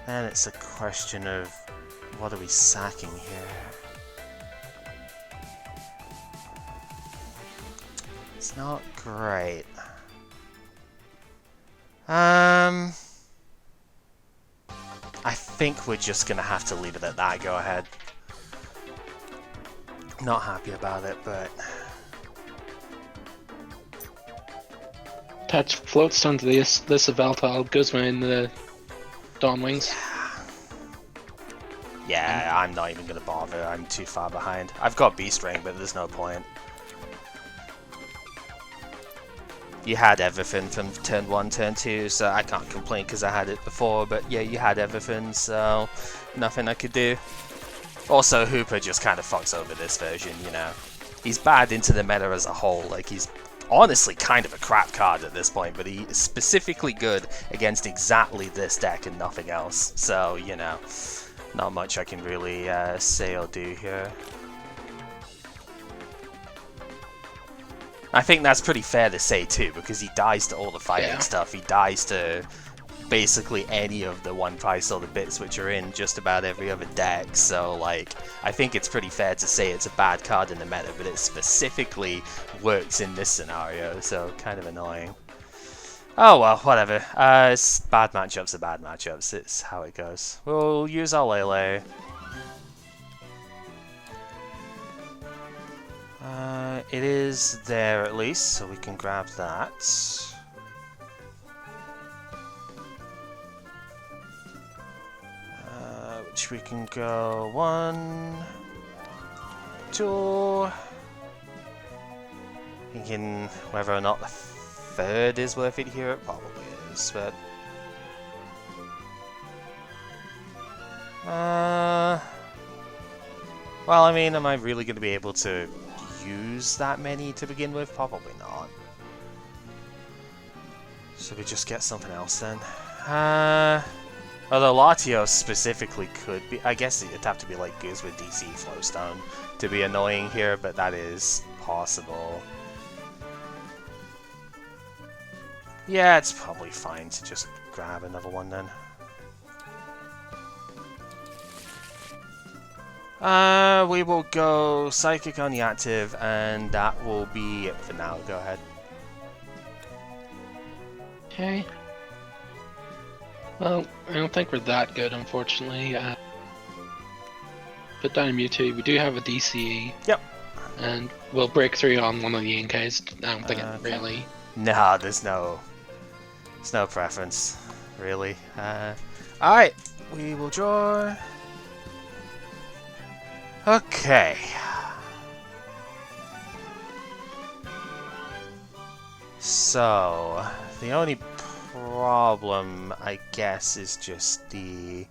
then it's a question of what are we sacking here? It's not great. I think we're just gonna have to leave it at that. Go ahead. Not happy about it, but Touch floats down to this Yveltal, goes behind the Dawn Wings. yeah, I'm not even gonna bother. I'm too far behind. I've got Beast Ring, but there's no point. You had everything from turn 1, turn 2, so I can't complain because I had it before, but yeah, you had everything, so nothing I could do. Also, Hooper just kind of fucks over this version, you know. He's bad into the meta as a whole, like he's honestly kind of a crap card at this point, but he is specifically good against exactly this deck and nothing else, so, you know, not much I can really say or do here. I think that's pretty fair to say too, because he dies to all the fighting stuff. He dies to basically any of the 1-price or the bits which are in just about every other deck. So, like, I think it's pretty fair to say it's a bad card in the meta, but it specifically works in this scenario. So, kind of annoying. Oh well, whatever. Bad matchups are bad matchups. It's how it goes. We'll use our Lele. It is there at least, so we can grab that. Which we can go 1, 2. Thinking whether or not the third is worth it here, it probably is, but well, I mean, am I really going to be able to use that many to begin with? Probably not. So we just get something else then. Although Latios specifically could be, I guess it'd have to be like Goose with DC Flowstone to be annoying here, but that is possible. Yeah, it's probably fine to just grab another one then. We will go Psychic on the active, and that will be it for now. Go ahead. Okay. Well, I don't think we're that good, unfortunately. Put down a Mewtwo. We do have a DCE. Yep. And we'll break through on one of the Inkays. I don't think it really... Nah, there's no preference, really. Alright, we will draw... Okay. So, the only problem, I guess, is just the...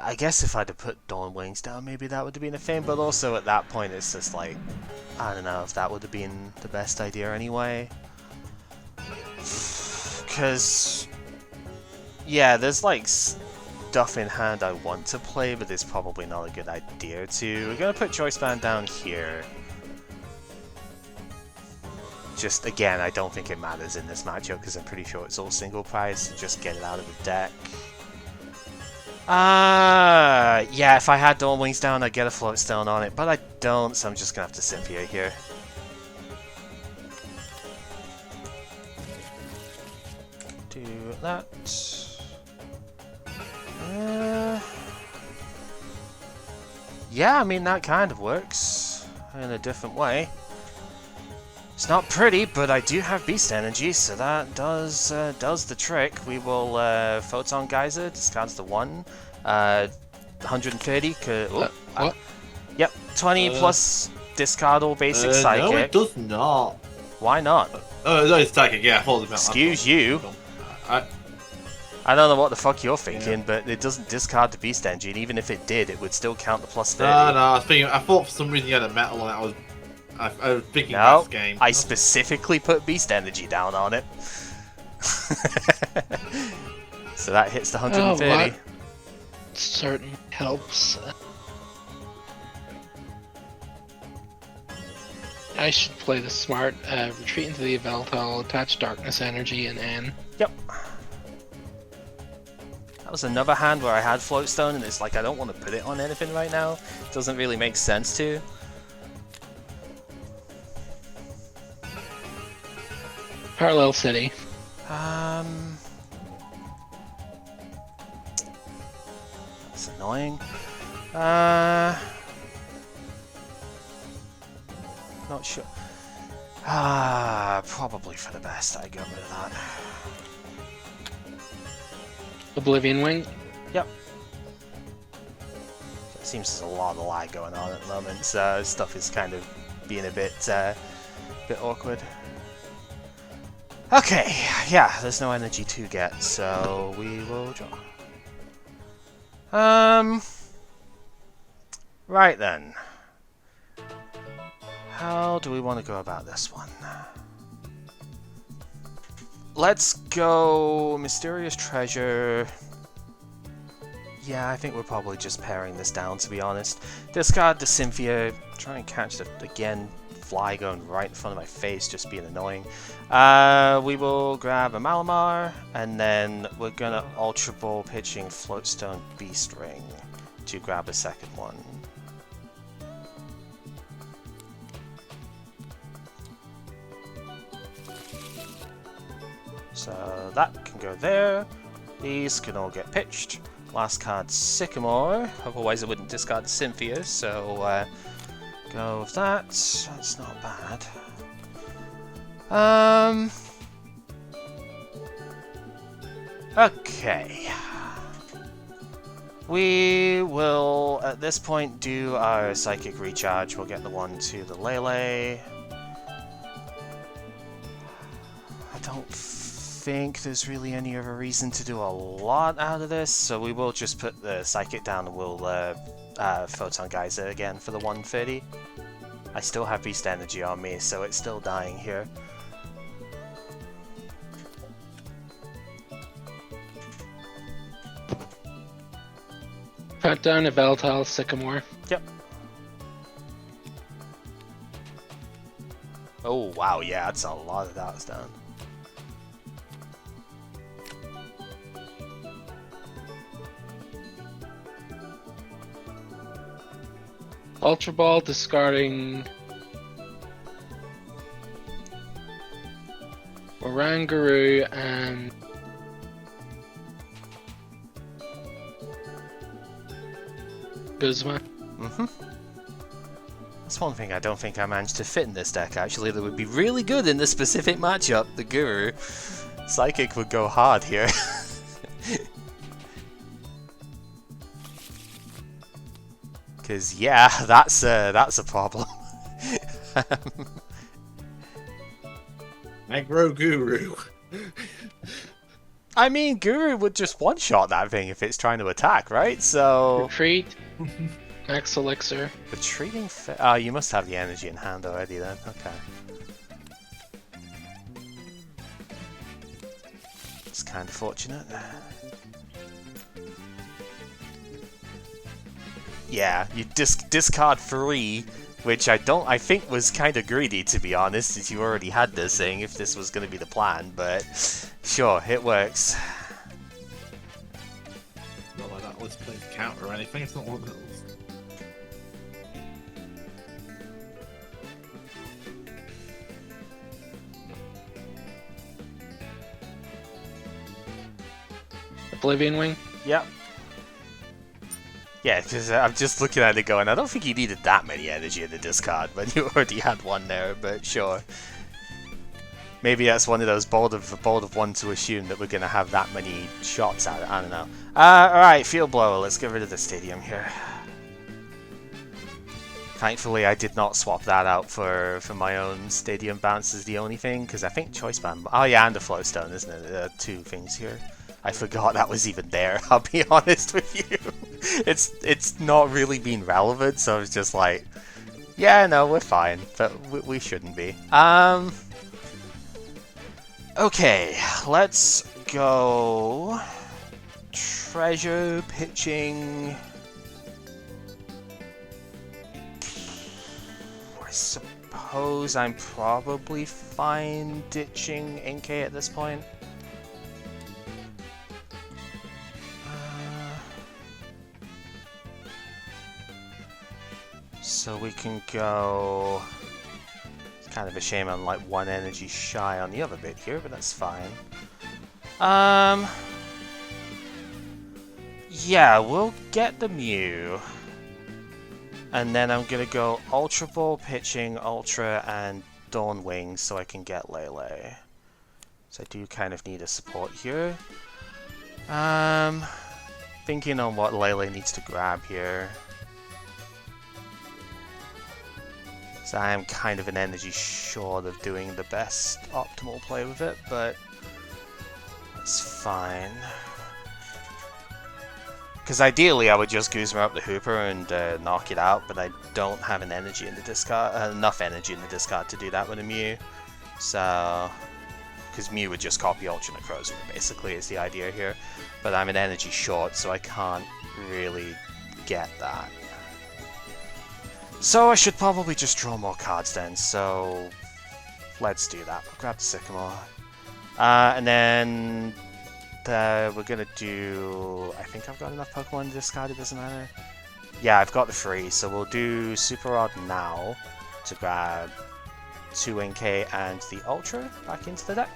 I guess if I'd have put Dawn Wings down, maybe that would have been a thing, but also at that point it's just like, I don't know if that would have been the best idea anyway. Because, yeah, there's like stuff in hand I want to play, but it's probably not a good idea to. We're going to put Choice Band down here. Just, again, I don't think it matters in this matchup because I'm pretty sure it's all single price, so just get it out of the deck. Yeah, if I had Dawn Wings down, I'd get a Float Stone on it, but I don't, so I'm just gonna have to Cynthia here. Do that. Yeah, I mean, that kind of works in a different way. It's not pretty, but I do have Beast Energy, so that does the trick. We will Photon Geyser, discards the 1. 130, what? Yep, 20 plus discard all basic Psychic. No, it does not. Why not? Oh, no, it's Psychic, yeah, hold it. Excuse you. I don't know what the fuck you're thinking, but it doesn't discard the Beast Energy, and even if it did, it would still count the plus 30. No, I thought for some reason you had a metal and I was thinking this game. I specifically put Beast Energy down on it. So that hits the 130. Oh, certainly helps. I should play the smart, retreat into the Yveltal, attach Darkness Energy, and N. Yep. That was another hand where I had Float Stone, and it's like I don't want to put it on anything right now. It doesn't really make sense to. Parallel City. That's annoying. Not sure. Probably for the best I got rid of that. Oblivion Wing. Yep. It seems there's a lot of lag going on at the moment, so stuff is kind of being a bit awkward. Okay, yeah, there's no energy to get, so we will draw. Right then. How do we want to go about this one? Let's go Mysterious Treasure. Yeah, I think we're probably just paring this down, to be honest. Discard the Cynthia, try and catch the, again, fly going right in front of my face, just being annoying. We will grab a Malamar, and then we're gonna Ultra Ball pitching Floatstone Beast Ring to grab a second one. So that can go there. These can all get pitched. Last card, Sycamore. Otherwise I wouldn't discard Cynthia, so go with that. That's not bad. Okay. We will, at this point, do our Psychic Recharge. We'll get the one to the Lele. I don't think there's really any other reason to do a lot out of this, so we will just put the Psychic down and we'll Photon Geyser again for the 130. I still have Beast Energy on me, so it's still dying here. Cut down a Yveltal, Sycamore. Yep. Oh wow, yeah, that's a lot of that's done. Ultra Ball, discarding Oranguru and Guzma. That's one thing I don't think I managed to fit in this deck, actually, that would be really good in this specific matchup, the Guru. Psychic would go hard here. Because, yeah, that's a problem. Aggro Guru. I mean, Guru would just one-shot that thing if it's trying to attack, right? So... Retreat. Max Elixir. Retreating... Oh, you must have the energy in hand already then. Okay. It's kind of fortunate. Yeah, you discard 3, which I think was kind of greedy, to be honest, since you already had this thing, if this was going to be the plan, but sure, it works. Not like that was playing counter or anything, it's not one of those. Oblivion Wing? Yep. Yeah, because I'm just looking at it going, I don't think you needed that many energy in the discard, but you already had one there, but sure. Maybe that's one of those bold of one to assume that we're going to have that many shots at it, I don't know. Alright, Field Blower, let's get rid of the stadium here. Thankfully, I did not swap that out for my own Stadium Bounce is the only thing, because I think Choice Band... Oh yeah, and the Flowstone, isn't it? There are 2 things here. I forgot that was even there, I'll be honest with you. It's not really been relevant, so it's just like, yeah, no, we're fine, but we shouldn't be. Okay, let's go treasure pitching. I suppose I'm probably fine ditching Inkay at this point. So we can go... It's kind of a shame I'm like 1 energy shy on the other bit here, but that's fine. Yeah, we'll get the Mew. And then I'm gonna go Ultra Ball, pitching, Ultra, and Dawn Wing so I can get Lele. So I do kind of need a support here. Thinking on what Lele needs to grab here. So I am kind of an energy short of doing the best optimal play with it, but it's fine. Because ideally I would just Guzma up the Hooper and knock it out, but I don't have an energy in the discard, enough energy in the discard to do that with a Mew. So, because Mew would just copy Ultra Necrozma basically is the idea here. But I'm an energy short, so I can't really get that. So I should probably just draw more cards then, so let's do that. We'll grab the Sycamore. And then we're gonna do... I think I've got enough Pokemon to discard, it doesn't matter. Yeah, I've got the 3, so we'll do Super Rod now to grab 2 NK and the Ultra back into the deck.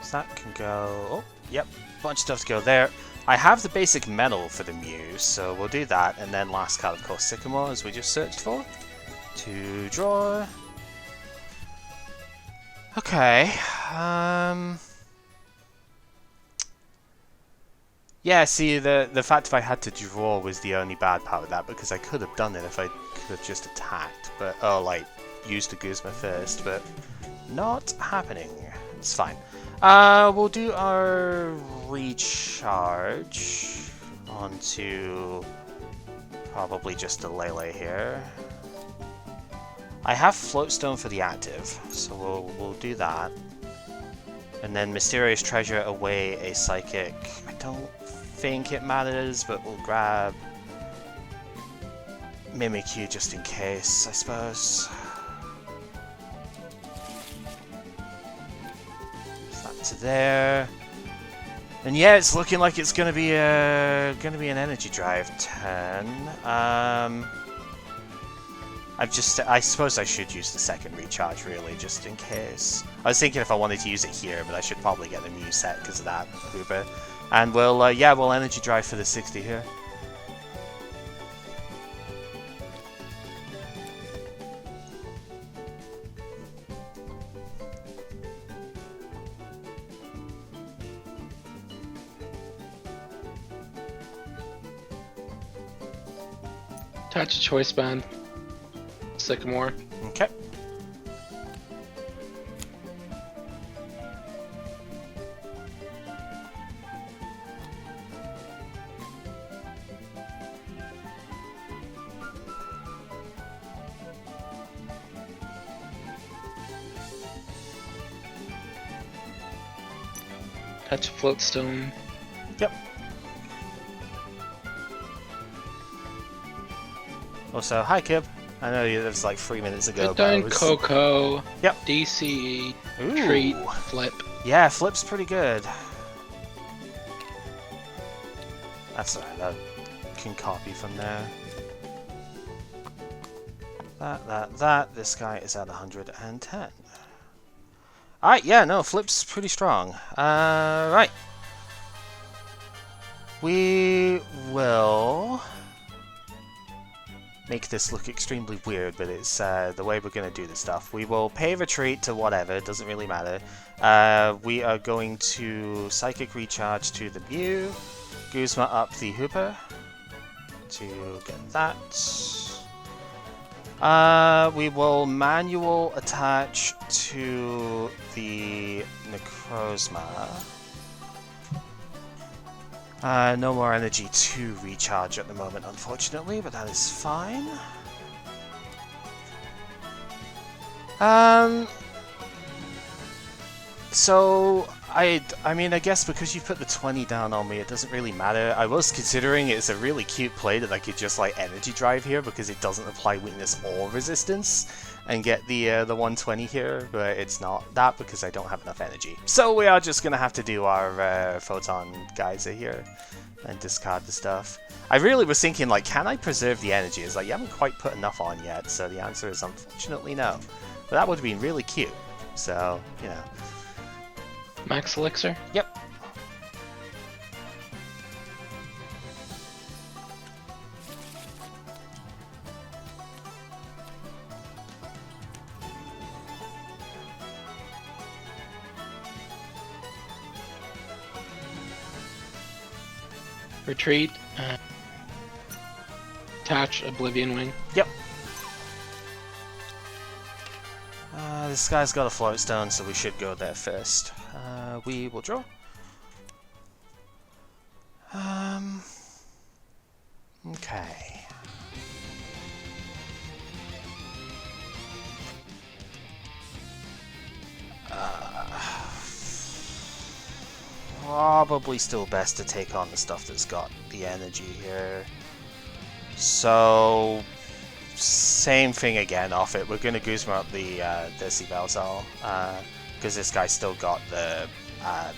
So that can go... Oh, yep, bunch of stuff to go there. I have the basic metal for the Mew, so we'll do that, and then last card, of course, Sycamore, as we just searched for. To draw. Okay. Yeah, see, the fact if I had to draw was the only bad part of that, because I could have done it if I could have just attacked, but, oh, like, used the Guzma first, but not happening. It's fine. We'll do our recharge onto probably just a Lele here. I have Floatstone for the active, so we'll do that. And then Mysterious Treasure away a Psychic. I don't think it matters, but we'll grab Mimikyu just in case, I suppose. To there. And yeah, it's looking like it's gonna be an energy drive turn. I suppose I should use the second recharge really, just in case. I was thinking if I wanted to use it here, but I should probably get the new set because of that Hooper. And we'll energy drive for the 60 here. Attach a choice band. Sycamore. Okay. Attach a floatstone. Yep. Also, hi Kib. I know that was like 3 minutes ago. Put down Coco. Yep. DCE. Ooh. Treat. Flip. Yeah, flip's pretty good. That's alright, that can copy from there. That. This guy is at 110. Alright, yeah, no, flip's pretty strong. Right. We will make this look extremely weird, but it's the way we're going to do this stuff. We will pay retreat to whatever, it doesn't really matter. We are going to Psychic Recharge to the Mew, Guzma up the Hooper to get that. We will manual attach to the Necrozma. No more energy to recharge at the moment, unfortunately, but that is fine. So, I mean, I guess because you put the 20 down on me, it doesn't really matter. I was considering it's a really cute play that I could just, like, energy drive here because it doesn't apply weakness or resistance and get the 120 here, but it's not that because I don't have enough energy. So we are just going to have to do our Photon Geyser here and discard the stuff. I really was thinking, like, can I preserve the energy? It's like, you haven't quite put enough on yet, so the answer is unfortunately no. But that would have been really cute, so, you know. Max Elixir? Yep. Retreat. Attach Oblivion Wing. Yep. This guy's got a float stone, so we should go there first. We will draw. Okay. Probably still best to take on the stuff that's got the energy here. So, same thing again off it. We're going to Guzma up this Yveltal, because this guy's still got the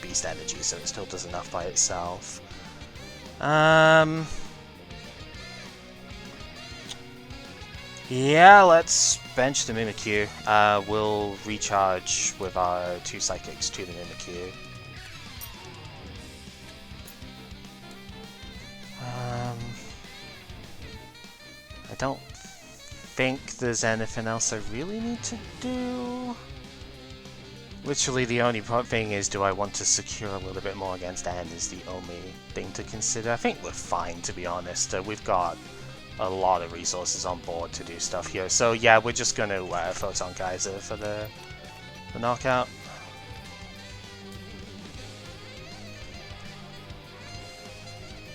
beast energy, so it still does enough by itself. Yeah, let's bench the Mimikyu. We'll recharge with our 2 Psychics to the Mimikyu. I don't think there's anything else I really need to do. Literally the only thing is, do I want to secure a little bit more against N is the only thing to consider. I think we're fine, to be honest. We've got a lot of resources on board to do stuff here. So yeah, we're just going to Photon Geyser for the knockout.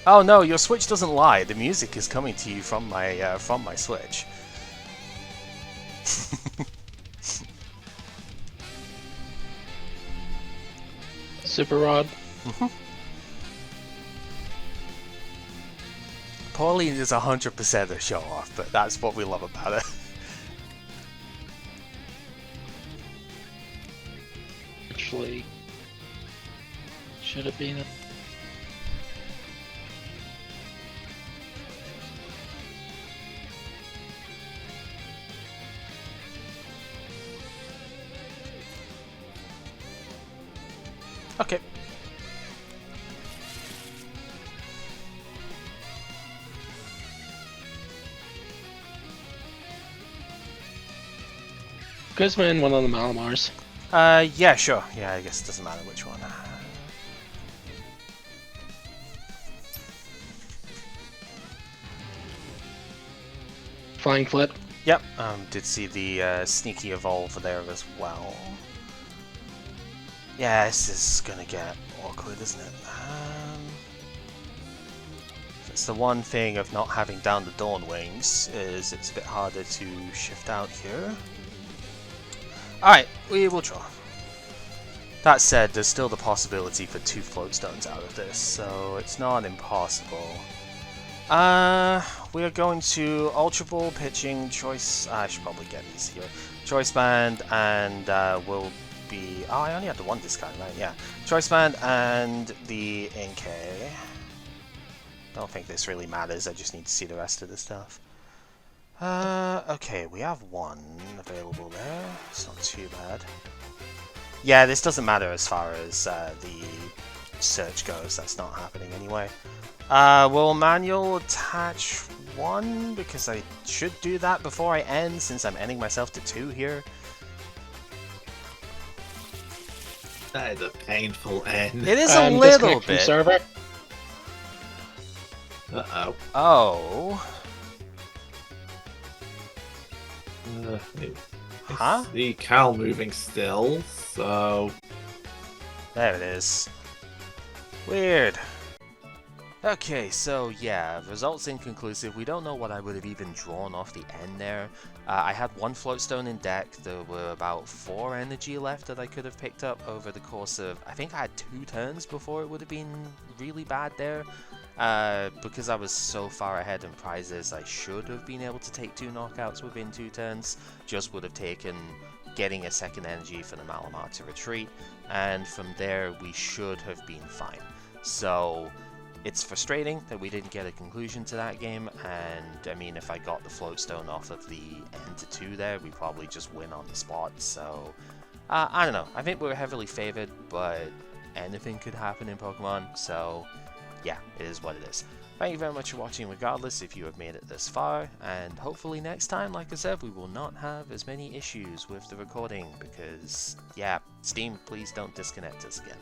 Oh no, your Switch doesn't lie. The music is coming to you from my Switch. Super Rod. Pauline is 100% a show off, but that's what we love about it. Actually, should it be? Okay. Guzman, one of the Malamars. Yeah, sure. Yeah, I guess it doesn't matter which one. Flying Flip. Yep, did see the sneaky evolve there as well. Yeah, this is gonna get awkward, isn't it? It's the one thing of not having down the Dawn Wings, is it's a bit harder to shift out here. Alright, we will draw. That said, there's still the possibility for 2 float stones out of this, so it's not impossible. We are going to Ultra Ball, pitching, choice. I should probably get these here. Choice Band, and will be. Oh, I only had the one discard, right? Yeah. Choice Band and the Inkay. Don't think this really matters. I just need to see the rest of the stuff. Okay, we have one available there. It's not too bad. Yeah, this doesn't matter as far as the search goes. That's not happening anyway. Will manual attach 1? Because I should do that before I end, since I'm ending myself to 2 here. That is a painful end. It is a little bit. Server. Uh-oh. Oh. Huh? The Cal moving still, so... There it is. Weird. Okay, so yeah, results inconclusive. We don't know what I would have even drawn off the end there. I had 1 floatstone in deck. There were about 4 energy left that I could have picked up over the course of... I think I had 2 turns before it would have been really bad there. Because I was so far ahead in prizes, I should have been able to take 2 knockouts within 2 turns. Just would have taken getting a second energy for the Malamar to retreat. And from there, we should have been fine. So... it's frustrating that we didn't get a conclusion to that game, and I mean, if I got the floatstone off of the end to 2 there, we probably just win on the spot, so... I don't know, I think we're heavily favored, but anything could happen in Pokemon, so yeah, it is what it is. Thank you very much for watching regardless if you have made it this far, and hopefully next time, like I said, we will not have as many issues with the recording, because, yeah, Steam, please don't disconnect us again.